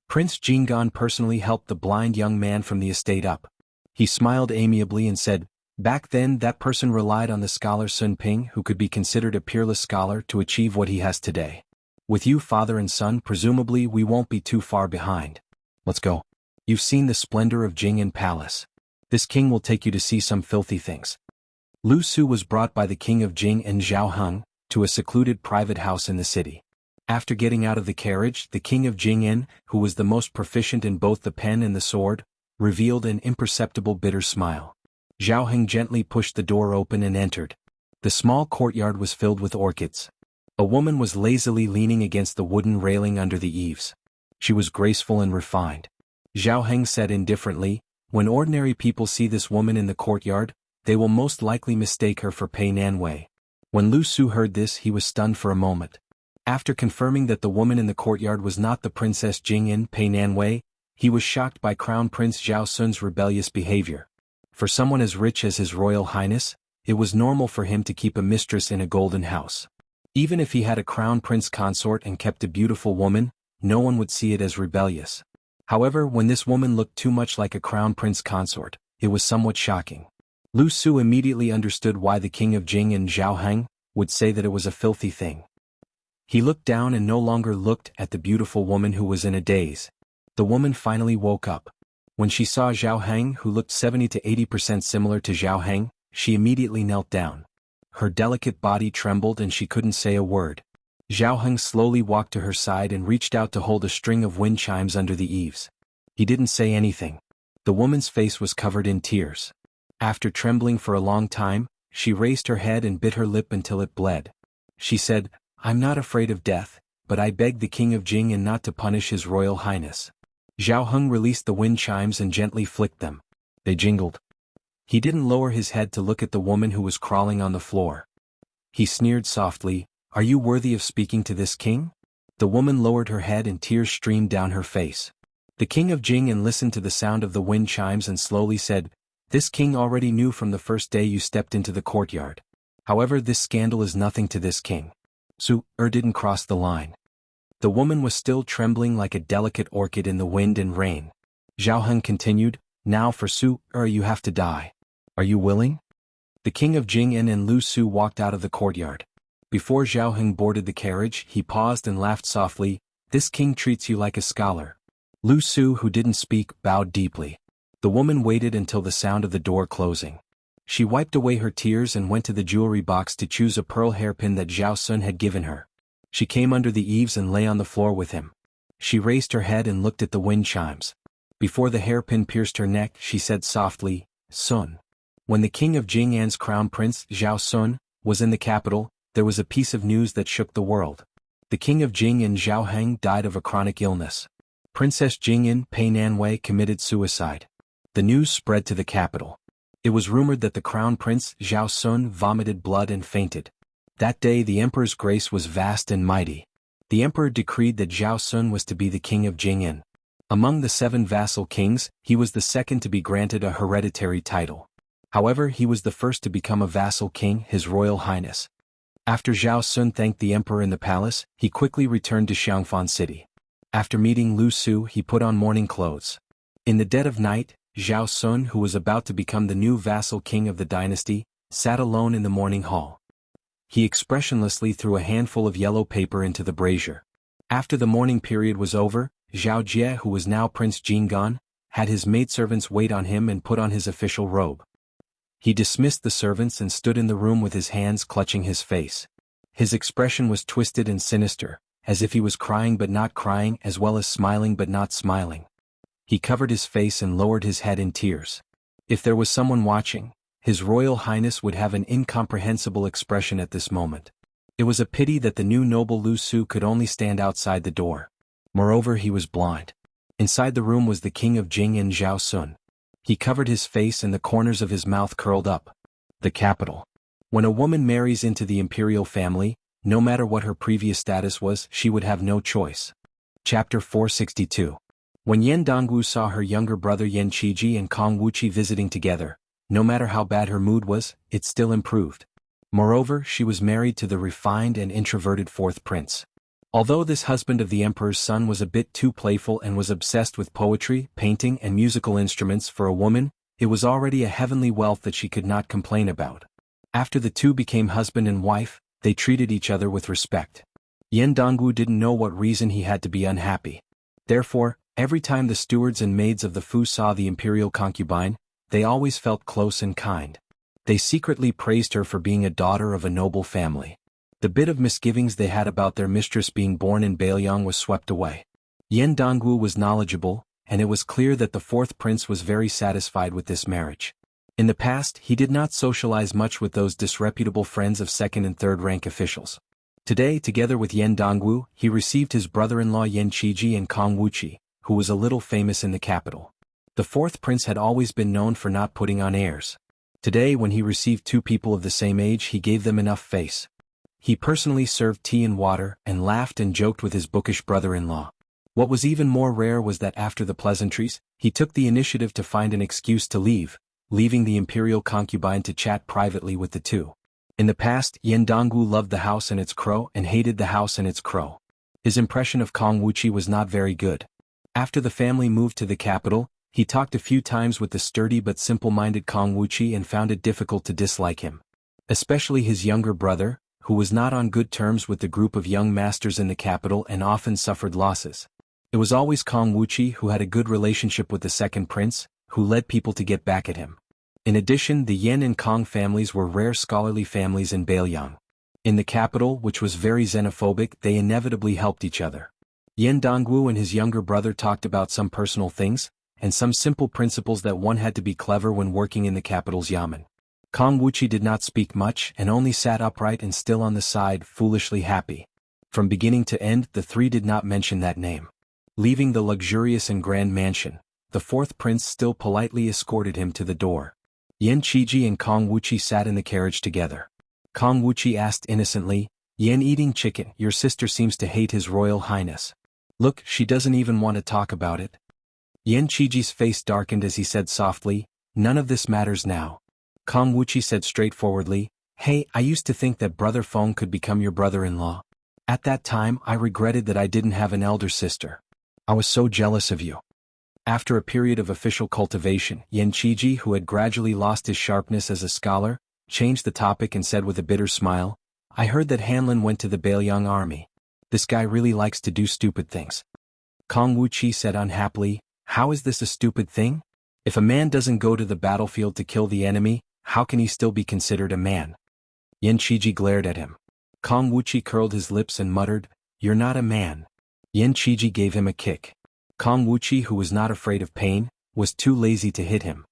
Prince Jianghu personally helped the blind young man from the estate up. He smiled amiably and said, "Back then that person relied on the scholar Sun Ping, who could be considered a peerless scholar, to achieve what he has today. With you father and son, presumably we won't be too far behind. Let's go. You've seen the splendor of Jing'an Palace. This king will take you to see some filthy things." Lu Su was brought by the king of Jing and Xiaoheng to a secluded private house in the city. After getting out of the carriage, the king of Jing'an, who was the most proficient in both the pen and the sword, revealed an imperceptible bitter smile. Xiaoheng gently pushed the door open and entered. The small courtyard was filled with orchids. A woman was lazily leaning against the wooden railing under the eaves. She was graceful and refined. Xiaoheng said indifferently, "When ordinary people see this woman in the courtyard, they will most likely mistake her for Pei Nanwei." When Lu Su heard this, he was stunned for a moment. After confirming that the woman in the courtyard was not the Princess Jing'an Pei Nanwei, he was shocked by Crown Prince Zhao Sun's rebellious behavior. For someone as rich as His Royal Highness, it was normal for him to keep a mistress in a golden house. Even if he had a crown prince consort and kept a beautiful woman, no one would see it as rebellious. However, when this woman looked too much like a crown prince consort, it was somewhat shocking. Lu Su immediately understood why the king of Jing and Xiaoheng would say that it was a filthy thing. He looked down and no longer looked at the beautiful woman who was in a daze. The woman finally woke up. When she saw Xiaoheng, who looked 70 to 80% similar to Xiaoheng, she immediately knelt down. Her delicate body trembled and she couldn't say a word. Xiaoheng slowly walked to her side and reached out to hold a string of wind chimes under the eaves. He didn't say anything. The woman's face was covered in tears. After trembling for a long time, she raised her head and bit her lip until it bled. She said, "I'm not afraid of death, but I beg the king of Jing'an not to punish His Royal Highness." Xiaoheng released the wind chimes and gently flicked them. They jingled. He didn't lower his head to look at the woman who was crawling on the floor. He sneered softly, "Are you worthy of speaking to this king?" The woman lowered her head and tears streamed down her face. The king of Jing'an listened to the sound of the wind chimes and slowly said, "This king already knew from the first day you stepped into the courtyard. However, this scandal is nothing to this king. Su-er didn't cross the line." The woman was still trembling like a delicate orchid in the wind and rain. Xiaoheng continued, "Now for Su-er you have to die. Are you willing?" The king of Jing'an and Lu Su walked out of the courtyard. Before Xiaoheng boarded the carriage, he paused and laughed softly, "This king treats you like a scholar." Lu Su, who didn't speak, bowed deeply. The woman waited until the sound of the door closing. She wiped away her tears and went to the jewelry box to choose a pearl hairpin that Zhao Sun had given her. She came under the eaves and lay on the floor with him. She raised her head and looked at the wind chimes. Before the hairpin pierced her neck, she said softly, "Sun." When the king of Jing'an's crown prince, Zhao Sun, was in the capital, there was a piece of news that shook the world. The king of Jing'an Xiaoheng died of a chronic illness. Princess Jing'an Pei Nanwei committed suicide. The news spread to the capital. It was rumored that the crown prince, Zhao Sun, vomited blood and fainted. That day the emperor's grace was vast and mighty. The emperor decreed that Zhao Sun was to be the king of Jing'an. Among the 7 vassal kings, he was the second to be granted a hereditary title. However, he was the first to become a vassal king, His Royal Highness. After Zhao Sun thanked the emperor in the palace, he quickly returned to Xiangfan city. After meeting Lu Su, he put on mourning clothes. In the dead of night, Zhao Sun, who was about to become the new vassal king of the dynasty, sat alone in the morning hall. He expressionlessly threw a handful of yellow paper into the brazier. After the mourning period was over, Zhao Jie, who was now Prince Jing'an, had his maidservants wait on him and put on his official robe. He dismissed the servants and stood in the room with his hands clutching his face. His expression was twisted and sinister, as if he was crying but not crying, as well as smiling but not smiling. He covered his face and lowered his head in tears. If there was someone watching, His Royal Highness would have an incomprehensible expression at this moment. It was a pity that the new noble Lu Su could only stand outside the door. Moreover, he was blind. Inside the room was the king of Jing and Zhao Sun. He covered his face and the corners of his mouth curled up. The capital. When a woman marries into the imperial family, No matter what her previous status was, she would have no choice. Chapter 462. When Yan Dongwu saw her younger brother Yan Qiji and Kong Wuqi visiting together, no matter how bad her mood was, it still improved. Moreover, she was married to the refined and introverted fourth prince. Although this husband of the emperor's son was a bit too playful and was obsessed with poetry, painting and musical instruments for a woman, it was already a heavenly wealth that she could not complain about. After the two became husband and wife, they treated each other with respect. Yan Dongwu didn't know what reason he had to be unhappy. Therefore, every time the stewards and maids of the Fu saw the imperial concubine, they always felt close and kind. They secretly praised her for being a daughter of a noble family. The bit of misgivings they had about their mistress being born in Bailiang was swept away. Yan Dongwu was knowledgeable, and it was clear that the fourth prince was very satisfied with this marriage. In the past, he did not socialize much with those disreputable friends of second and third rank officials. Today, together with Yan Dongwu, he received his brother-in-law Yan Qiji and Kong Wuqi, who was a little famous in the capital. The fourth prince had always been known for not putting on airs. Today, when he received two people of the same age, he gave them enough face. He personally served tea and water and laughed and joked with his bookish brother-in-law. What was even more rare was that after the pleasantries, he took the initiative to find an excuse to leave, leaving the imperial concubine to chat privately with the two. In the past, Yan Dongwu loved the house and its crow and hated the house and its crow. His impression of Kong Wuqi was not very good. After the family moved to the capital, he talked a few times with the sturdy but simple-minded Kong Wuqi and found it difficult to dislike him. Especially his younger brother, who was not on good terms with the group of young masters in the capital and often suffered losses. It was always Kong Wuqi who had a good relationship with the second prince, who led people to get back at him. In addition, the Yan and Kong families were rare scholarly families in Bailiang. In the capital, which was very xenophobic, they inevitably helped each other. Yan Dongwu and his younger brother talked about some personal things, and some simple principles that one had to be clever when working in the capital's yamen. Kong Wuqi did not speak much and only sat upright and still on the side, foolishly happy. From beginning to end, the three did not mention that name. Leaving the luxurious and grand mansion, the fourth prince still politely escorted him to the door. Yan Qiji and Kong Wuqi sat in the carriage together. Kong Wuqi asked innocently, "Yan eating chicken, your sister seems to hate His Royal Highness. Look, she doesn't even want to talk about it." Yan Qiji's face darkened as he said softly, "None of this matters now." Kong Wuqi said straightforwardly, "Hey, I used to think that Brother Feng could become your brother-in-law. At that time, I regretted that I didn't have an elder sister. I was so jealous of you." After a period of official cultivation, Yan Qiji, who had gradually lost his sharpness as a scholar, changed the topic and said with a bitter smile, "I heard that Hanlin went to the Bailiang army. This guy really likes to do stupid things." Kong Wuqi said unhappily, "How is this a stupid thing? If a man doesn't go to the battlefield to kill the enemy, how can he still be considered a man?" Yan Qiji glared at him. Kong Wuqi curled his lips and muttered, "You're not a man." Yan Qiji gave him a kick. Kong Wuqi, who was not afraid of pain, was too lazy to hit him.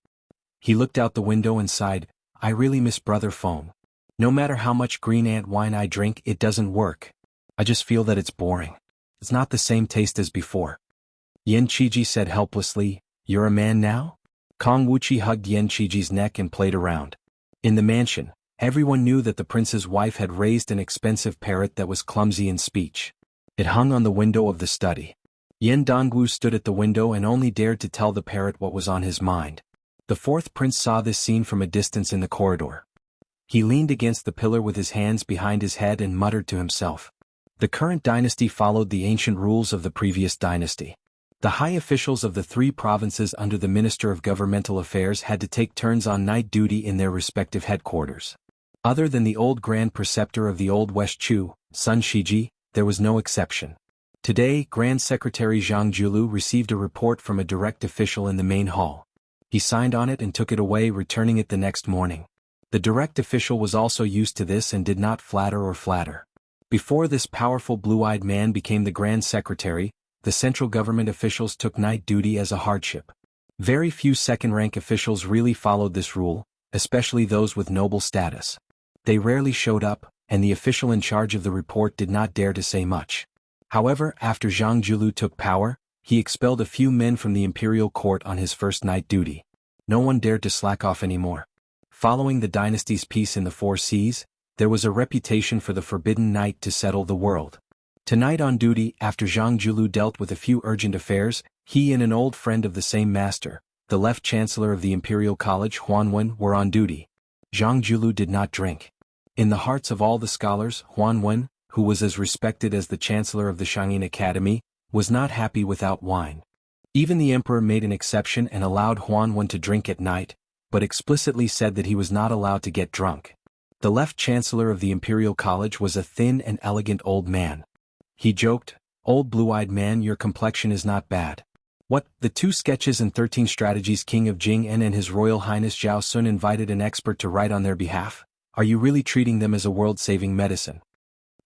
He looked out the window and sighed, "I really miss Brother Feng. No matter how much green ant wine I drink, it doesn't work. I just feel that it's boring. It's not the same taste as before." Yan Qiji said helplessly, "You're a man now?" Kong Wuqi hugged Yan Qiji's neck and played around. In the mansion, everyone knew that the prince's wife had raised an expensive parrot that was clumsy in speech. It hung on the window of the study. Yan Dongwu stood at the window and only dared to tell the parrot what was on his mind. The fourth prince saw this scene from a distance in the corridor. He leaned against the pillar with his hands behind his head and muttered to himself. The current dynasty followed the ancient rules of the previous dynasty. The high officials of the three provinces under the Minister of Governmental Affairs had to take turns on night duty in their respective headquarters. Other than the old Grand Preceptor of the Old West Chu, Sun Shiji, there was no exception. Today, Grand Secretary Zhang Julu received a report from a direct official in the main hall. He signed on it and took it away, returning it the next morning. The direct official was also used to this and did not flatter. Before this powerful blue-eyed man became the Grand Secretary, the central government officials took night duty as a hardship. Very few second-rank officials really followed this rule, especially those with noble status. They rarely showed up, and the official in charge of the report did not dare to say much. However, after Zhang Julu took power, he expelled a few men from the imperial court on his first night duty. No one dared to slack off anymore. Following the dynasty's peace in the Four Seas, there was a reputation for the forbidden knight to settle the world. Tonight on duty, after Zhang Julu dealt with a few urgent affairs, he and an old friend of the same master, the left chancellor of the Imperial College Huanwen, were on duty. Zhang Julu did not drink. In the hearts of all the scholars, Huanwen, who was as respected as the chancellor of the Xianxia Academy, was not happy without wine. Even the emperor made an exception and allowed Huanwen to drink at night, but explicitly said that he was not allowed to get drunk. The left chancellor of the Imperial College was a thin and elegant old man. He joked, "Old blue-eyed man, your complexion is not bad." What, the 2 sketches and 13 strategies King of Jing-en and His Royal Highness Zhao Sun invited an expert to write on their behalf? Are you really treating them as a world-saving medicine?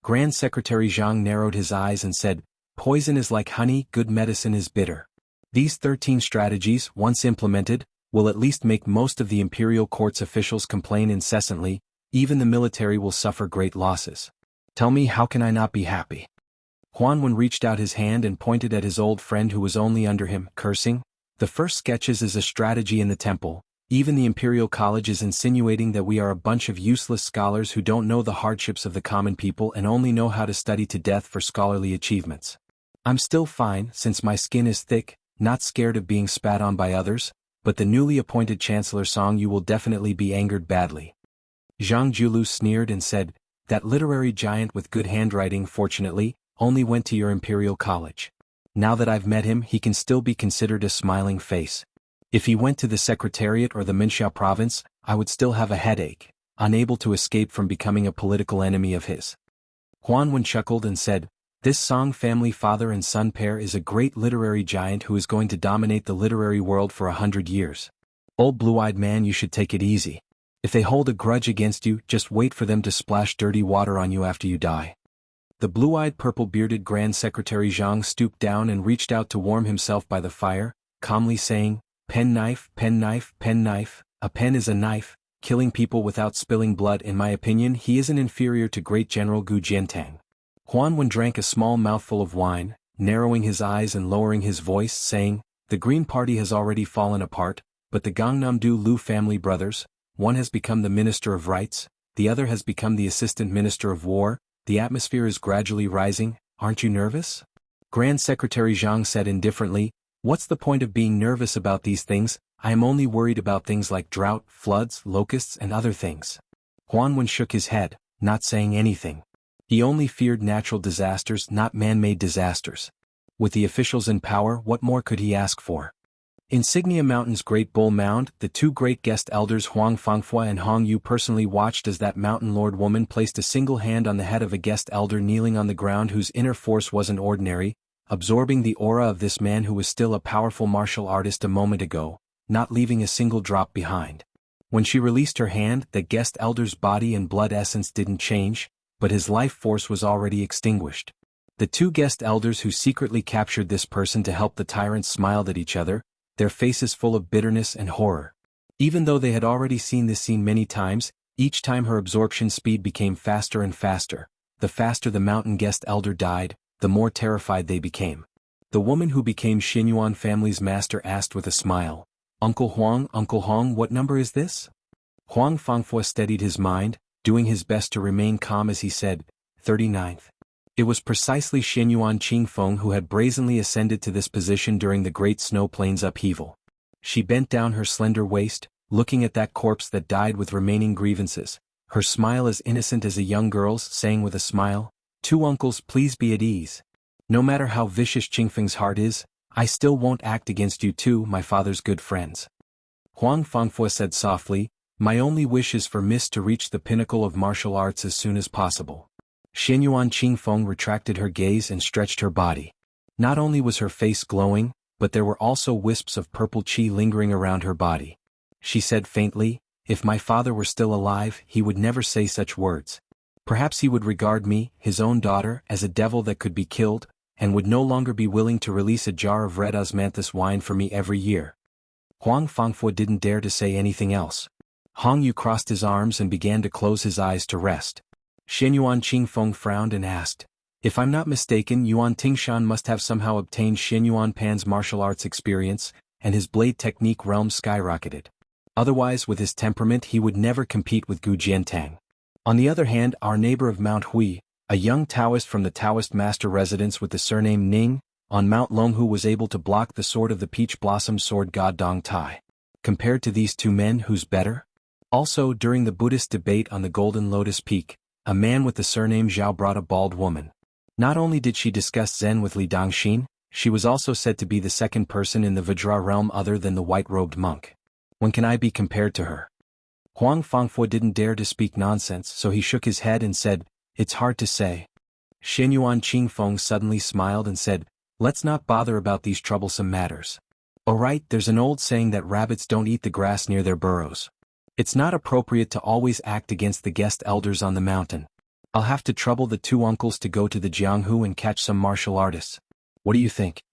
Grand Secretary Zhang narrowed his eyes and said, "Poison is like honey, good medicine is bitter." These 13 strategies, once implemented, will at least make most of the imperial court's officials complain incessantly. Even the military will suffer great losses. Tell me, how can I not be happy? Huanwen reached out his hand and pointed at his old friend who was only under him, cursing. The first sketches is a strategy in the temple. Even the Imperial College is insinuating that we are a bunch of useless scholars who don't know the hardships of the common people and only know how to study to death for scholarly achievements. I'm still fine, since my skin is thick, not scared of being spat on by others, but the newly appointed Chancellor Song, you will definitely be angered badly. Zhang Julu sneered and said, "That literary giant with good handwriting, fortunately, only went to your Imperial College. Now that I've met him, he can still be considered a smiling face. If he went to the Secretariat or the Minxiao province, I would still have a headache, unable to escape from becoming a political enemy of his." Huanwen chuckled and said, "This Song family father and son pair is a great literary giant who is going to dominate the literary world for 100 years. Old blue-eyed man, you should take it easy. If they hold a grudge against you, just wait for them to splash dirty water on you after you die." The blue-eyed purple-bearded Grand Secretary Zhang stooped down and reached out to warm himself by the fire, calmly saying, "Pen knife, pen knife, pen knife. A pen is a knife, killing people without spilling blood. In my opinion, he isn't inferior to great General Gu Jiantang." Huanwen drank a small mouthful of wine, narrowing his eyes and lowering his voice, saying, "The Green Party has already fallen apart, but the Gangnam-do Lu family brothers, one has become the Minister of Rights, the other has become the Assistant Minister of War. The atmosphere is gradually rising. Aren't you nervous?" Grand Secretary Zhang said indifferently, "What's the point of being nervous about these things? I am only worried about things like drought, floods, locusts and other things." Huanwen shook his head, not saying anything. He only feared natural disasters, not man-made disasters. With the officials in power, what more could he ask for? Insignia Mountain's Great Bull Mound, the 2 great guest elders Huang Fangfua and Hong Yu personally watched as that mountain lord woman placed a single hand on the head of a guest elder kneeling on the ground whose inner force wasn't ordinary, absorbing the aura of this man who was still a powerful martial artist a moment ago, not leaving a single drop behind. When she released her hand, the guest elder's body and blood essence didn't change, but his life force was already extinguished. The 2 guest elders who secretly captured this person to help the tyrant smiled at each other, their faces full of bitterness and horror. Even though they had already seen this scene many times, each time her absorption speed became faster and faster. The faster the mountain guest elder died, the more terrified they became. The woman who became Xinyuan family's master asked with a smile, Uncle Huang, what number is this?" Huang Fangfua steadied his mind, doing his best to remain calm as he said, 39th. It was precisely Xinyuan Qingfeng who had brazenly ascended to this position during the Great Snow Plains upheaval. She bent down her slender waist, looking at that corpse that died with remaining grievances, her smile as innocent as a young girl's, saying with a smile, "Two uncles, please be at ease. No matter how vicious Qingfeng's heart is, I still won't act against you two, my father's good friends." Huang Fangfua said softly, "My only wish is for Miss to reach the pinnacle of martial arts as soon as possible." Xinyuan Qingfeng retracted her gaze and stretched her body. Not only was her face glowing, but there were also wisps of purple qi lingering around her body. She said faintly, "If my father were still alive, he would never say such words. Perhaps he would regard me, his own daughter, as a devil that could be killed, and would no longer be willing to release a jar of red osmanthus wine for me every year." Huang Fangfua didn't dare to say anything else. Hong Yu crossed his arms and began to close his eyes to rest. Xinyuan Qingfeng frowned and asked, "If I'm not mistaken, Yuan Tingshan must have somehow obtained Xinyuan Pan's martial arts experience, and his blade technique realm skyrocketed. Otherwise, with his temperament, he would never compete with Gu Jiantang." On the other hand, our neighbor of Mount Hui, a young Taoist from the Taoist master residence with the surname Ning, on Mount Longhu was able to block the sword of the peach blossom sword god Dong Tai. Compared to these two men, who's better? Also, during the Buddhist debate on the Golden Lotus Peak, a man with the surname Zhao brought a bald woman. Not only did she discuss Zen with Li Dongxin, she was also said to be the second person in the Vajra realm other than the white-robed monk. When can I be compared to her? Huang Fangfo didn't dare to speak nonsense, so he shook his head and said, "It's hard to say." Xianyuan Qingfeng suddenly smiled and said, "Let's not bother about these troublesome matters. Alright, there's an old saying that rabbits don't eat the grass near their burrows. It's not appropriate to always act against the guest elders on the mountain. I'll have to trouble the two uncles to go to the Jianghu and catch some martial artists. What do you think?"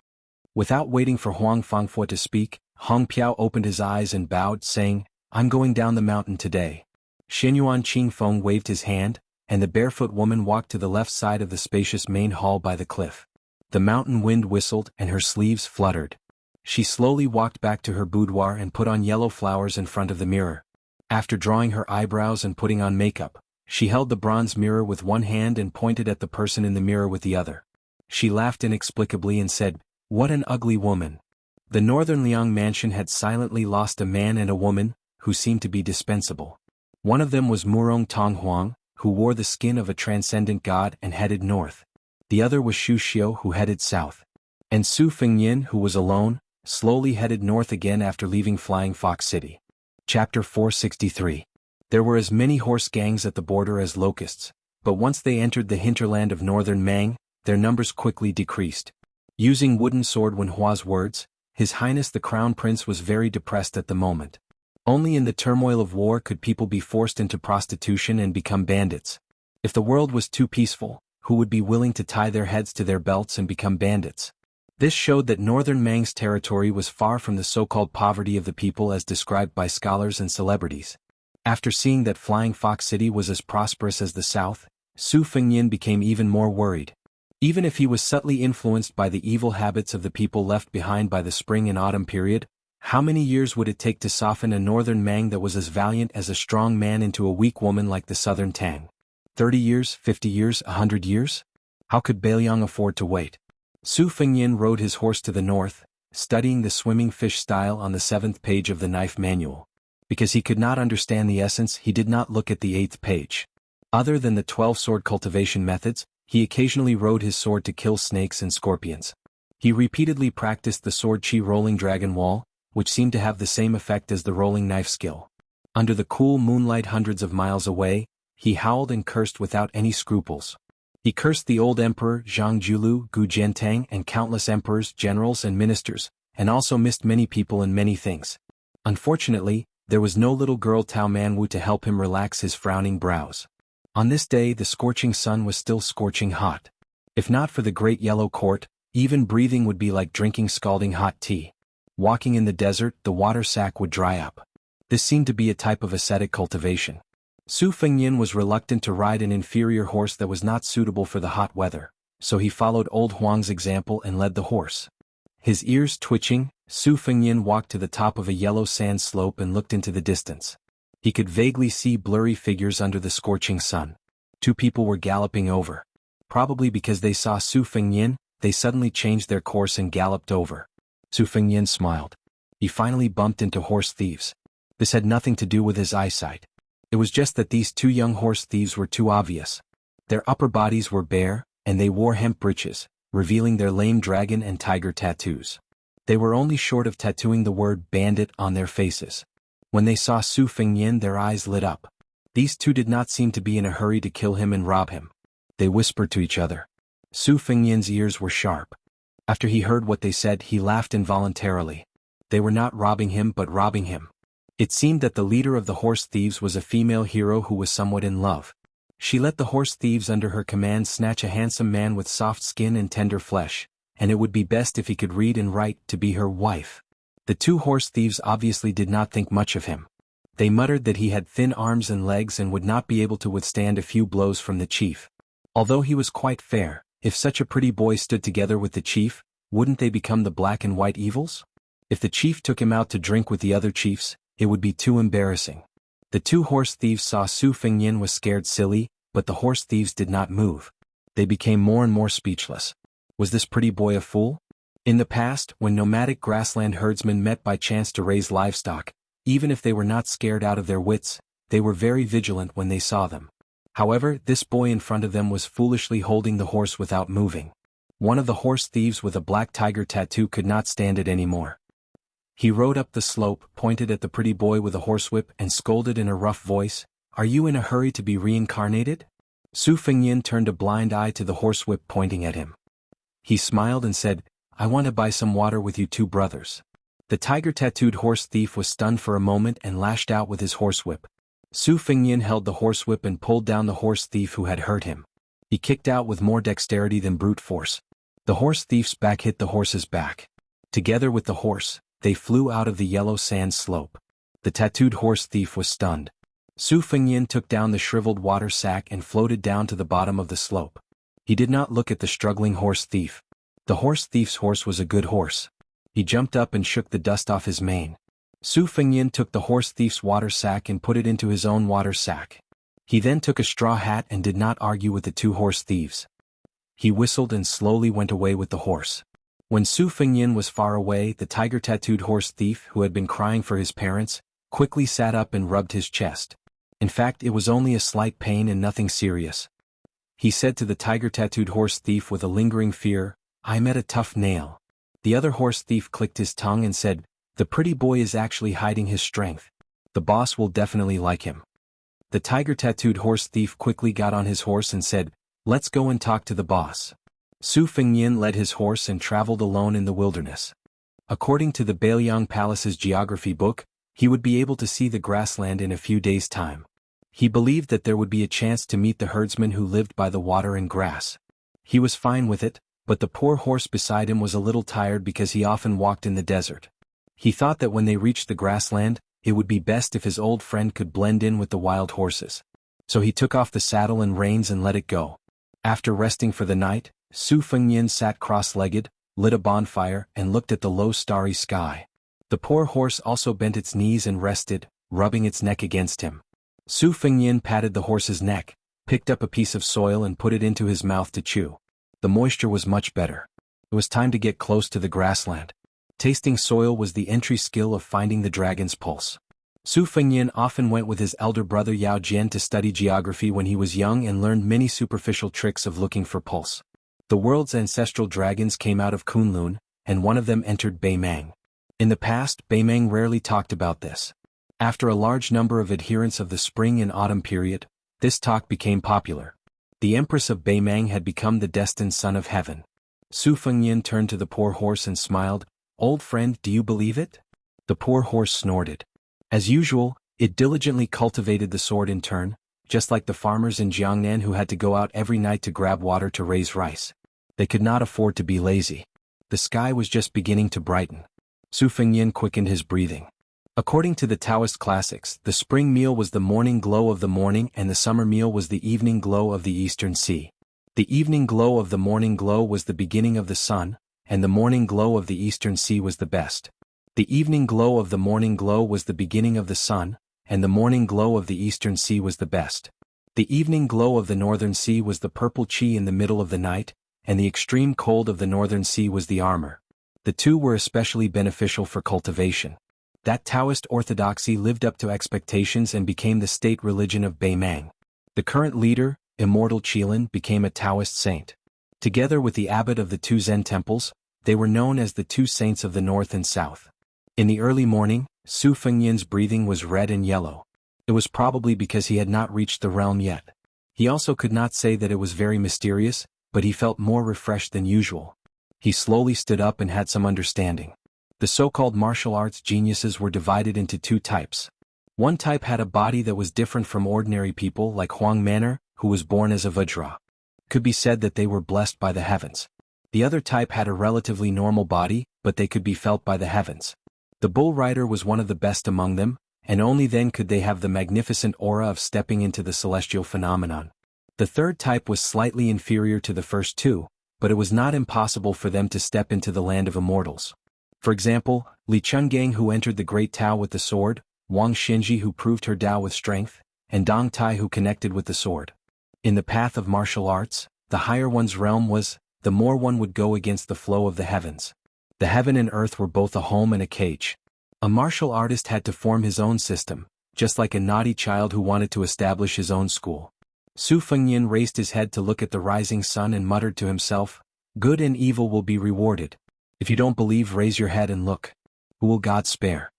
Without waiting for Huang Fangfo to speak, Hong Piao opened his eyes and bowed, saying, "I'm going down the mountain today." Xianyuan Qingfeng waved his hand, and the barefoot woman walked to the left side of the spacious main hall by the cliff. The mountain wind whistled and her sleeves fluttered. She slowly walked back to her boudoir and put on yellow flowers in front of the mirror. After drawing her eyebrows and putting on makeup, she held the bronze mirror with one hand and pointed at the person in the mirror with the other. She laughed inexplicably and said, "What an ugly woman." The northern Liang mansion had silently lost a man and a woman, who seemed to be dispensable. One of them was Murong Tonghuang, who wore the skin of a transcendent god and headed north. The other was Xu Xiu, who headed south. And Su Fengyin, who was alone, slowly headed north again after leaving Flying Fox City. Chapter 463. There were as many horse gangs at the border as locusts, but once they entered the hinterland of northern Mang, their numbers quickly decreased. Using wooden sword Wen Hua's words, His Highness the Crown Prince was very depressed at the moment. Only in the turmoil of war could people be forced into prostitution and become bandits. If the world was too peaceful, who would be willing to tie their heads to their belts and become bandits? This showed that northern Mang's territory was far from the so-called poverty of the people as described by scholars and celebrities. After seeing that Flying Fox City was as prosperous as the south, Su Fengyin became even more worried. Even if he was subtly influenced by the evil habits of the people left behind by the spring and autumn period, how many years would it take to soften a northern Mang that was as valiant as a strong man into a weak woman like the southern Tang? 30 years, 50 years, 100 years? How could Beiliang afford to wait? Su Fengyin rode his horse to the north, studying the swimming fish style on the 7th page of the knife manual. Because he could not understand the essence, he did not look at the 8th page. Other than the 12 sword cultivation methods, he occasionally rode his sword to kill snakes and scorpions. He repeatedly practiced the sword chi rolling dragon wall, which seemed to have the same effect as the rolling knife skill. Under the cool moonlight hundreds of miles away, he howled and cursed without any scruples. He cursed the old emperor Zhang Julu, Gu Jiantang and countless emperors, generals and ministers, and also missed many people and many things. Unfortunately, there was no little girl Tao Manwu to help him relax his frowning brows. On this day the scorching sun was still scorching hot. If not for the great yellow court, even breathing would be like drinking scalding hot tea. Walking in the desert, the water sac would dry up. This seemed to be a type of ascetic cultivation. Su Fengyin was reluctant to ride an inferior horse that was not suitable for the hot weather, so he followed old Huang's example and led the horse. His ears twitching, Su Fengyin walked to the top of a yellow sand slope and looked into the distance. He could vaguely see blurry figures under the scorching sun. 2 people were galloping over. Probably because they saw Su Fengyin, they suddenly changed their course and galloped over. Su Fengyin smiled. He finally bumped into horse thieves. This had nothing to do with his eyesight. It was just that these 2 young horse thieves were too obvious. Their upper bodies were bare, and they wore hemp breeches, revealing their lame dragon and tiger tattoos. They were only short of tattooing the word bandit on their faces. When they saw Su Fengyin, their eyes lit up. These 2 did not seem to be in a hurry to kill him and rob him. They whispered to each other. Su Fengyin's ears were sharp. After he heard what they said, he laughed involuntarily. They were not robbing him but robbing him. It seemed that the leader of the horse thieves was a female hero who was somewhat in love. She let the horse thieves under her command snatch a handsome man with soft skin and tender flesh, and it would be best if he could read and write, to be her wife. The 2 horse thieves obviously did not think much of him. They muttered that he had thin arms and legs and would not be able to withstand a few blows from the chief. Although he was quite fair, if such a pretty boy stood together with the chief, wouldn't they become the black and white evils? If the chief took him out to drink with the other chiefs, it would be too embarrassing. The two horse thieves saw Su Fengyan was scared silly, but the horse thieves did not move. They became more and more speechless. Was this pretty boy a fool? In the past, when nomadic grassland herdsmen met by chance to raise livestock, even if they were not scared out of their wits, they were very vigilant when they saw them. However, this boy in front of them was foolishly holding the horse without moving. One of the horse thieves with a black tiger tattoo could not stand it anymore. He rode up the slope, pointed at the pretty boy with a horsewhip and scolded in a rough voice, "Are you in a hurry to be reincarnated?" Su Fengyan turned a blind eye to the horsewhip pointing at him. He smiled and said, "I want to buy some water with you two brothers." The tiger-tattooed horse thief was stunned for a moment and lashed out with his horsewhip. Su Fengyan held the horsewhip and pulled down the horse thief who had hurt him. He kicked out with more dexterity than brute force. The horse thief's back hit the horse's back. Together with the horse, they flew out of the yellow sand slope. The tattooed horse thief was stunned. Su Fengyan took down the shriveled water sack and floated down to the bottom of the slope. He did not look at the struggling horse thief. The horse thief's horse was a good horse. He jumped up and shook the dust off his mane. Su Fengyan took the horse thief's water sack and put it into his own water sack. He then took a straw hat and did not argue with the two horse thieves. He whistled and slowly went away with the horse. When Su Fengyan was far away, the tiger-tattooed horse thief, who had been crying for his parents, quickly sat up and rubbed his chest. In fact, it was only a slight pain and nothing serious. He said to the tiger-tattooed horse thief with a lingering fear, "I met a tough nail." The other horse thief clicked his tongue and said, "The pretty boy is actually hiding his strength. The boss will definitely like him." The tiger-tattooed horse thief quickly got on his horse and said, "Let's go and talk to the boss." Su Fengyan led his horse and traveled alone in the wilderness. According to the Bailiang Palace's geography book, he would be able to see the grassland in a few days' time. He believed that there would be a chance to meet the herdsmen who lived by the water and grass. He was fine with it, but the poor horse beside him was a little tired because he often walked in the desert. He thought that when they reached the grassland, it would be best if his old friend could blend in with the wild horses. So he took off the saddle and reins and let it go. After resting for the night, Su Fengyan sat cross-legged, lit a bonfire and looked at the low starry sky. The poor horse also bent its knees and rested, rubbing its neck against him. Su Fengyan patted the horse's neck, picked up a piece of soil and put it into his mouth to chew. The moisture was much better. It was time to get close to the grassland. Tasting soil was the entry skill of finding the dragon's pulse. Su Fengyan often went with his elder brother Yao Jian to study geography when he was young and learned many superficial tricks of looking for pulse. The world's ancestral dragons came out of Kunlun, and one of them entered Beimang. In the past, Beimang rarely talked about this. After a large number of adherents of the spring and autumn period, this talk became popular. The Empress of Beimang had become the destined son of heaven. Su Fengyan turned to the poor horse and smiled, "Old friend, do you believe it?" The poor horse snorted. As usual, it diligently cultivated the sword in turn, just like the farmers in Jiangnan who had to go out every night to grab water to raise rice. They could not afford to be lazy. The sky was just beginning to brighten. Su Fengyan quickened his breathing. According to the Taoist classics, the spring meal was the morning glow of the morning and the summer meal was the evening glow of the eastern sea. The evening glow of the morning glow was the beginning of the sun, and the morning glow of the eastern sea was the best. The evening glow of the morning glow was the beginning of the sun, and the morning glow of the eastern sea was the best. The evening glow of the northern sea was the purple chi in the middle of the night, and the extreme cold of the northern sea was the armor. The two were especially beneficial for cultivation. That Taoist orthodoxy lived up to expectations and became the state religion of Beimang. The current leader, Immortal Qilin, became a Taoist saint. Together with the abbot of the two Zen temples, they were known as the two saints of the north and south. In the early morning, Su Fengyan's breathing was red and yellow. It was probably because he had not reached the realm yet. He also could not say that it was very mysterious, but he felt more refreshed than usual. He slowly stood up and had some understanding. The so-called martial arts geniuses were divided into two types. One type had a body that was different from ordinary people like Huang Manor, who was born as a Vajra. Could be said that they were blessed by the heavens. The other type had a relatively normal body, but they could be felt by the heavens. The bull rider was one of the best among them, and only then could they have the magnificent aura of stepping into the celestial phenomenon. The third type was slightly inferior to the first two, but it was not impossible for them to step into the land of immortals. For example, Li Chungang, who entered the Great Tao with the sword, Wang Xinji who proved her Tao with strength, and Dong Tai who connected with the sword. In the path of martial arts, the higher one's realm was, the more one would go against the flow of the heavens. The heaven and earth were both a home and a cage. A martial artist had to form his own system, just like a naughty child who wanted to establish his own school. Su Fengnian raised his head to look at the rising sun and muttered to himself, "Good and evil will be rewarded. If you don't believe, raise your head and look. Who will God spare?"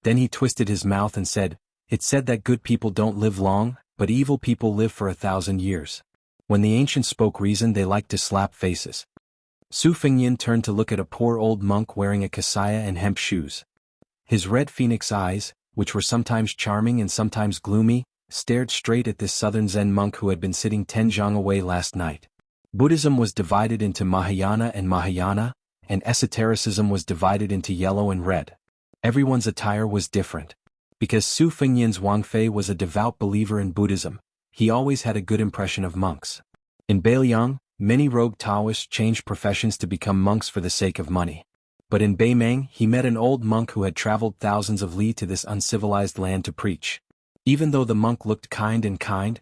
Then he twisted his mouth and said, "It's said that good people don't live long, but evil people live for 1,000 years. When the ancients spoke reason, they liked to slap faces." Su Fengnian turned to look at a poor old monk wearing a kasaya and hemp shoes. His red phoenix eyes, which were sometimes charming and sometimes gloomy, stared straight at this southern Zen monk who had been sitting 10 zhang away last night. Buddhism was divided into Mahayana, and esotericism was divided into yellow and red. Everyone's attire was different. Because Su Fengnian's Wang Fei was a devout believer in Buddhism, he always had a good impression of monks. In Beiliang, many rogue Taoists changed professions to become monks for the sake of money. But in Beimeng he met an old monk who had traveled thousands of li to this uncivilized land to preach. Even though the monk looked kind,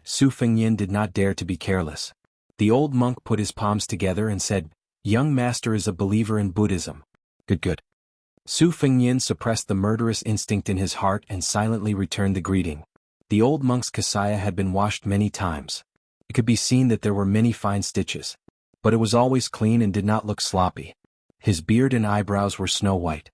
Su Fengnian did not dare to be careless. The old monk put his palms together and said, "Young master is a believer in Buddhism." Good. Su Fengnian suppressed the murderous instinct in his heart and silently returned the greeting. The old monk's kasaya had been washed many times. It could be seen that there were many fine stitches. But it was always clean and did not look sloppy. His beard and eyebrows were snow white.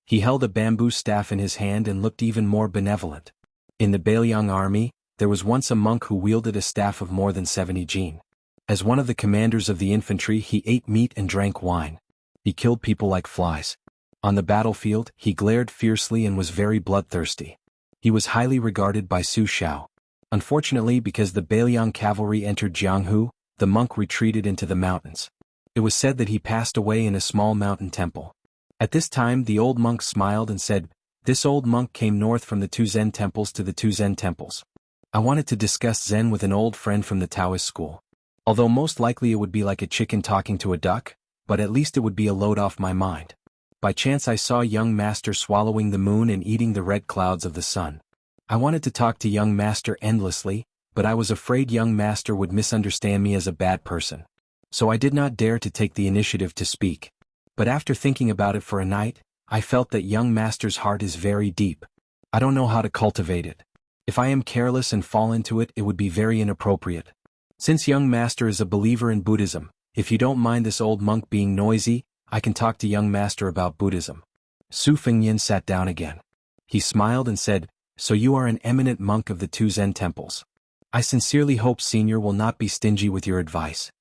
He held a bamboo staff in his hand and looked even more benevolent. In the Beiliang army, there was once a monk who wielded a staff of more than 70 jin. As one of the commanders of the infantry, he ate meat and drank wine. He killed people like flies. On the battlefield, he glared fiercely and was very bloodthirsty. He was highly regarded by Su Xiao. Unfortunately, because the Beiliang cavalry entered Jianghu, the monk retreated into the mountains. It was said that he passed away in a small mountain temple. At this time the old monk smiled and said, "This old monk came north from the 2 Zen temples to the 2 Zen temples. I wanted to discuss Zen with an old friend from the Taoist school. Although most likely it would be like a chicken talking to a duck, but at least it would be a load off my mind. By chance I saw young master swallowing the moon and eating the red clouds of the sun. I wanted to talk to young master endlessly, but I was afraid young master would misunderstand me as a bad person. So I did not dare to take the initiative to speak. But after thinking about it for a night, I felt that young master's heart is very deep. I don't know how to cultivate it. If I am careless and fall into it, it would be very inappropriate. Since young master is a believer in Buddhism, if you don't mind this old monk being noisy, I can talk to young master about Buddhism." Su Fengnian sat down again. He smiled and said, "So you are an eminent monk of the 2 Zen temples. I sincerely hope senior will not be stingy with your advice."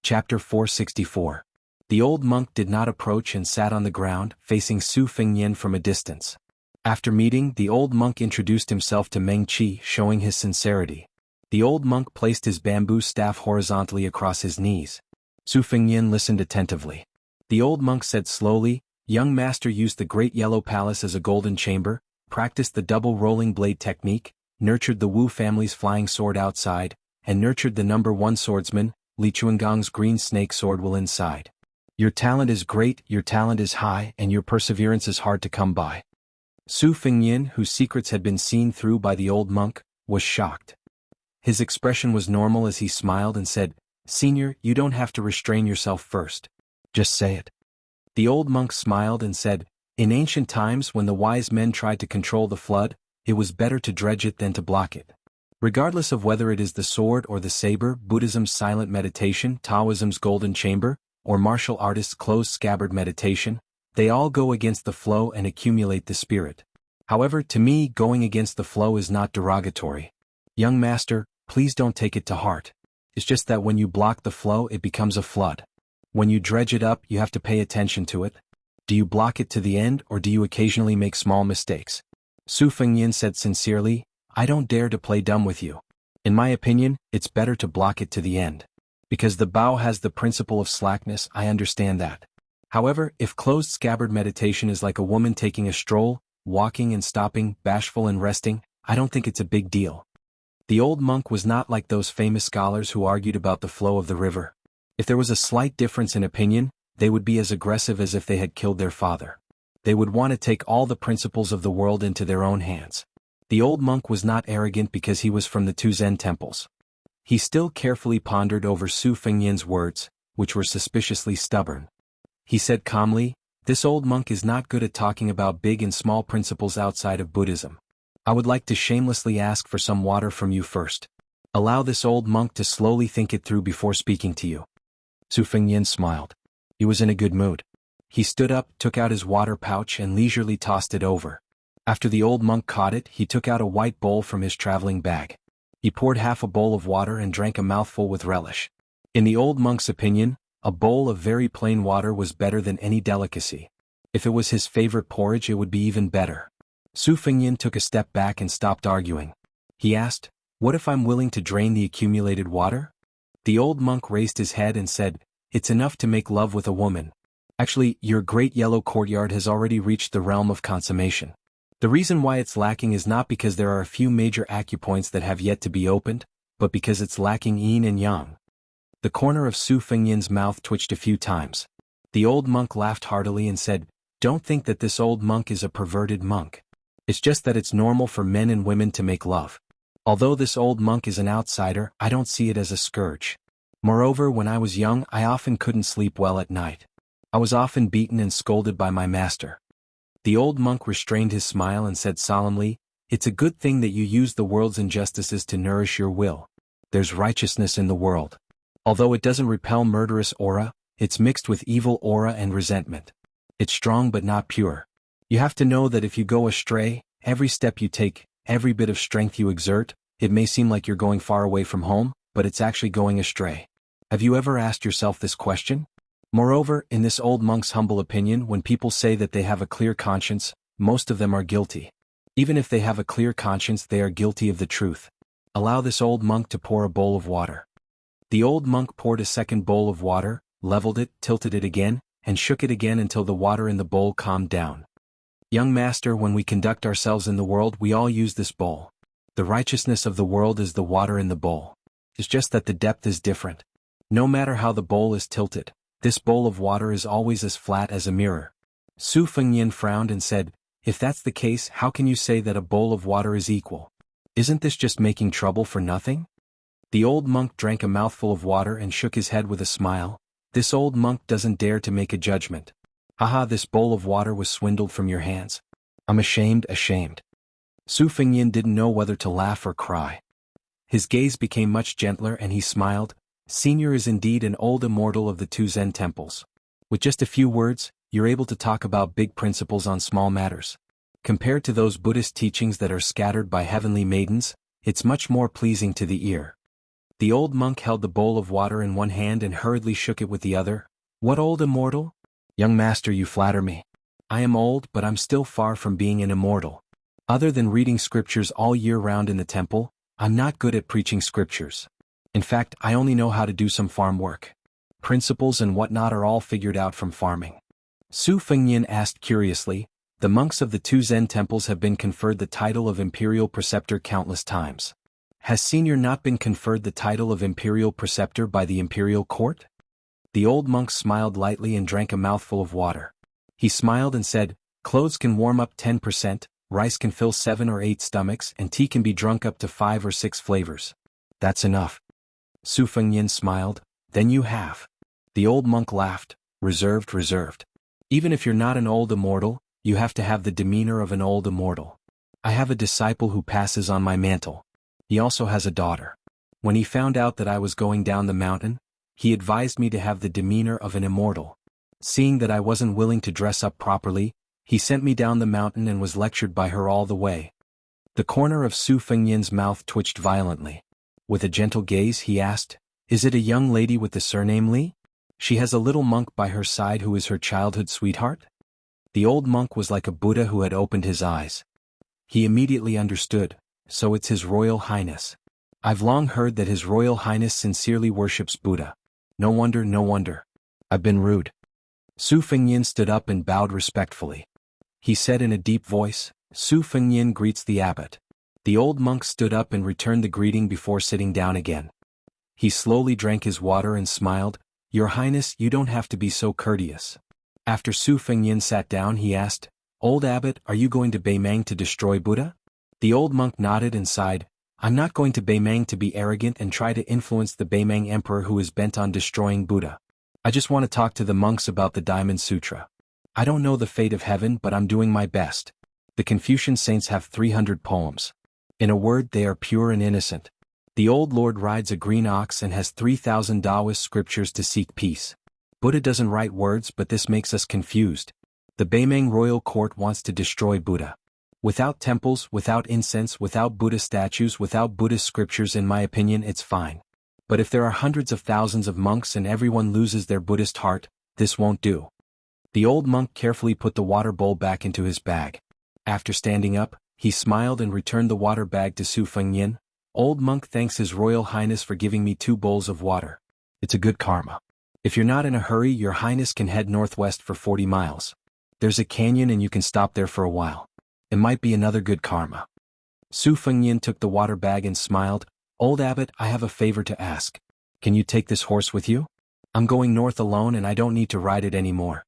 Chapter 464. The old monk did not approach and sat on the ground, facing Su Fengnian from a distance. After meeting, the old monk introduced himself to Meng Qi, showing his sincerity. The old monk placed his bamboo staff horizontally across his knees. Su Fengnian listened attentively. The old monk said slowly, "Young master used the Great Yellow Palace as a golden chamber, practiced the double rolling blade technique, nurtured the Wu family's flying sword outside, and nurtured the number 1 swordsman, Li Chuangong's green snake sword will inside. Your talent is great, your talent is high, and your perseverance is hard to come by." Su Fengnian, whose secrets had been seen through by the old monk, was shocked. His expression was normal as he smiled and said, "Senior, you don't have to restrain yourself first. Just say it." The old monk smiled and said, "In ancient times when the wise men tried to control the flood, it was better to dredge it than to block it. Regardless of whether it is the sword or the saber, Buddhism's silent meditation, Taoism's golden chamber, or martial artists' closed scabbard meditation, they all go against the flow and accumulate the spirit. However, to me, going against the flow is not derogatory. Young master, please don't take it to heart. It's just that when you block the flow, it becomes a flood. When you dredge it up, you have to pay attention to it. Do you block it to the end, or do you occasionally make small mistakes?" Su Fengnian said sincerely, "I don't dare to play dumb with you. In my opinion, it's better to block it to the end. Because the Bao has the principle of slackness, I understand that. However, if closed scabbard meditation is like a woman taking a stroll, walking and stopping, bashful and resting, I don't think it's a big deal." The old monk was not like those famous scholars who argued about the flow of the river. If there was a slight difference in opinion, they would be as aggressive as if they had killed their father. They would want to take all the principles of the world into their own hands. The old monk was not arrogant because he was from the two Zen temples. He still carefully pondered over Su Fengyan's words, which were suspiciously stubborn. He said calmly, "This old monk is not good at talking about big and small principles outside of Buddhism. I would like to shamelessly ask for some water from you first. Allow this old monk to slowly think it through before speaking to you." Su Fengyan smiled. He was in a good mood. He stood up, took out his water pouch and leisurely tossed it over. After the old monk caught it, he took out a white bowl from his traveling bag. He poured half a bowl of water and drank a mouthful with relish. In the old monk's opinion, a bowl of very plain water was better than any delicacy. If it was his favorite porridge, it would be even better. Su Fengyan took a step back and stopped arguing. He asked, "What if I'm willing to drain the accumulated water?" The old monk raised his head and said, "It's enough to make love with a woman. Actually, your great yellow courtyard has already reached the realm of consummation. The reason why it's lacking is not because there are a few major acupoints that have yet to be opened, but because it's lacking yin and yang." The corner of Su Fengyan's mouth twitched a few times. The old monk laughed heartily and said, "Don't think that this old monk is a perverted monk. It's just that it's normal for men and women to make love. Although this old monk is an outsider, I don't see it as a scourge. Moreover, when I was young, I often couldn't sleep well at night. I was often beaten and scolded by my master." The old monk restrained his smile and said solemnly, "It's a good thing that you use the world's injustices to nourish your will. There's righteousness in the world. Although it doesn't repel murderous aura, it's mixed with evil aura and resentment. It's strong but not pure. You have to know that if you go astray, every step you take, every bit of strength you exert, it may seem like you're going far away from home, but it's actually going astray. Have you ever asked yourself this question?" Moreover, in this old monk's humble opinion, when people say that they have a clear conscience, most of them are guilty. Even if they have a clear conscience, they are guilty of the truth. Allow this old monk to pour a bowl of water. The old monk poured a second bowl of water, leveled it, tilted it again, and shook it again until the water in the bowl calmed down. "Young master, when we conduct ourselves in the world, we all use this bowl. The righteousness of the world is the water in the bowl. It's just that the depth is different. No matter how the bowl is tilted, this bowl of water is always as flat as a mirror." Su Fengyan frowned and said, "If that's the case, how can you say that a bowl of water is equal? Isn't this just making trouble for nothing?" The old monk drank a mouthful of water and shook his head with a smile. "This old monk doesn't dare to make a judgment. Haha, this bowl of water was swindled from your hands. I'm ashamed." Su Fengyan didn't know whether to laugh or cry. His gaze became much gentler and he smiled. "Senior is indeed an old immortal of the two Zen temples. With just a few words, you're able to talk about big principles on small matters. Compared to those Buddhist teachings that are scattered by heavenly maidens, it's much more pleasing to the ear." The old monk held the bowl of water in one hand and hurriedly shook it with the other. "What old immortal? Young master, you flatter me. I am old, but I'm still far from being an immortal. Other than reading scriptures all year round in the temple, I'm not good at preaching scriptures. In fact, I only know how to do some farm work. Principles and whatnot are all figured out from farming." Su Fengyan asked curiously, "The monks of the two Zen temples have been conferred the title of imperial preceptor countless times. Has Senior not been conferred the title of imperial preceptor by the imperial court?" The old monk smiled lightly and drank a mouthful of water. He smiled and said, "Clothes can warm up 10%, rice can fill 7 or 8 stomachs, and tea can be drunk up to 5 or 6 flavors. That's enough." Su Fengyan smiled. "Then you have." The old monk laughed. Reserved. "Even if you're not an old immortal, you have to have the demeanor of an old immortal. I have a disciple who passes on my mantle. He also has a daughter. When he found out that I was going down the mountain, he advised me to have the demeanor of an immortal. Seeing that I wasn't willing to dress up properly, he sent me down the mountain and was lectured by her all the way." The corner of Su Fengyan's mouth twitched violently. With a gentle gaze he asked, "Is it a young lady with the surname Li? She has a little monk by her side who is her childhood sweetheart?" The old monk was like a Buddha who had opened his eyes. He immediately understood. "So it's His Royal Highness. I've long heard that His Royal Highness sincerely worships Buddha. No wonder. I've been rude." Su Fengyan stood up and bowed respectfully. He said in a deep voice, "Su Fengyan greets the abbot." The old monk stood up and returned the greeting before sitting down again. He slowly drank his water and smiled. "Your Highness, you don't have to be so courteous." After Su Fengyan sat down, he asked, "Old abbot, are you going to Beimang to destroy Buddha?" The old monk nodded and sighed, "I'm not going to Beimang to be arrogant and try to influence the Beimang emperor who is bent on destroying Buddha. I just want to talk to the monks about the Diamond Sutra. I don't know the fate of heaven, but I'm doing my best. The Confucian saints have 300 poems. In a word, they are pure and innocent. The old lord rides a green ox and has 3,000 Taoist scriptures to seek peace. Buddha doesn't write words, but this makes us confused. The Beimang royal court wants to destroy Buddha. Without temples, without incense, without Buddha statues, without Buddhist scriptures, in my opinion it's fine. But if there are hundreds of thousands of monks and everyone loses their Buddhist heart, this won't do." The old monk carefully put the water bowl back into his bag. After standing up, he smiled and returned the water bag to Su Fengnian. "Old monk, thanks His Royal Highness for giving me 2 bowls of water. It's a good karma. If you're not in a hurry, Your Highness can head northwest for 40 miles. There's a canyon and you can stop there for a while. It might be another good karma." Su Fengnian took the water bag and smiled. "Old abbot, I have a favor to ask. Can you take this horse with you? I'm going north alone and I don't need to ride it anymore.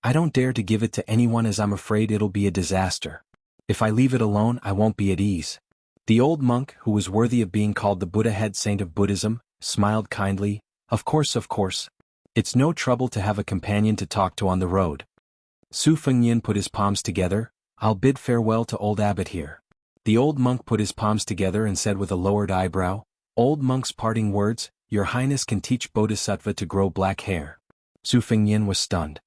I don't dare to give it to anyone as I'm afraid it'll be a disaster. If I leave it alone, I won't be at ease." The old monk, who was worthy of being called the Buddha head saint of Buddhism, smiled kindly. Of course. It's no trouble to have a companion to talk to on the road." Su Fengnian put his palms together. "I'll bid farewell to old abbot here." The old monk put his palms together and said with a lowered eyebrow, "Old monk's parting words, Your Highness can teach Bodhisattva to grow black hair." Su Fengnian was stunned.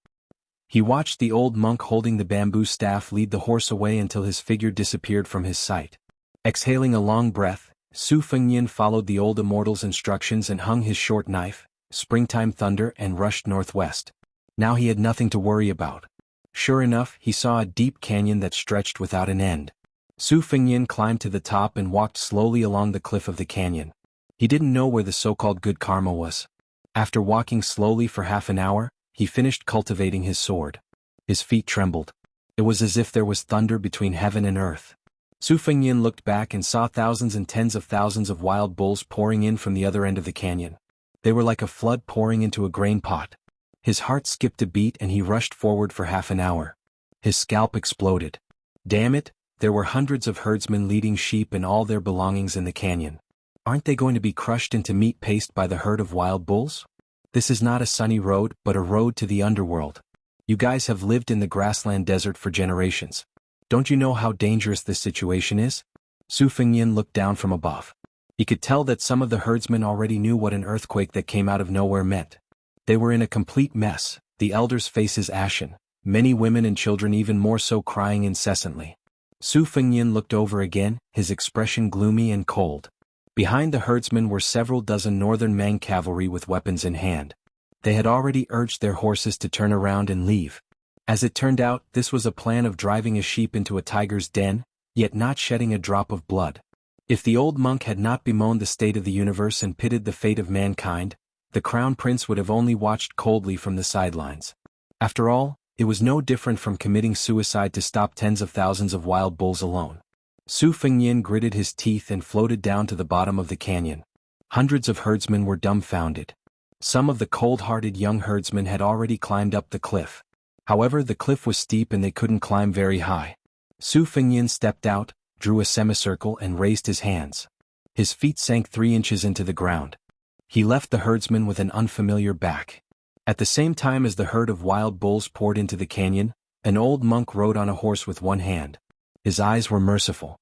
He watched the old monk holding the bamboo staff lead the horse away until his figure disappeared from his sight. Exhaling a long breath, Su Fengnian followed the old immortal's instructions and hung his short knife, springtime thunder, and rushed northwest. Now he had nothing to worry about. Sure enough, he saw a deep canyon that stretched without an end. Su Fengnian climbed to the top and walked slowly along the cliff of the canyon. He didn't know where the so-called good karma was. After walking slowly for half an hour, he finished cultivating his sword. His feet trembled. It was as if there was thunder between heaven and earth. Su Fengnian looked back and saw thousands and tens of thousands of wild bulls pouring in from the other end of the canyon. They were like a flood pouring into a grain pot. His heart skipped a beat and he rushed forward for half an hour. His scalp exploded. Damn it, there were hundreds of herdsmen leading sheep and all their belongings in the canyon. Aren't they going to be crushed into meat paste by the herd of wild bulls? This is not a sunny road, but a road to the underworld. You guys have lived in the grassland desert for generations. Don't you know how dangerous this situation is? Su Fengnian looked down from above. He could tell that some of the herdsmen already knew what an earthquake that came out of nowhere meant. They were in a complete mess, the elders' faces ashen, many women and children even more so crying incessantly. Su Fengnian looked over again, his expression gloomy and cold. Behind the herdsmen were several dozen northern Mang cavalry with weapons in hand. They had already urged their horses to turn around and leave. As it turned out, this was a plan of driving a sheep into a tiger's den, yet not shedding a drop of blood. If the old monk had not bemoaned the state of the universe and pitied the fate of mankind, the crown prince would have only watched coldly from the sidelines. After all, it was no different from committing suicide to stop tens of thousands of wild bulls alone. Su Fengnian gritted his teeth and floated down to the bottom of the canyon. Hundreds of herdsmen were dumbfounded. Some of the cold-hearted young herdsmen had already climbed up the cliff. However, the cliff was steep and they couldn't climb very high. Su Fengnian stepped out, drew a semicircle and raised his hands. His feet sank 3 inches into the ground. He left the herdsman with an unfamiliar back. At the same time as the herd of wild bulls poured into the canyon, an old monk rode on a horse with one hand. His eyes were merciful.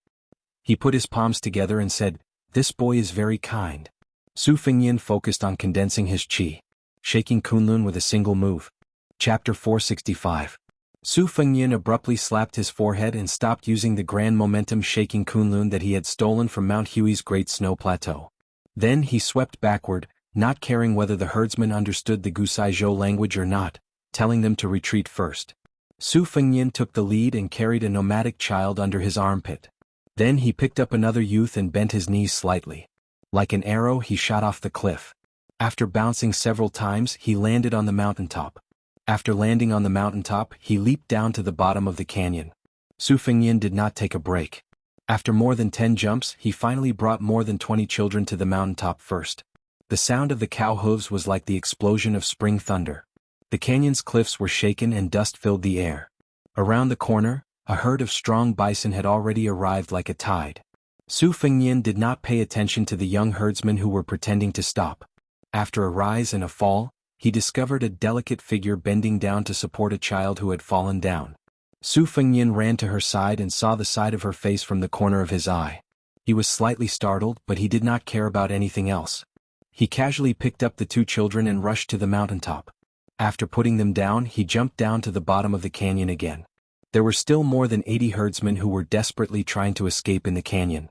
He put his palms together and said, "This boy is very kind." Su Fengnian focused on condensing his qi, shaking Kunlun with a single move. Chapter 465. Su Fengnian abruptly slapped his forehead and stopped using the grand momentum shaking Kunlun that he had stolen from Mount Hui's Great Snow Plateau. Then he swept backward, not caring whether the herdsmen understood the Gusaizhou language or not, telling them to retreat first. Su Fengnian took the lead and carried a nomadic child under his armpit. Then he picked up another youth and bent his knees slightly. Like an arrow he shot off the cliff. After bouncing several times he landed on the mountaintop. After landing on the mountaintop he leaped down to the bottom of the canyon. Su Fengnian did not take a break. After more than 10 jumps he finally brought more than 20 children to the mountaintop first. The sound of the cow hooves was like the explosion of spring thunder. The canyon's cliffs were shaken and dust filled the air. Around the corner, A herd of strong bison had already arrived like a tide. Su Fengnian did not pay attention to the young herdsmen who were pretending to stop. After a rise and a fall, he discovered a delicate figure bending down to support a child who had fallen down. Su Fengnian ran to her side and saw the side of her face from the corner of his eye. He was slightly startled, but he did not care about anything else. He casually picked up the two children and rushed to the mountaintop. After putting them down, he jumped down to the bottom of the canyon again. There were still more than 80 herdsmen who were desperately trying to escape in the canyon.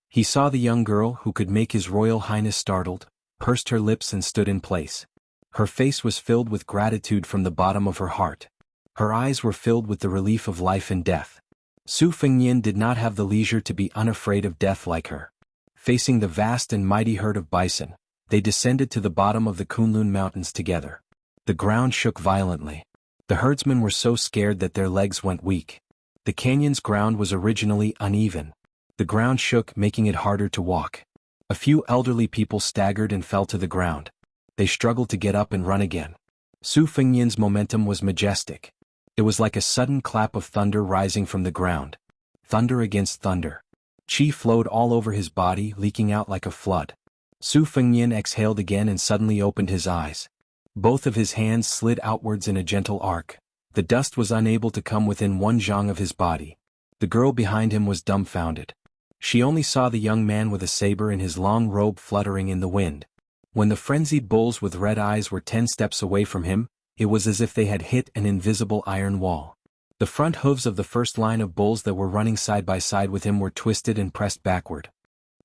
He saw the young girl who could make His Royal Highness startled, pursed her lips and stood in place. Her face was filled with gratitude from the bottom of her heart. Her eyes were filled with the relief of life and death. Su Fengnian did not have the leisure to be unafraid of death like her. Facing the vast and mighty herd of bison, they descended to the bottom of the Kunlun Mountains together. The ground shook violently. The herdsmen were so scared that their legs went weak. The canyon's ground was originally uneven. The ground shook, making it harder to walk. A few elderly people staggered and fell to the ground. They struggled to get up and run again. Su Fengnian's momentum was majestic. It was like a sudden clap of thunder rising from the ground. Thunder against thunder. Qi flowed all over his body, leaking out like a flood. Su Fengnian exhaled again and suddenly opened his eyes. Both of his hands slid outwards in a gentle arc. The dust was unable to come within 1 zhang of his body. The girl behind him was dumbfounded. She only saw the young man with a saber in his long robe fluttering in the wind. When the frenzied bulls with red eyes were 10 steps away from him, it was as if they had hit an invisible iron wall. The front hooves of the first line of bulls that were running side by side with him were twisted and pressed backward.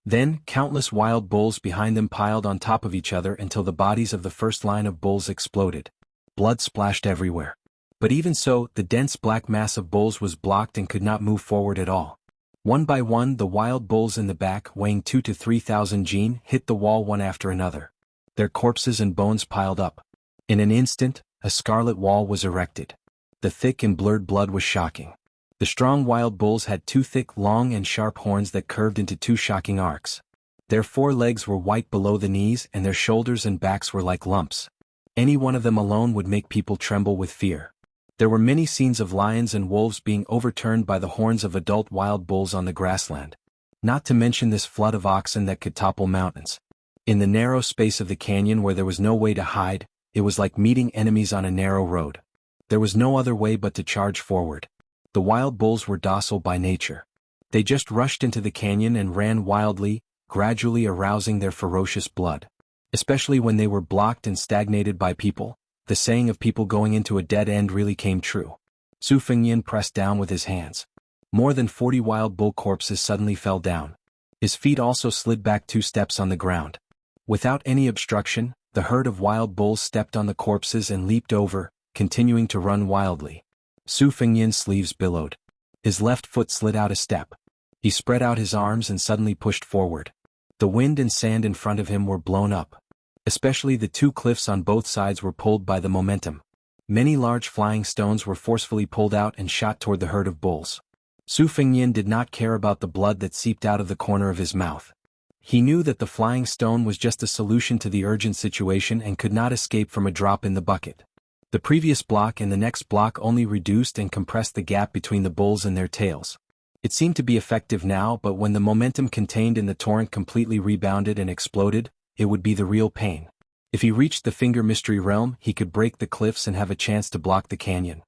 Then, countless wild bulls behind them piled on top of each other until the bodies of the first line of bulls exploded. Blood splashed everywhere. But even so, the dense black mass of bulls was blocked and could not move forward at all. One by one, the wild bulls in the back, weighing 2,000 to 3,000 jin, hit the wall one after another. Their corpses and bones piled up. In an instant, a scarlet wall was erected. The thick and blurred blood was shocking. The strong wild bulls had 2 thick, long and sharp horns that curved into 2 shocking arcs. Their 4 legs were white below the knees and their shoulders and backs were like lumps. Any one of them alone would make people tremble with fear. There were many scenes of lions and wolves being overturned by the horns of adult wild bulls on the grassland. Not to mention this flood of oxen that could topple mountains. In the narrow space of the canyon where there was no way to hide, it was like meeting enemies on a narrow road. There was no other way but to charge forward. The wild bulls were docile by nature. They just rushed into the canyon and ran wildly, gradually arousing their ferocious blood. Especially when they were blocked and stagnated by people, the saying of people going into a dead end really came true. Su Fengnian pressed down with his hands. More than 40 wild bull corpses suddenly fell down. His feet also slid back 2 steps on the ground. Without any obstruction, the herd of wild bulls stepped on the corpses and leaped over, continuing to run wildly. Su Fengnian's sleeves billowed. His left foot slid out a step. He spread out his arms and suddenly pushed forward. The wind and sand in front of him were blown up. Especially the 2 cliffs on both sides were pulled by the momentum. Many large flying stones were forcefully pulled out and shot toward the herd of bulls. Su Fengnian did not care about the blood that seeped out of the corner of his mouth. He knew that the flying stone was just a solution to the urgent situation and could not escape from a drop in the bucket. The previous block and the next block only reduced and compressed the gap between the bulls and their tails. It seemed to be effective now, but when the momentum contained in the torrent completely rebounded and exploded, it would be the real pain. If he reached the Finger Mystery Realm, he could break the cliffs and have a chance to block the canyon.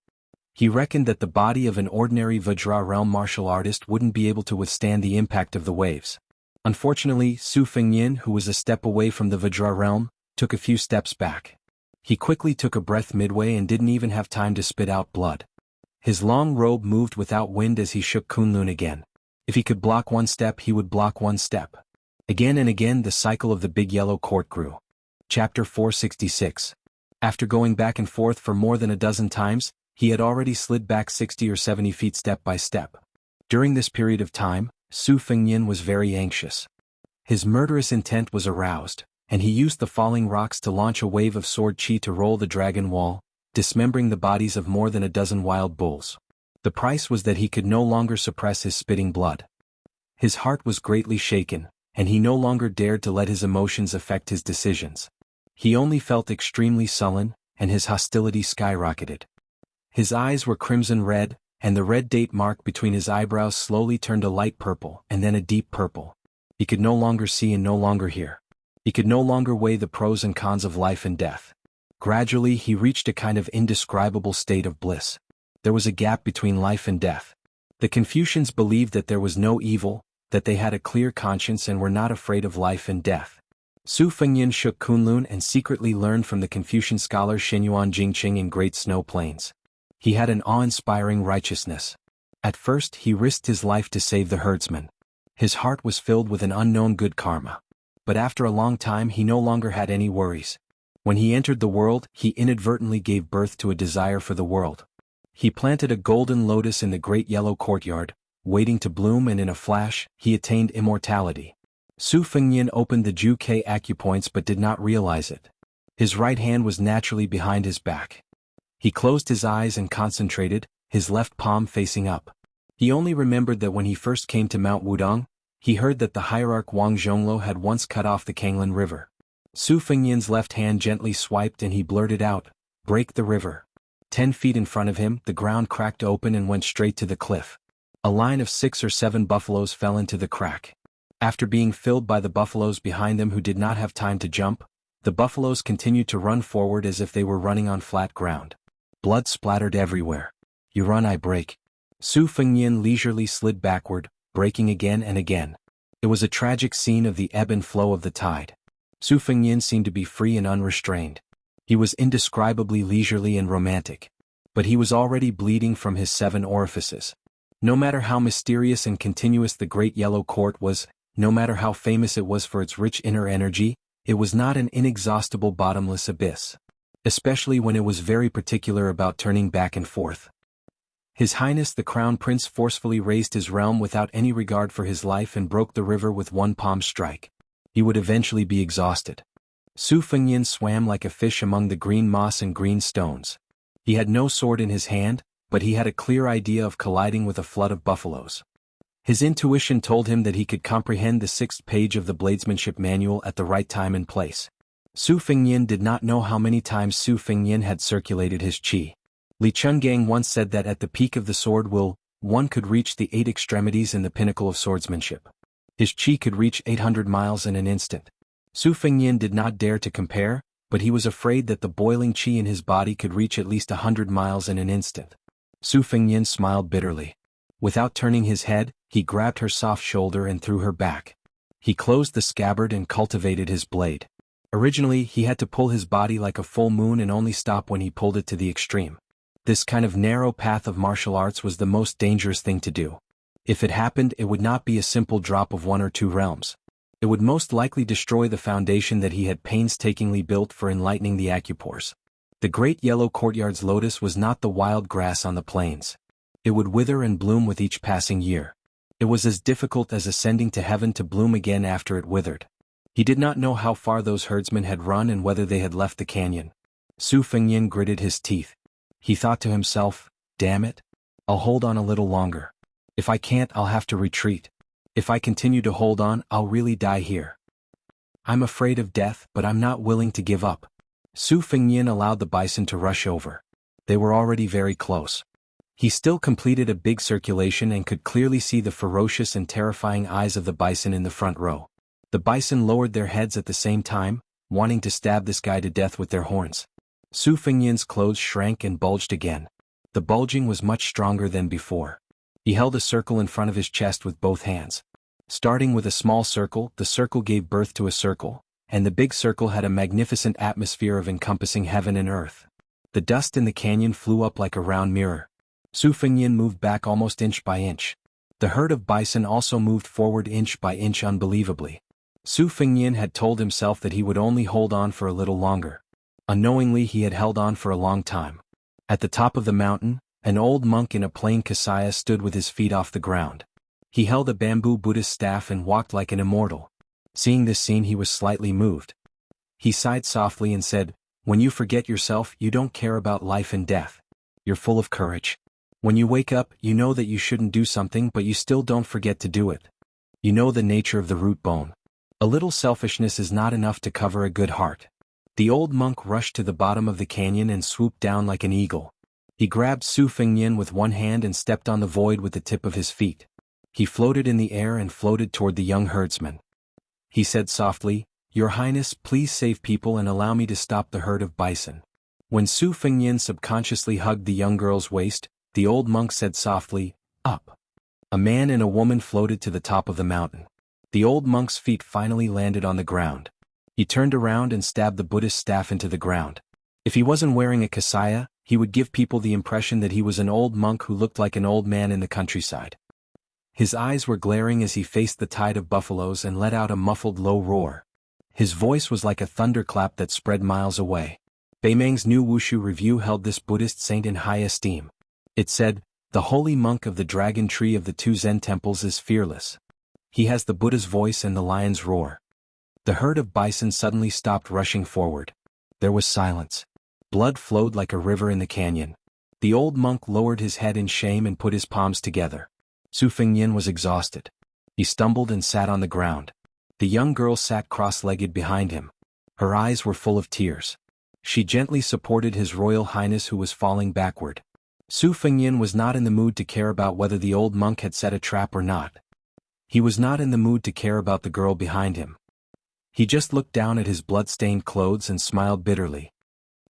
He reckoned that the body of an ordinary Vajra Realm martial artist wouldn't be able to withstand the impact of the waves. Unfortunately, Su Fengnian, who was a step away from the Vajra Realm, took a few steps back. He quickly took a breath midway and didn't even have time to spit out blood. His long robe moved without wind as he shook Kunlun again. If he could block 1 step, he would block 1 step. Again and again the cycle of the big yellow court grew. Chapter 466. After going back and forth for more than a dozen times, he had already slid back 60 or 70 feet step by step. During this period of time, Su Fengnian was very anxious. His murderous intent was aroused, and he used the falling rocks to launch a wave of sword chi to roll the dragon wall, dismembering the bodies of more than a dozen wild bulls. The price was that he could no longer suppress his spitting blood. His heart was greatly shaken, and he no longer dared to let his emotions affect his decisions. He only felt extremely sullen, and his hostility skyrocketed. His eyes were crimson red, and the red date mark between his eyebrows slowly turned a light purple and then a deep purple. He could no longer see and no longer hear. He could no longer weigh the pros and cons of life and death. Gradually he reached a kind of indescribable state of bliss. There was a gap between life and death. The Confucians believed that there was no evil, that they had a clear conscience and were not afraid of life and death. Su Fengyin shook Kunlun and secretly learned from the Confucian scholar Xinyuan Jingqing in Great Snow Plains. He had an awe-inspiring righteousness. At first he risked his life to save the herdsman. His heart was filled with an unknown good karma. But after a long time he no longer had any worries. When he entered the world, he inadvertently gave birth to a desire for the world. He planted a golden lotus in the great yellow courtyard, waiting to bloom, and in a flash, he attained immortality. Su Fengyin opened the Ju Ke acupoints but did not realize it. His right hand was naturally behind his back. He closed his eyes and concentrated, his left palm facing up. He only remembered that when he first came to Mount Wudong, he heard that the hierarch Wang Zhonglo had once cut off the Kanglan River. Su Fengyin's left hand gently swiped and he blurted out, "Break the river." 10 feet in front of him, the ground cracked open and went straight to the cliff. A line of 6 or 7 buffaloes fell into the crack. After being filled by the buffaloes behind them who did not have time to jump, the buffaloes continued to run forward as if they were running on flat ground. Blood splattered everywhere. "You run, I break." Su Fengyin leisurely slid backward, breaking again and again. It was a tragic scene of the ebb and flow of the tide. Su Fengyin seemed to be free and unrestrained. He was indescribably leisurely and romantic. But he was already bleeding from his 7 orifices. No matter how mysterious and continuous the Great Yellow Court was, no matter how famous it was for its rich inner energy, it was not an inexhaustible bottomless abyss. Especially when it was very particular about turning back and forth. His Highness the Crown Prince forcefully raised his realm without any regard for his life and broke the river with one palm strike. He would eventually be exhausted. Su Fengyin swam like a fish among the green moss and green stones. He had no sword in his hand, but he had a clear idea of colliding with a flood of buffaloes. His intuition told him that he could comprehend the 6th page of the bladesmanship manual at the right time and place. Su Fengyin did not know how many times Su Fengyin had circulated his qi. Li Chungang once said that at the peak of the sword one could reach the 8 extremities in the pinnacle of swordsmanship. His qi could reach 800 miles in an instant. Su Fengyin did not dare to compare, but he was afraid that the boiling qi in his body could reach at least 100 miles in an instant. Su Fengyin smiled bitterly. Without turning his head, he grabbed her soft shoulder and threw her back. He closed the scabbard and cultivated his blade. Originally, he had to pull his body like a full moon and only stop when he pulled it to the extreme. This kind of narrow path of martial arts was the most dangerous thing to do. If it happened, it would not be a simple drop of 1 or 2 realms. It would most likely destroy the foundation that he had painstakingly built for enlightening the acupores. The great yellow courtyard's lotus was not the wild grass on the plains. It would wither and bloom with each passing year. It was as difficult as ascending to heaven to bloom again after it withered. He did not know how far those herdsmen had run and whether they had left the canyon. Su Fengyin gritted his teeth. He thought to himself, "Damn it. I'll hold on a little longer. If I can't, I'll have to retreat. If I continue to hold on, I'll really die here. I'm afraid of death, but I'm not willing to give up." Su Fengyin allowed the bison to rush over. They were already very close. He still completed a big circulation and could clearly see the ferocious and terrifying eyes of the bison in the front row. The bison lowered their heads at the same time, wanting to stab this guy to death with their horns. Su Fengyin's clothes shrank and bulged again. The bulging was much stronger than before. He held a circle in front of his chest with both hands. Starting with a small circle, the circle gave birth to a circle, and the big circle had a magnificent atmosphere of encompassing heaven and earth. The dust in the canyon flew up like a round mirror. Su Fengyin moved back almost inch by inch. The herd of bison also moved forward inch by inch unbelievably. Su Fengyin had told himself that he would only hold on for a little longer. Unknowingly he had held on for a long time. At the top of the mountain, an old monk in a plain kasaya stood with his feet off the ground. He held a bamboo Buddhist staff and walked like an immortal. Seeing this scene he was slightly moved. He sighed softly and said, "When you forget yourself, you don't care about life and death. You're full of courage. When you wake up, you know that you shouldn't do something but you still don't forget to do it. You know the nature of the root bone. A little selfishness is not enough to cover a good heart." The old monk rushed to the bottom of the canyon and swooped down like an eagle. He grabbed Su Fengnian with one hand and stepped on the void with the tip of his feet. He floated in the air and floated toward the young herdsman. He said softly, "Your Highness, please save people and allow me to stop the herd of bison." When Su Fengnian subconsciously hugged the young girl's waist, the old monk said softly, "Up." A man and a woman floated to the top of the mountain. The old monk's feet finally landed on the ground. He turned around and stabbed the Buddhist staff into the ground. If he wasn't wearing a kasaya, he would give people the impression that he was an old monk who looked like an old man in the countryside. His eyes were glaring as he faced the tide of buffaloes and let out a muffled low roar. His voice was like a thunderclap that spread miles away. Beimeng's new Wushu review held this Buddhist saint in high esteem. It said, "The holy monk of the dragon tree of the two Zen temples is fearless. He has the Buddha's voice and the lion's roar." The herd of bison suddenly stopped rushing forward. There was silence. Blood flowed like a river in the canyon. The old monk lowered his head in shame and put his palms together. Su Fengnian was exhausted. He stumbled and sat on the ground. The young girl sat cross-legged behind him. Her eyes were full of tears. She gently supported His Royal Highness who was falling backward. Su Fengnian was not in the mood to care about whether the old monk had set a trap or not. He was not in the mood to care about the girl behind him. He just looked down at his blood-stained clothes and smiled bitterly.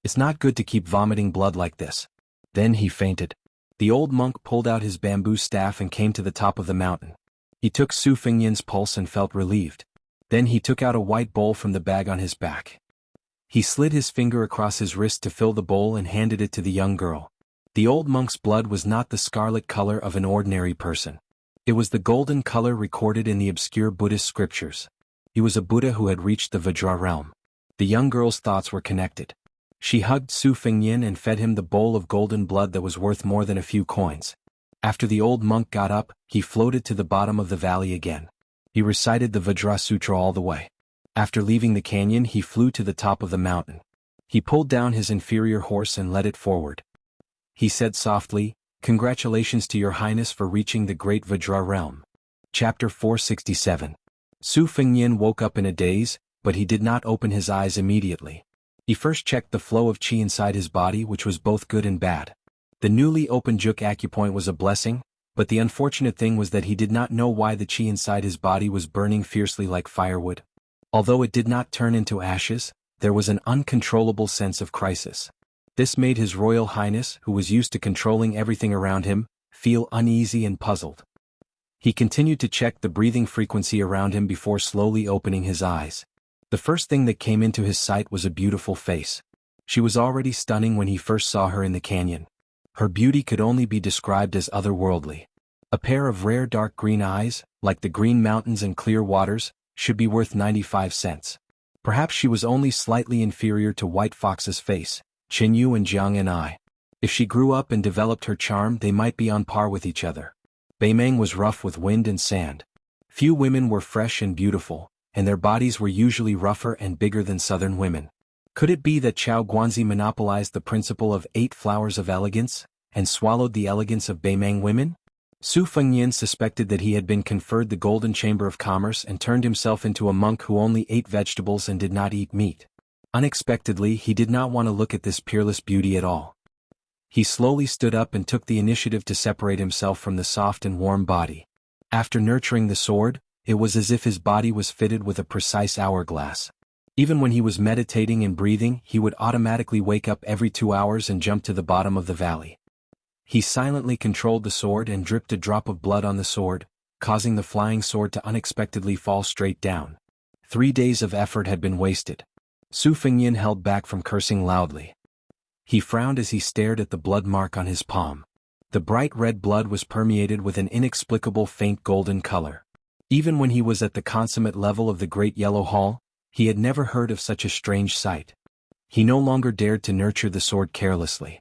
It's not good to keep vomiting blood like this. Then he fainted. The old monk pulled out his bamboo staff and came to the top of the mountain. He took Su Fengnian's pulse and felt relieved. Then he took out a white bowl from the bag on his back. He slid his finger across his wrist to fill the bowl and handed it to the young girl. The old monk's blood was not the scarlet color of an ordinary person. It was the golden color recorded in the obscure Buddhist scriptures. He was a Buddha who had reached the Vajra realm. The young girl's thoughts were connected. She hugged Su Fengnian and fed him the bowl of golden blood that was worth more than a few coins. After the old monk got up, he floated to the bottom of the valley again. He recited the Vajra Sutra all the way. After leaving the canyon, he flew to the top of the mountain. He pulled down his inferior horse and led it forward. He said softly, "Congratulations to your highness for reaching the great Vajra realm." Chapter 467. Su Fengnian woke up in a daze, but he did not open his eyes immediately. He first checked the flow of qi inside his body, which was both good and bad. The newly opened Juk acupoint was a blessing, but the unfortunate thing was that he did not know why the qi inside his body was burning fiercely like firewood. Although it did not turn into ashes, there was an uncontrollable sense of crisis. This made His Royal Highness, who was used to controlling everything around him, feel uneasy and puzzled. He continued to check the breathing frequency around him before slowly opening his eyes. The first thing that came into his sight was a beautiful face. She was already stunning when he first saw her in the canyon. Her beauty could only be described as otherworldly. A pair of rare dark green eyes, like the green mountains and clear waters, should be worth 95 cents. Perhaps she was only slightly inferior to White Fox's face, Qinyu and Jianghu. If she grew up and developed her charm, they might be on par with each other. Beimeng was rough with wind and sand. Few women were fresh and beautiful, and their bodies were usually rougher and bigger than southern women. Could it be that Chao Guanzi monopolized the principle of 8 flowers of elegance, and swallowed the elegance of Beimeng women? Su Fengnian suspected that he had been conferred the Golden Chamber of Commerce and turned himself into a monk who only ate vegetables and did not eat meat. Unexpectedly, he did not want to look at this peerless beauty at all. He slowly stood up and took the initiative to separate himself from the soft and warm body. After nurturing the sword, it was as if his body was fitted with a precise hourglass. Even when he was meditating and breathing, he would automatically wake up every 2 hours and jump to the bottom of the valley. He silently controlled the sword and dripped a drop of blood on the sword, causing the flying sword to unexpectedly fall straight down. 3 days of effort had been wasted. Su Fengnian held back from cursing loudly. He frowned as he stared at the blood mark on his palm. The bright red blood was permeated with an inexplicable faint golden color. Even when he was at the consummate level of the Great Yellow Hall, he had never heard of such a strange sight. He no longer dared to nurture the sword carelessly.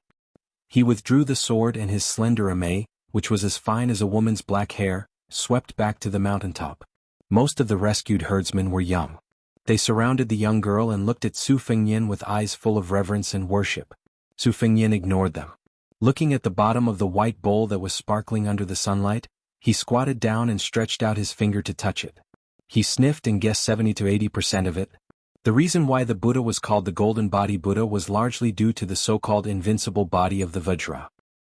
He withdrew the sword and his slender ame, which was as fine as a woman's black hair, swept back to the mountaintop. Most of the rescued herdsmen were young. They surrounded the young girl and looked at Su Fengnian with eyes full of reverence and worship. Su Fengnian ignored them. Looking at the bottom of the white bowl that was sparkling under the sunlight, he squatted down and stretched out his finger to touch it. He sniffed and guessed 70 to 80% of it. The reason why the Buddha was called the Golden Body Buddha was largely due to the so-called invincible body of the Vajra.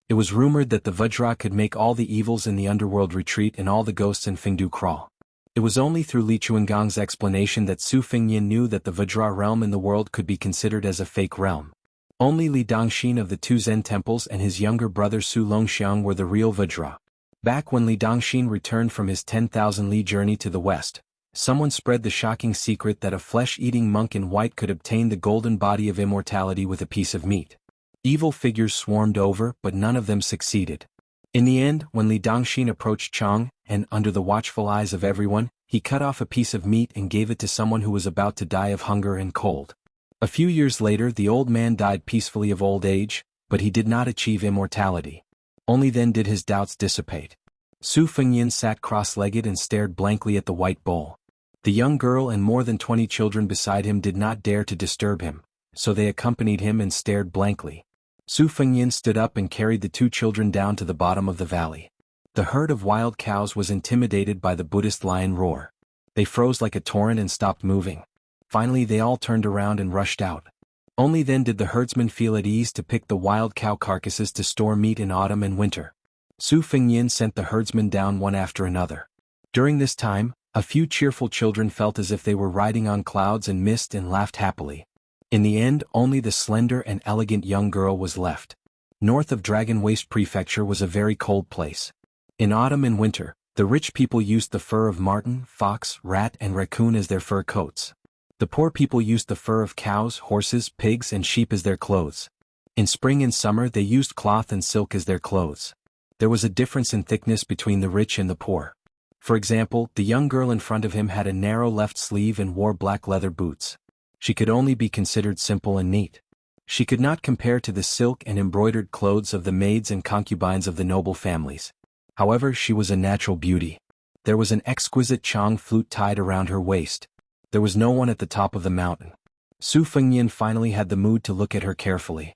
It was rumored that the Vajra could make all the evils in the underworld retreat and all the ghosts in Fengdu crawl. It was only through Li Chuangang's explanation that Su Fengyin knew that the Vajra realm in the world could be considered as a fake realm. Only Li Dongxin of the two Zen temples and his younger brother Su Longxiang were the real Vajra. Back when Li Dongxin returned from his 10,000 li journey to the west, someone spread the shocking secret that a flesh-eating monk in white could obtain the golden body of immortality with a piece of meat. Evil figures swarmed over, but none of them succeeded. In the end, when Li Dongxin approached Chang, and under the watchful eyes of everyone, he cut off a piece of meat and gave it to someone who was about to die of hunger and cold. A few years later the old man died peacefully of old age, but he did not achieve immortality. Only then did his doubts dissipate. Su Fengyin sat cross-legged and stared blankly at the white bowl. The young girl and more than 20 children beside him did not dare to disturb him, so they accompanied him and stared blankly. Su Fengyin stood up and carried the two children down to the bottom of the valley. The herd of wild cows was intimidated by the Buddhist lion roar. They froze like a torrent and stopped moving. Finally they all turned around and rushed out. Only then did the herdsmen feel at ease to pick the wild cow carcasses to store meat in autumn and winter. Su Fengyin sent the herdsmen down one after another. During this time, a few cheerful children felt as if they were riding on clouds and mist and laughed happily. In the end, only the slender and elegant young girl was left. North of Dragon Waste Prefecture was a very cold place. In autumn and winter, the rich people used the fur of marten, fox, rat and raccoon as their fur coats. The poor people used the fur of cows, horses, pigs and sheep as their clothes. In spring and summer they used cloth and silk as their clothes. There was a difference in thickness between the rich and the poor. For example, the young girl in front of him had a narrow left sleeve and wore black leather boots. She could only be considered simple and neat. She could not compare to the silk and embroidered clothes of the maids and concubines of the noble families. However, she was a natural beauty. There was an exquisite Chang flute tied around her waist. There was no one at the top of the mountain. Su Fengyin finally had the mood to look at her carefully.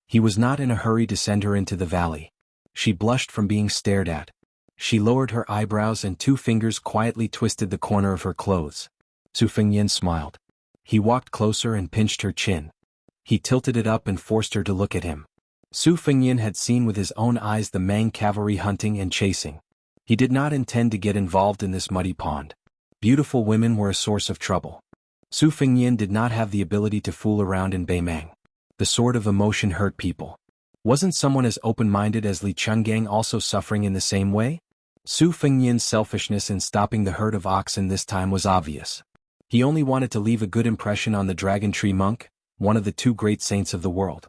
He was not in a hurry to send her into the valley. She blushed from being stared at. She lowered her eyebrows and two fingers quietly twisted the corner of her clothes. Su Fengyin smiled. He walked closer and pinched her chin. He tilted it up and forced her to look at him. Su Fengyin had seen with his own eyes the Mang cavalry hunting and chasing. He did not intend to get involved in this muddy pond. Beautiful women were a source of trouble. Su Fengyin did not have the ability to fool around in Beimang. The sword of emotion hurt people. Wasn't someone as open-minded as Li Chungang also suffering in the same way? Su Fengyin's selfishness in stopping the herd of oxen this time was obvious. He only wanted to leave a good impression on the Dragon Tree Monk, one of the two great saints of the world.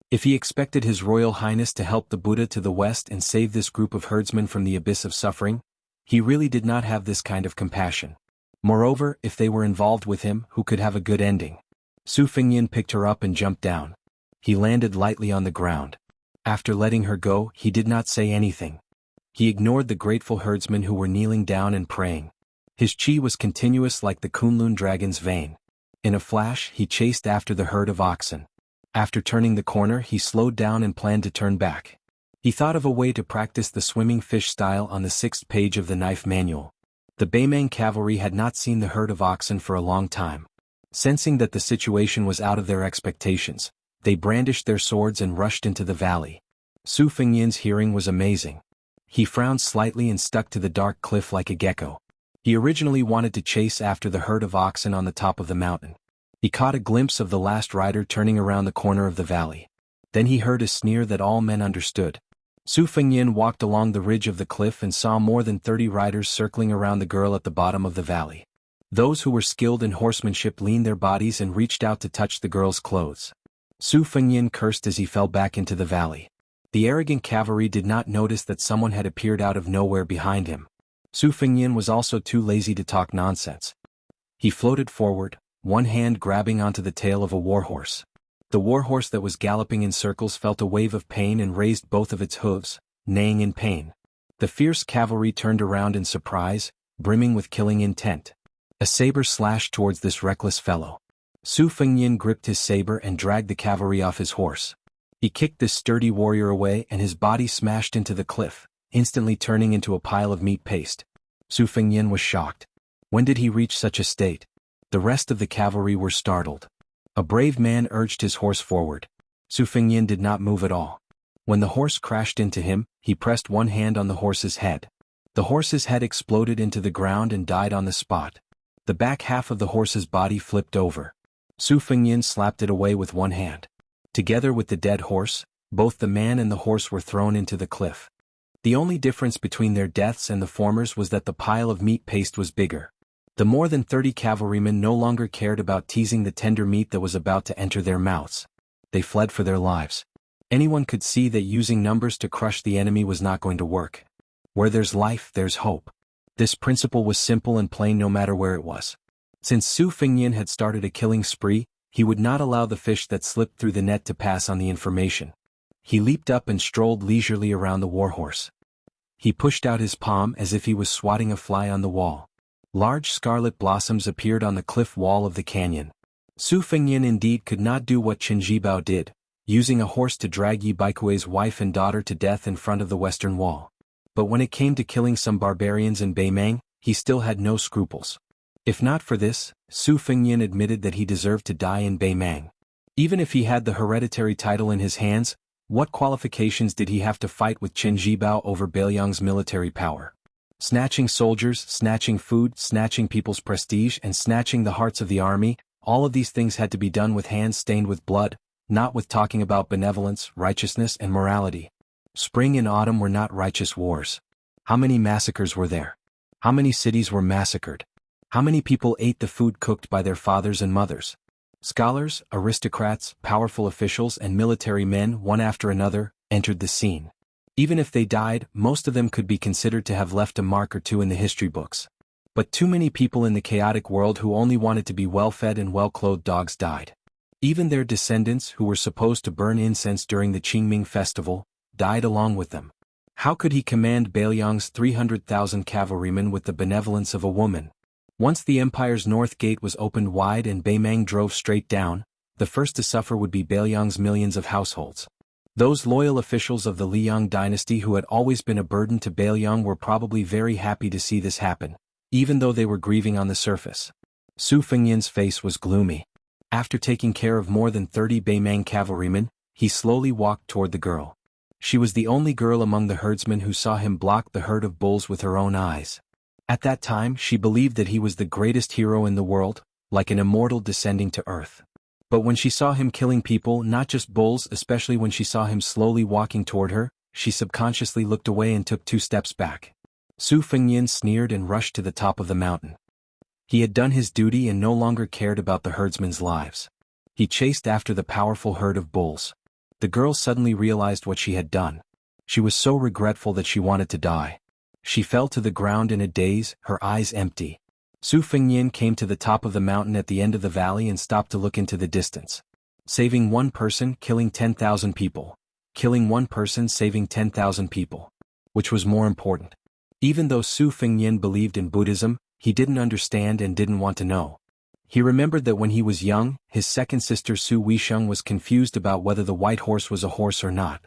If he expected His Royal Highness to help the Buddha to the west and save this group of herdsmen from the abyss of suffering, he really did not have this kind of compassion. Moreover, if they were involved with him, who could have a good ending? Su Fengyin picked her up and jumped down. He landed lightly on the ground. After letting her go, he did not say anything. He ignored the grateful herdsmen who were kneeling down and praying. His chi was continuous like the Kunlun dragon's vein. In a flash, he chased after the herd of oxen. After turning the corner, he slowed down and planned to turn back. He thought of a way to practice the swimming fish style on the 6th page of the knife manual. The Beimang cavalry had not seen the herd of oxen for a long time. Sensing that the situation was out of their expectations, they brandished their swords and rushed into the valley. Su Fengyin's hearing was amazing. He frowned slightly and stuck to the dark cliff like a gecko. He originally wanted to chase after the herd of oxen on the top of the mountain. He caught a glimpse of the last rider turning around the corner of the valley. Then he heard a sneer that all men understood. Su Fengyin walked along the ridge of the cliff and saw more than 30 riders circling around the girl at the bottom of the valley. Those who were skilled in horsemanship leaned their bodies and reached out to touch the girl's clothes. Su Fengyin cursed as he fell back into the valley. The arrogant cavalry did not notice that someone had appeared out of nowhere behind him. Su Fengyin was also too lazy to talk nonsense. He floated forward, one hand grabbing onto the tail of a warhorse. The warhorse that was galloping in circles felt a wave of pain and raised both of its hooves, neighing in pain. The fierce cavalry turned around in surprise, brimming with killing intent. A saber slashed towards this reckless fellow. Su Fengyin gripped his saber and dragged the cavalry off his horse. He kicked this sturdy warrior away and his body smashed into the cliff, instantly turning into a pile of meat paste. Su Fengyin was shocked. When did he reach such a state? The rest of the cavalry were startled. A brave man urged his horse forward. Su Fengyin did not move at all. When the horse crashed into him, he pressed one hand on the horse's head. The horse's head exploded into the ground and died on the spot. The back half of the horse's body flipped over. Su Fengyan slapped it away with one hand. Together with the dead horse, both the man and the horse were thrown into the cliff. The only difference between their deaths and the former's was that the pile of meat paste was bigger. The more than 30 cavalrymen no longer cared about teasing the tender meat that was about to enter their mouths. They fled for their lives. Anyone could see that using numbers to crush the enemy was not going to work. Where there's life, there's hope. This principle was simple and plain no matter where it was. Since Su Fengyan had started a killing spree, he would not allow the fish that slipped through the net to pass on the information. He leaped up and strolled leisurely around the warhorse. He pushed out his palm as if he was swatting a fly on the wall. Large scarlet blossoms appeared on the cliff wall of the canyon. Su Fengyan indeed could not do what Qin Jibao did, using a horse to drag Yi Baikui's wife and daughter to death in front of the western wall. But when it came to killing some barbarians in Beimang, he still had no scruples. If not for this, Su Fengyan admitted that he deserved to die in Beimang. Even if he had the hereditary title in his hands, what qualifications did he have to fight with Qin Jibao over Beiliang's military power? Snatching soldiers, snatching food, snatching people's prestige, and snatching the hearts of the army, all of these things had to be done with hands stained with blood, not with talking about benevolence, righteousness, and morality. Spring and autumn were not righteous wars. How many massacres were there? How many cities were massacred? How many people ate the food cooked by their fathers and mothers? Scholars, aristocrats, powerful officials, and military men, one after another, entered the scene. Even if they died, most of them could be considered to have left a mark or two in the history books. But too many people in the chaotic world who only wanted to be well-fed and well-clothed dogs died. Even their descendants, who were supposed to burn incense during the Qingming festival, died along with them. How could he command Beiliang's 300,000 cavalrymen with the benevolence of a woman? Once the empire's north gate was opened wide and Beimang drove straight down, the first to suffer would be Beiliang's millions of households. Those loyal officials of the Liang dynasty who had always been a burden to Beiliang were probably very happy to see this happen, even though they were grieving on the surface. Su Fengyan's face was gloomy. After taking care of more than 30 Beimang cavalrymen, he slowly walked toward the girl. She was the only girl among the herdsmen who saw him block the herd of bulls with her own eyes. At that time she believed that he was the greatest hero in the world, like an immortal descending to earth. But when she saw him killing people, not just bulls, especially when she saw him slowly walking toward her, she subconsciously looked away and took 2 steps back. Su Fengyan sneered and rushed to the top of the mountain. He had done his duty and no longer cared about the herdsmen's lives. He chased after the powerful herd of bulls. The girl suddenly realized what she had done. She was so regretful that she wanted to die. She fell to the ground in a daze, her eyes empty. Su Fengyan came to the top of the mountain at the end of the valley and stopped to look into the distance. Saving one person, killing 10,000 people. Killing one person, saving 10,000 people. Which was more important? Even though Su Fengyan believed in Buddhism, he didn't understand and didn't want to know. He remembered that when he was young, his second sister Su Weisheng was confused about whether the white horse was a horse or not.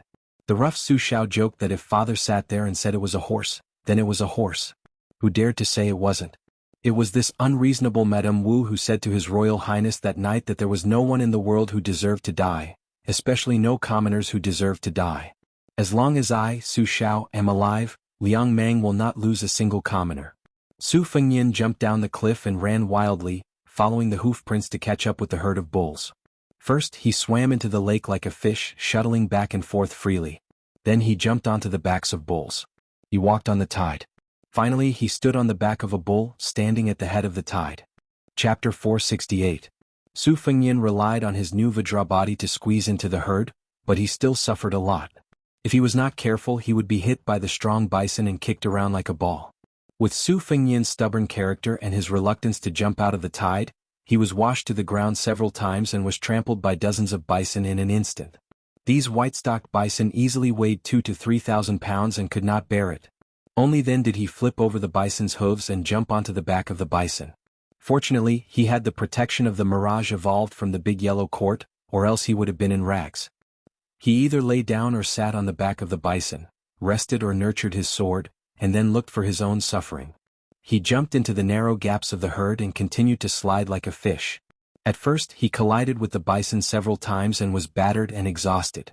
The rough Su Shao joked that if father sat there and said it was a horse, then it was a horse. Who dared to say it wasn't? It was this unreasonable Madame Wu who said to His Royal Highness that night that there was no one in the world who deserved to die, especially no commoners who deserved to die. As long as I, Su Shao, am alive, Liang Mang will not lose a single commoner. Su Fengyan jumped down the cliff and ran wildly, following the hoof prints to catch up with the herd of bulls. First he swam into the lake like a fish, shuttling back and forth freely. Then he jumped onto the backs of bulls. He walked on the tide. Finally he stood on the back of a bull, standing at the head of the tide. Chapter 468. Su Fengyan relied on his new Vajra body to squeeze into the herd, but he still suffered a lot. If he was not careful he would be hit by the strong bison and kicked around like a ball. With Su Fengyan's stubborn character and his reluctance to jump out of the tide, he was washed to the ground several times and was trampled by dozens of bison in an instant. These white-stocked bison easily weighed 2,000 to 3,000 pounds and could not bear it. Only then did he flip over the bison's hooves and jump onto the back of the bison. Fortunately, he had the protection of the mirage evolved from the big yellow court, or else he would have been in rags. He either lay down or sat on the back of the bison, rested or nurtured his sword, and then looked for his own suffering. He jumped into the narrow gaps of the herd and continued to slide like a fish. At first he collided with the bison several times and was battered and exhausted.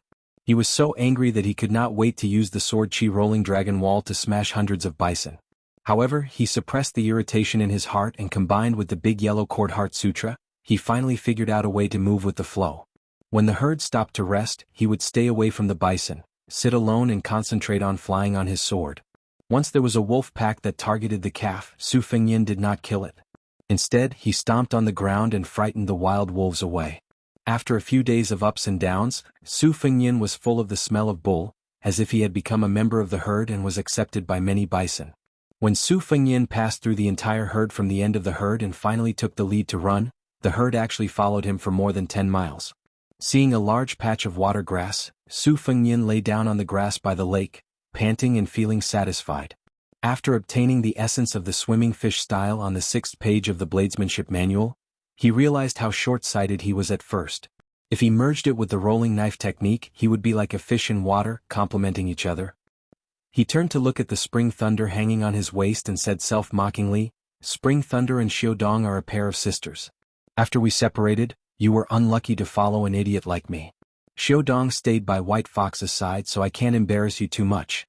He was so angry that he could not wait to use the sword Chi rolling dragon wall to smash hundreds of bison. However, he suppressed the irritation in his heart, and combined with the big yellow cord heart sutra, he finally figured out a way to move with the flow. When the herd stopped to rest, he would stay away from the bison, sit alone and concentrate on flying on his sword. Once there was a wolf pack that targeted the calf. Su Fengyin did not kill it. Instead, he stomped on the ground and frightened the wild wolves away. After a few days of ups and downs, Su Fengyin was full of the smell of bull, as if he had become a member of the herd and was accepted by many bison. When Su Fengyin passed through the entire herd from the end of the herd and finally took the lead to run, the herd actually followed him for more than 10 miles. Seeing a large patch of water grass, Su Fengyin lay down on the grass by the lake, panting and feeling satisfied. After obtaining the essence of the swimming fish style on the 6th page of the bladesmanship manual, he realized how short-sighted he was at first. If he merged it with the rolling knife technique, he would be like a fish in water, complementing each other. He turned to look at the spring thunder hanging on his waist and said self-mockingly, "Spring thunder and Xiaodong are a pair of sisters. After we separated, you were unlucky to follow an idiot like me. Xiaodong stayed by White Fox's side, so I can't embarrass you too much."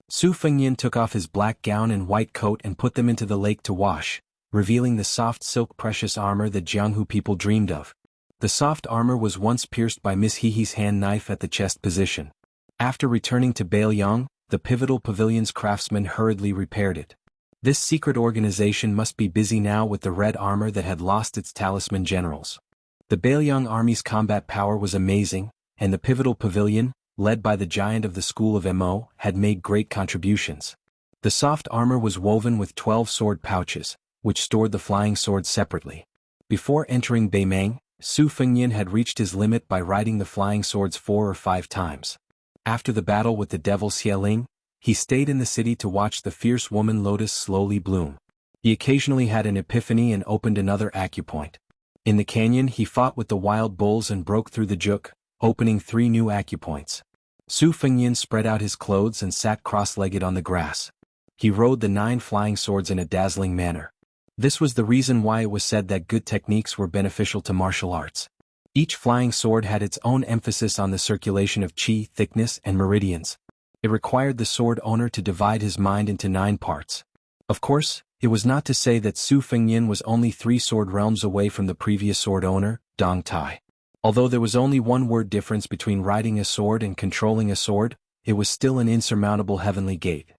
Su Fengyin took off his black gown and white coat and put them into the lake to wash, revealing the soft silk precious armor that Jianghu people dreamed of. The soft armor was once pierced by Miss Hehe's hand knife at the chest position. After returning to Baiyang, the pivotal pavilion's craftsman hurriedly repaired it. This secret organization must be busy now with the red armor that had lost its talisman generals. The Baiyang army's combat power was amazing, and the pivotal pavilion, led by the giant of the school of Mo, had made great contributions. The soft armor was woven with 12 sword pouches, which stored the flying swords separately. Before entering Baimang, Su Fengyin had reached his limit by riding the flying swords 4 or 5 times. After the battle with the devil Xieling, he stayed in the city to watch the fierce woman lotus slowly bloom. He occasionally had an epiphany and opened another acupoint. In the canyon he fought with the wild bulls and broke through the juk, opening 3 new acupoints. Su Fengyin spread out his clothes and sat cross-legged on the grass. He rode the 9 flying swords in a dazzling manner. This was the reason why it was said that good techniques were beneficial to martial arts. Each flying sword had its own emphasis on the circulation of chi, thickness, and meridians. It required the sword owner to divide his mind into 9 parts. Of course, it was not to say that Su Fengyin was only 3 sword realms away from the previous sword owner, Dong Tai. Although there was only 1 word difference between riding a sword and controlling a sword, it was still an insurmountable heavenly gate.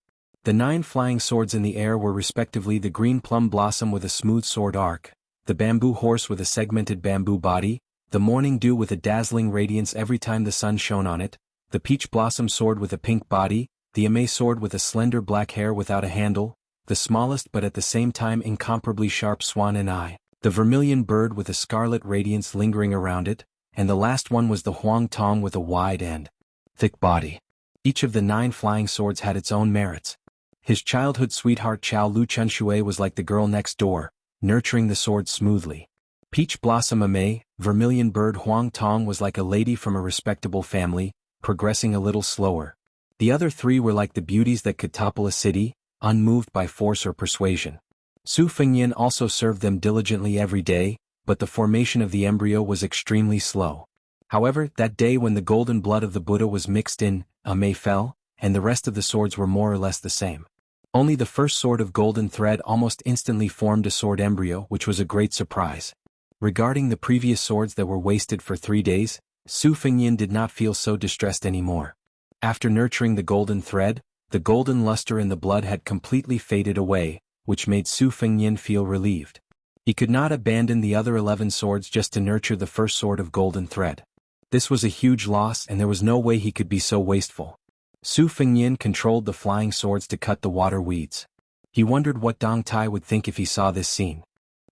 The 9 flying swords in the air were respectively the green plum blossom with a smooth sword arc, the bamboo horse with a segmented bamboo body, the morning dew with a dazzling radiance every time the sun shone on it, the peach blossom sword with a pink body, the ame sword with a slender black hair without a handle, the smallest but at the same time incomparably sharp swan and eye, the vermilion bird with a scarlet radiance lingering around it, and the last one was the huang tong with a wide and thick body. Each of the 9 flying swords had its own merits. His childhood sweetheart Chao Lu Chunshui was like the girl next door, nurturing the sword smoothly. Peach Blossom Ame, Vermilion Bird Huang Tong was like a lady from a respectable family, progressing a little slower. The other 3 were like the beauties that could topple a city, unmoved by force or persuasion. Su Fengyin also served them diligently every day, but the formation of the embryo was extremely slow. However, that day when the golden blood of the Buddha was mixed in, Ame fell, and the rest of the swords were more or less the same. Only the first sword of golden thread almost instantly formed a sword embryo, which was a great surprise. Regarding the previous swords that were wasted for 3 days, Su Fengyin did not feel so distressed anymore. After nurturing the golden thread, the golden luster in the blood had completely faded away, which made Su Fengyin feel relieved. He could not abandon the other 11 swords just to nurture the first sword of golden thread. This was a huge loss, and there was no way he could be so wasteful. Su Fengyin controlled the flying swords to cut the water weeds. He wondered what Dong Tai would think if he saw this scene.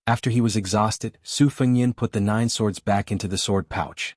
After he was exhausted, Su Fengyin put the 9 swords back into the sword pouch.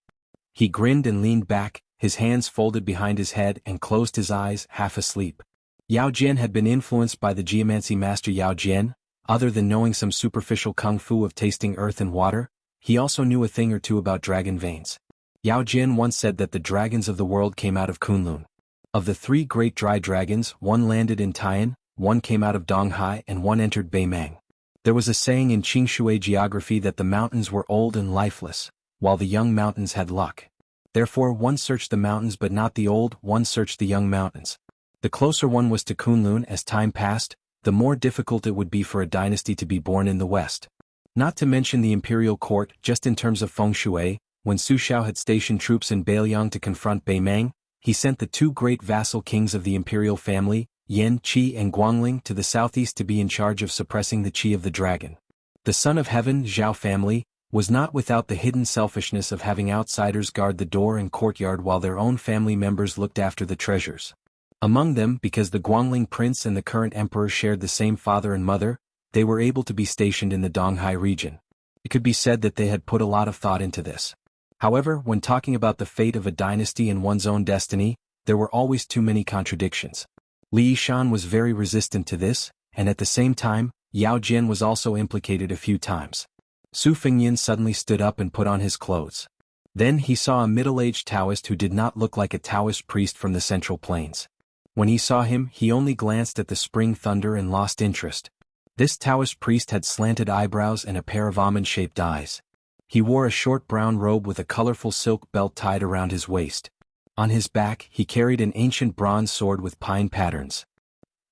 He grinned and leaned back, his hands folded behind his head and closed his eyes, half asleep. Yao Jian had been influenced by the geomancy master Yao Jian. Other than knowing some superficial kung fu of tasting earth and water, he also knew a thing or two about dragon veins. Yao Jian once said that the dragons of the world came out of Kunlun. Of the 3 great dry dragons, 1 landed in Taiyan, 1 came out of Donghai and 1 entered Baimang. There was a saying in Qingshui geography that the mountains were old and lifeless, while the young mountains had luck. Therefore one searched the mountains but not the old, one searched the young mountains. The closer one was to Kunlun. As time passed, the more difficult it would be for a dynasty to be born in the west. Not to mention the imperial court. Just in terms of feng shui, when Su Xiao had stationed troops in Beiliang to confront Beimang, he sent the two great vassal kings of the imperial family, Yan Qi and Guangling, to the southeast to be in charge of suppressing the Qi of the dragon. The Son of Heaven, Zhao family, was not without the hidden selfishness of having outsiders guard the door and courtyard while their own family members looked after the treasures. Among them, because the Guangling prince and the current emperor shared the same father and mother, they were able to be stationed in the Donghai region. It could be said that they had put a lot of thought into this. However, when talking about the fate of a dynasty and one's own destiny, there were always too many contradictions. Li Yishan was very resistant to this, and at the same time, Yao Jian was also implicated a few times. Su Fengyin suddenly stood up and put on his clothes. Then he saw a middle-aged Taoist who did not look like a Taoist priest from the Central Plains. When he saw him, he only glanced at the spring thunder and lost interest. This Taoist priest had slanted eyebrows and a pair of almond-shaped eyes. He wore a short brown robe with a colorful silk belt tied around his waist. On his back, he carried an ancient bronze sword with pine patterns.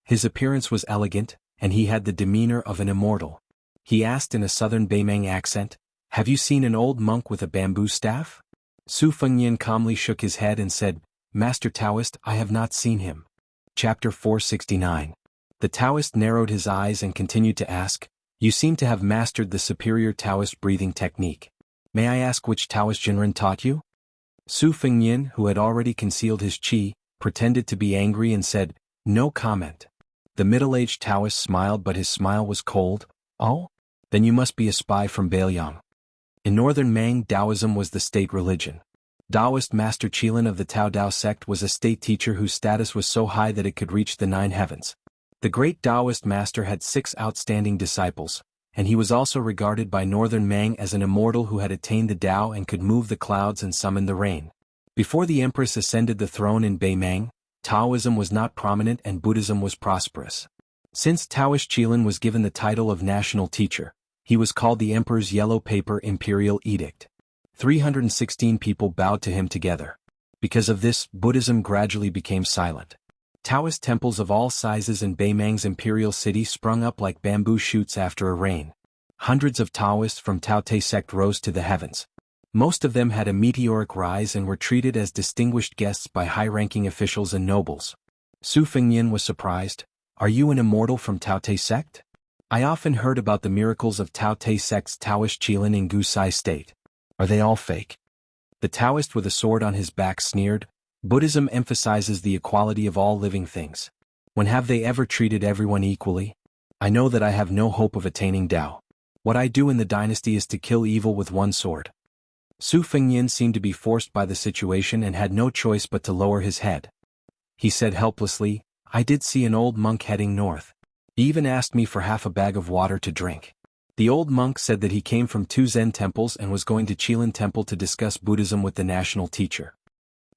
His appearance was elegant, and he had the demeanor of an immortal. He asked in a southern Beimang accent, "Have you seen an old monk with a bamboo staff?" Su Fengyin calmly shook his head and said, "Master Taoist, I have not seen him." Chapter 469. The Taoist narrowed his eyes and continued to ask, "You seem to have mastered the superior Taoist breathing technique. May I ask which Taoist Jinren taught you?" Su Fengyin, who had already concealed his qi, pretended to be angry and said, "No comment." The middle-aged Taoist smiled, but his smile was cold. "Oh? Then you must be a spy from Beiliang." In northern Mang, Taoism was the state religion. Taoist Master Qilin of the Tao Dao sect was a state teacher whose status was so high that it could reach the 9 heavens. The great Taoist master had 6 outstanding disciples, and he was also regarded by northern Mang as an immortal who had attained the Tao and could move the clouds and summon the rain. Before the empress ascended the throne in Beimang, Taoism was not prominent and Buddhism was prosperous. Since Taoist Qilin was given the title of national teacher, he was called the Emperor's Yellow Paper Imperial Edict. 316 people bowed to him together. Because of this, Buddhism gradually became silent. Taoist temples of all sizes in Beimang's imperial city sprung up like bamboo shoots after a rain. Hundreds of Taoists from Tao Te sect rose to the heavens. Most of them had a meteoric rise and were treated as distinguished guests by high-ranking officials and nobles. Su Fengyin was surprised. "Are you an immortal from Tao Te sect? I often heard about the miracles of Tao Te sect's Taoist Qilin in Gusai state. Are they all fake?" The Taoist with a sword on his back sneered. "Buddhism emphasizes the equality of all living things. When have they ever treated everyone equally? I know that I have no hope of attaining Tao. What I do in the dynasty is to kill evil with one sword." Su Fengyin seemed to be forced by the situation and had no choice but to lower his head. He said helplessly, "I did see an old monk heading north. He even asked me for half a bag of water to drink." The old monk said that he came from 2 Zen temples and was going to Qilin Temple to discuss Buddhism with the national teacher.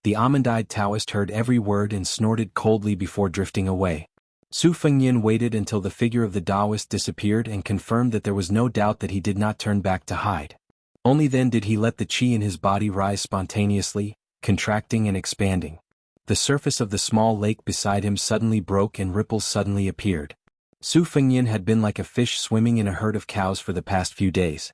The almond-eyed Taoist heard every word and snorted coldly before drifting away. Su Fengyin waited until the figure of the Taoist disappeared and confirmed that there was no doubt that he did not turn back to hide. Only then did he let the qi in his body rise spontaneously, contracting and expanding. The surface of the small lake beside him suddenly broke and ripples suddenly appeared. Su Fengyin had been like a fish swimming in a herd of cows for the past few days.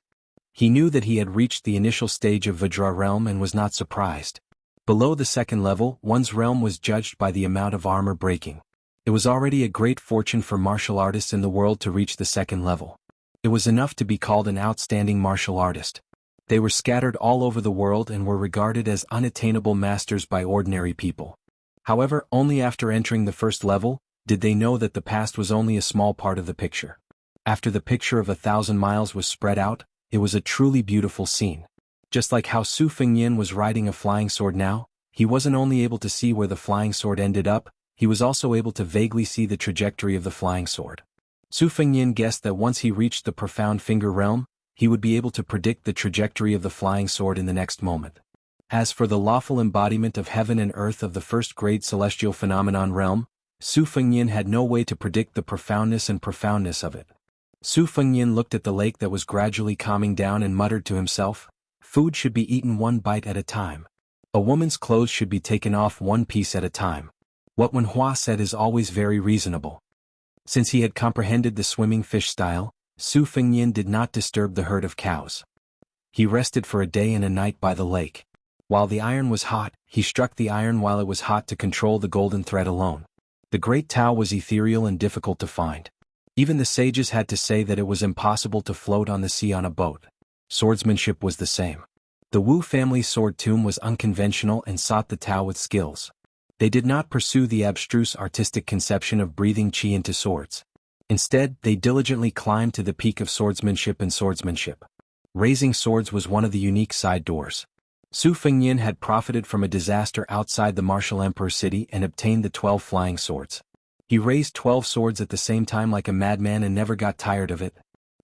He knew that he had reached the initial stage of Vajra realm and was not surprised. Below the 2nd level, one's realm was judged by the amount of armor breaking. It was already a great fortune for martial artists in the world to reach the 2nd level. It was enough to be called an outstanding martial artist. They were scattered all over the world and were regarded as unattainable masters by ordinary people. However, only after entering the 1st level, did they know that the past was only a small part of the picture. After the picture of 1,000 miles was spread out, it was a truly beautiful scene. Just like how Su Fengyin was riding a flying sword now, he wasn't only able to see where the flying sword ended up, he was also able to vaguely see the trajectory of the flying sword. Su Fengyin guessed that once he reached the profound finger realm, he would be able to predict the trajectory of the flying sword in the next moment. As for the lawful embodiment of heaven and earth of the 1st-grade celestial phenomenon realm, Su Fengyin had no way to predict the profoundness of it. Su Fengyin looked at the lake that was gradually calming down and muttered to himself, "Food should be eaten one bite at a time." A woman's clothes should be taken off one piece at a time. What Wen Hua said is always very reasonable. Since he had comprehended the swimming fish style, Su Fengnian did not disturb the herd of cows. He rested for a day and a night by the lake. While the iron was hot, he struck the iron while it was hot to control the golden thread alone. The great Tao was ethereal and difficult to find. Even the sages had to say that it was impossible to float on the sea on a boat. Swordsmanship was the same. The Wu family's sword tomb was unconventional and sought the Tao with skills. They did not pursue the abstruse artistic conception of breathing qi into swords. Instead, they diligently climbed to the peak of swordsmanship and swordsmanship. Raising swords was one of the unique side doors. Su Fengnian had profited from a disaster outside the martial emperor city and obtained the 12 flying swords. He raised 12 swords at the same time like a madman and never got tired of it.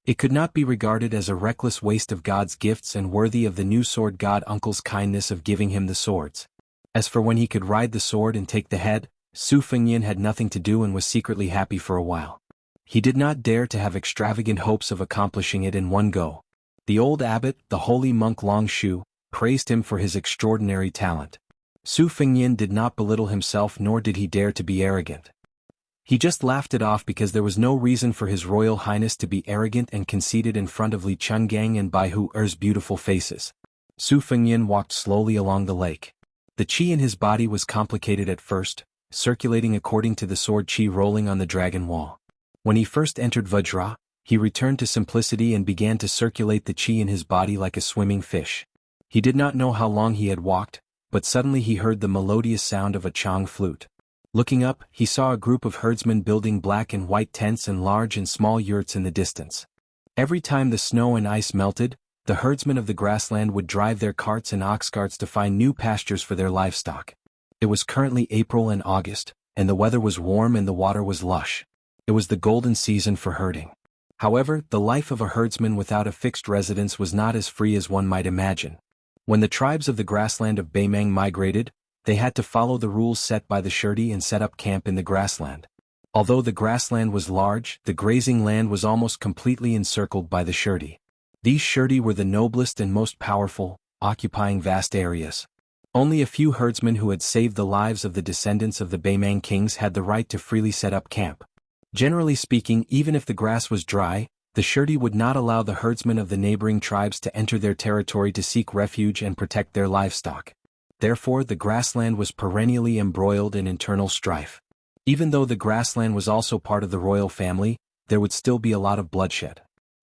It could not be regarded as a reckless waste of God's gifts and worthy of the new sword god uncle's kindness of giving him the swords. As for when he could ride the sword and take the head, Su Fengnian had nothing to do and was secretly happy for a while. He did not dare to have extravagant hopes of accomplishing it in one go. The old abbot, the holy monk Long Shu, praised him for his extraordinary talent. Su Fengnian did not belittle himself nor did he dare to be arrogant. He just laughed it off because there was no reason for His Royal Highness to be arrogant and conceited in front of Li Chungang and Bai Hu Er's beautiful faces. Su Fengnian walked slowly along the lake. The qi in his body was complicated at first, circulating according to the sword qi rolling on the dragon wall. When he first entered Vajra, he returned to simplicity and began to circulate the qi in his body like a swimming fish. He did not know how long he had walked, but suddenly he heard the melodious sound of a chang flute. Looking up, he saw a group of herdsmen building black and white tents and large and small yurts in the distance. Every time the snow and ice melted, the herdsmen of the grassland would drive their carts and ox carts to find new pastures for their livestock. It was currently April and August, and the weather was warm and the water was lush. It was the golden season for herding. However, the life of a herdsman without a fixed residence was not as free as one might imagine. When the tribes of the grassland of Beimang migrated, they had to follow the rules set by the Shirdi and set up camp in the grassland. Although the grassland was large, the grazing land was almost completely encircled by the Shirdi. These Shirdi were the noblest and most powerful, occupying vast areas. Only a few herdsmen who had saved the lives of the descendants of the Beimang kings had the right to freely set up camp. Generally speaking, even if the grass was dry, the Shirdi would not allow the herdsmen of the neighboring tribes to enter their territory to seek refuge and protect their livestock. Therefore, the grassland was perennially embroiled in internal strife. Even though the grassland was also part of the royal family, there would still be a lot of bloodshed.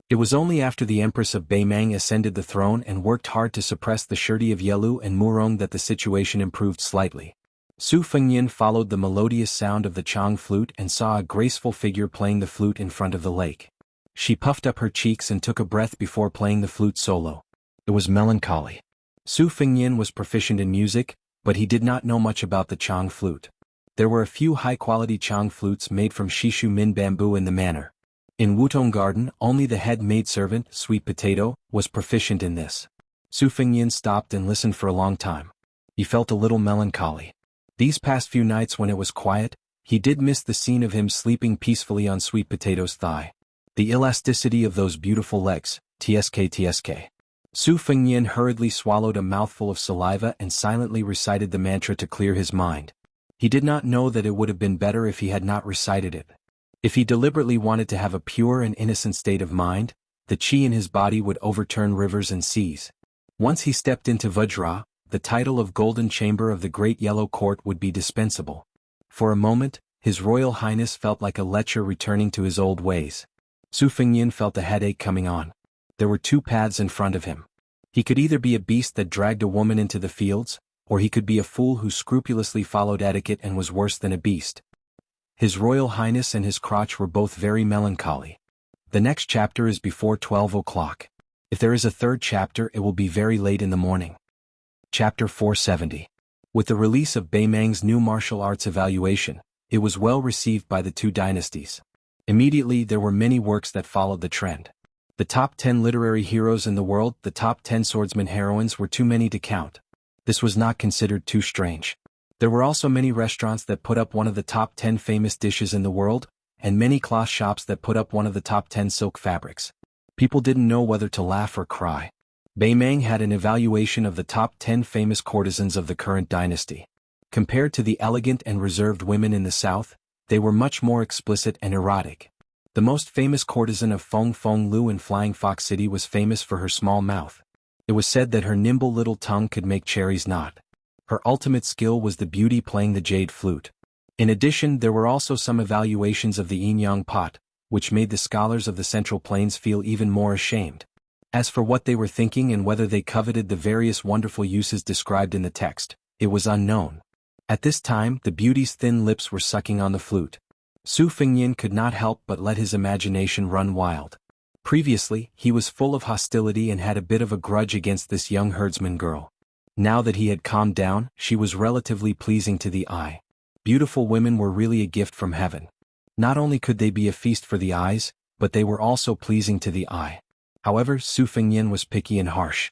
It was only after the Empress of Beimang ascended the throne and worked hard to suppress the Shirdi of Yelu and Murong that the situation improved slightly. Su Fengnian followed the melodious sound of the chang flute and saw a graceful figure playing the flute in front of the lake. She puffed up her cheeks and took a breath before playing the flute solo. It was melancholy. Su Fengnian was proficient in music, but he did not know much about the chang flute. There were a few high-quality chang flutes made from Shishu Min bamboo in the manor. In Wutong Garden, only the head maidservant, Sweet Potato, was proficient in this. Su Fengnian stopped and listened for a long time. He felt a little melancholy. These past few nights when it was quiet, he did miss the scene of him sleeping peacefully on Sweet Potato's thigh. The elasticity of those beautiful legs, tsk. Su Fengnian hurriedly swallowed a mouthful of saliva and silently recited the mantra to clear his mind. He did not know that it would have been better if he had not recited it. If he deliberately wanted to have a pure and innocent state of mind, the qi in his body would overturn rivers and seas. Once he stepped into Vajra, the title of Golden Chamber of the Great Yellow Court would be dispensable. For a moment, His Royal Highness felt like a lecher returning to his old ways. Su Fengnian felt a headache coming on. There were two paths in front of him. He could either be a beast that dragged a woman into the fields, or he could be a fool who scrupulously followed etiquette and was worse than a beast. His Royal Highness and his crotch were both very melancholy. The next chapter is before 12 o'clock. If there is a third chapter, it will be very late in the morning. Chapter 470. With the release of Beimang's new martial arts evaluation, it was well received by the two dynasties. Immediately there were many works that followed the trend. The top 10 literary heroes in the world, the top 10 swordsman heroines were too many to count. This was not considered too strange. There were also many restaurants that put up one of the top 10 famous dishes in the world, and many cloth shops that put up one of the top 10 silk fabrics. People didn't know whether to laugh or cry. Beimeng had an evaluation of the top 10 famous courtesans of the current dynasty. Compared to the elegant and reserved women in the south, they were much more explicit and erotic. The most famous courtesan of Feng Lu in Flying Fox City was famous for her small mouth. It was said that her nimble little tongue could make cherries knot. Her ultimate skill was the beauty playing the jade flute. In addition, there were also some evaluations of the yin-yang pot, which made the scholars of the Central Plains feel even more ashamed. As for what they were thinking and whether they coveted the various wonderful uses described in the text, it was unknown. At this time, the beauty's thin lips were sucking on the flute. Su Fengnian could not help but let his imagination run wild. Previously, he was full of hostility and had a bit of a grudge against this young herdsman girl. Now that he had calmed down, she was relatively pleasing to the eye. Beautiful women were really a gift from heaven. Not only could they be a feast for the eyes, but they were also pleasing to the eye. However, Su Fengnian was picky and harsh.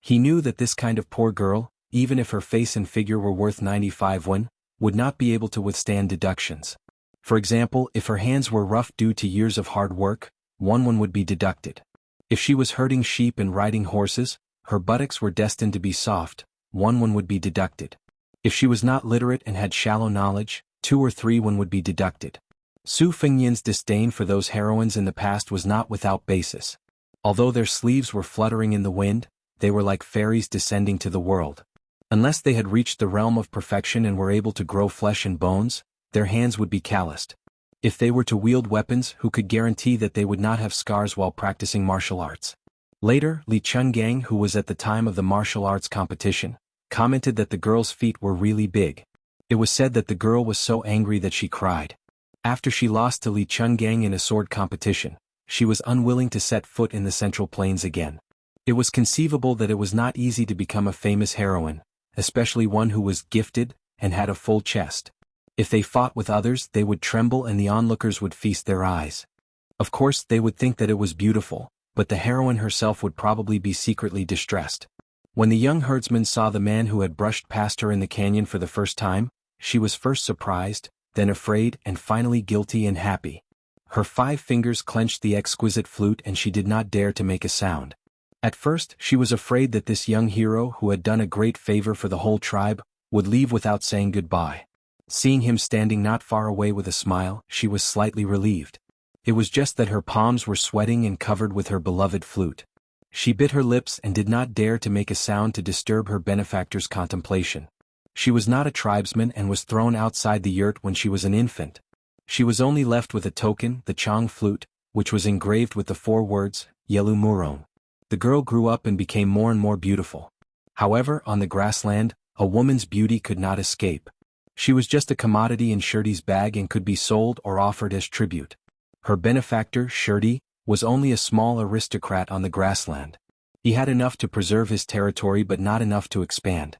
He knew that this kind of poor girl, even if her face and figure were worth 95 won, would not be able to withstand deductions. For example, if her hands were rough due to years of hard work, 1 won would be deducted. If she was herding sheep and riding horses, her buttocks were destined to be soft, 1 won would be deducted. If she was not literate and had shallow knowledge, 2 or 3 won would be deducted. Su Fengnian's disdain for those heroines in the past was not without basis. Although their sleeves were fluttering in the wind, they were like fairies descending to the world. Unless they had reached the realm of perfection and were able to grow flesh and bones, their hands would be calloused. If they were to wield weapons, who could guarantee that they would not have scars while practicing martial arts? Later, Li Chungang, who was at the time of the martial arts competition, commented that the girl's feet were really big. It was said that the girl was so angry that she cried. After she lost to Li Chungang in a sword competition, she was unwilling to set foot in the Central Plains again. It was conceivable that it was not easy to become a famous heroine, especially one who was gifted and had a full chest. If they fought with others, they would tremble and the onlookers would feast their eyes. Of course, they would think that it was beautiful, but the heroine herself would probably be secretly distressed. When the young herdsman saw the man who had brushed past her in the canyon for the first time, she was first surprised, then afraid, and finally guilty and happy. Her 5 fingers clenched the exquisite flute and she did not dare to make a sound. At first, she was afraid that this young hero who had done a great favor for the whole tribe, would leave without saying goodbye. Seeing him standing not far away with a smile, she was slightly relieved. It was just that her palms were sweating and covered with her beloved flute. She bit her lips and did not dare to make a sound to disturb her benefactor's contemplation. She was not a tribesman and was thrown outside the yurt when she was an infant. She was only left with a token, the Chang flute, which was engraved with the 4 words, Yelu Muron. The girl grew up and became more and more beautiful. However, on the grassland, a woman's beauty could not escape. She was just a commodity in Shirdi's bag and could be sold or offered as tribute. Her benefactor, Shirdi, was only a small aristocrat on the grassland. He had enough to preserve his territory but not enough to expand.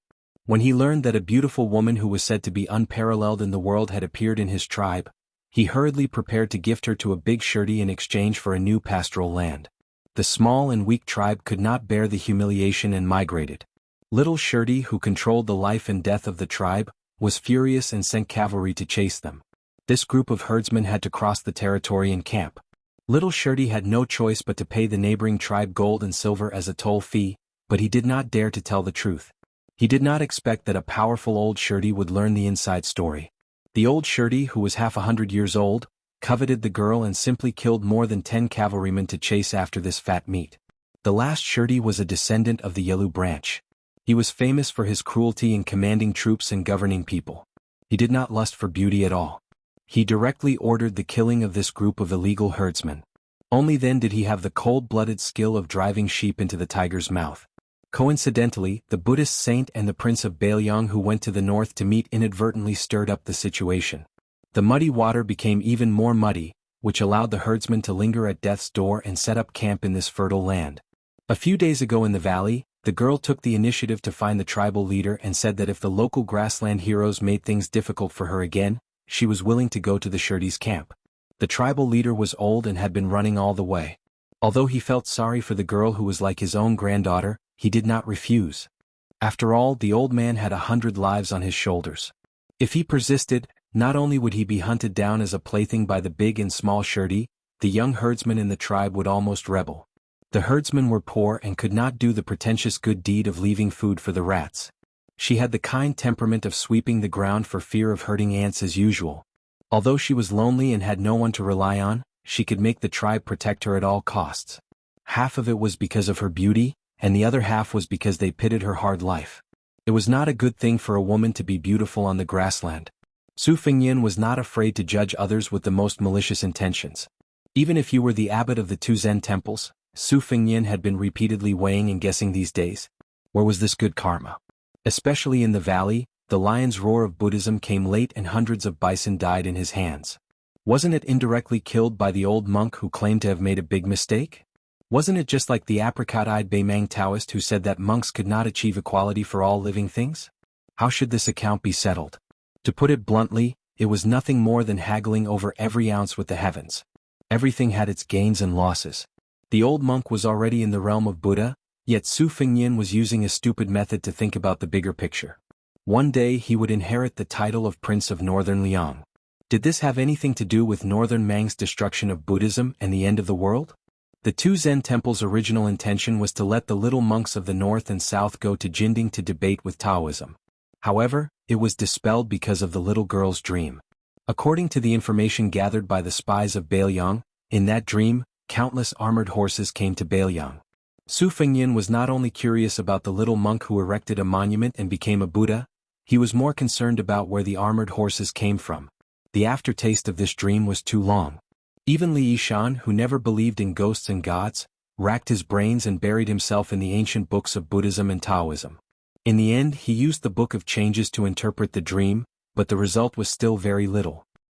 When he learned that a beautiful woman who was said to be unparalleled in the world had appeared in his tribe, he hurriedly prepared to gift her to a big Shirdi in exchange for a new pastoral land. The small and weak tribe could not bear the humiliation and migrated. Little Shirdi, who controlled the life and death of the tribe, was furious and sent cavalry to chase them. This group of herdsmen had to cross the territory and camp. Little Shirdi had no choice but to pay the neighboring tribe gold and silver as a toll fee, but he did not dare to tell the truth. He did not expect that a powerful old Shirdi would learn the inside story. The old Shirdi, who was half 100 years old, coveted the girl and simply killed more than 10 cavalrymen to chase after this fat meat. The last Shirdi was a descendant of the Yelu branch. He was famous for his cruelty in commanding troops and governing people. He did not lust for beauty at all. He directly ordered the killing of this group of illegal herdsmen. Only then did he have the cold-blooded skill of driving sheep into the tiger's mouth. Coincidentally, the Buddhist saint and the prince of Bailiang who went to the north to meet inadvertently stirred up the situation. The muddy water became even more muddy, which allowed the herdsmen to linger at death's door and set up camp in this fertile land. A few days ago in the valley, the girl took the initiative to find the tribal leader and said that if the local grassland heroes made things difficult for her again, she was willing to go to the Shirdi's camp. The tribal leader was old and had been running all the way. Although he felt sorry for the girl who was like his own granddaughter, he did not refuse. After all, the old man had 100 lives on his shoulders. If he persisted, not only would he be hunted down as a plaything by the big and small Shirdi, the young herdsmen in the tribe would almost rebel. The herdsmen were poor and could not do the pretentious good deed of leaving food for the rats. She had the kind temperament of sweeping the ground for fear of hurting ants as usual. Although she was lonely and had no one to rely on, she could make the tribe protect her at all costs. Half of it was because of her beauty, and the other half was because they pitied her hard life. It was not a good thing for a woman to be beautiful on the grassland. Su Fengyin was not afraid to judge others with the most malicious intentions. Even if you were the abbot of the two Zen temples, Su Fengyin had been repeatedly weighing and guessing these days. Where was this good karma? Especially in the valley, the lion's roar of Buddhism came late and hundreds of bison died in his hands. Wasn't it indirectly killed by the old monk who claimed to have made a big mistake? Wasn't it just like the apricot-eyed Beimang Taoist who said that monks could not achieve equality for all living things? How should this account be settled? To put it bluntly, it was nothing more than haggling over every ounce with the heavens. Everything had its gains and losses. The old monk was already in the realm of Buddha, yet Su Fengyin was using a stupid method to think about the bigger picture. One day he would inherit the title of Prince of Northern Liang. Did this have anything to do with Northern Mang's destruction of Buddhism and the end of the world? The two Zen temples' original intention was to let the little monks of the north and south go to Jinding to debate with Taoism. However, it was dispelled because of the little girl's dream. According to the information gathered by the spies of Bailiang, in that dream, countless armored horses came to Bailiang. Su Fengyin was not only curious about the little monk who erected a monument and became a Buddha, he was more concerned about where the armored horses came from. The aftertaste of this dream was too long. Even Li Yishan, who never believed in ghosts and gods, racked his brains and buried himself in the ancient books of Buddhism and Taoism. In the end he used the Book of Changes to interpret the dream, but the result was still very little.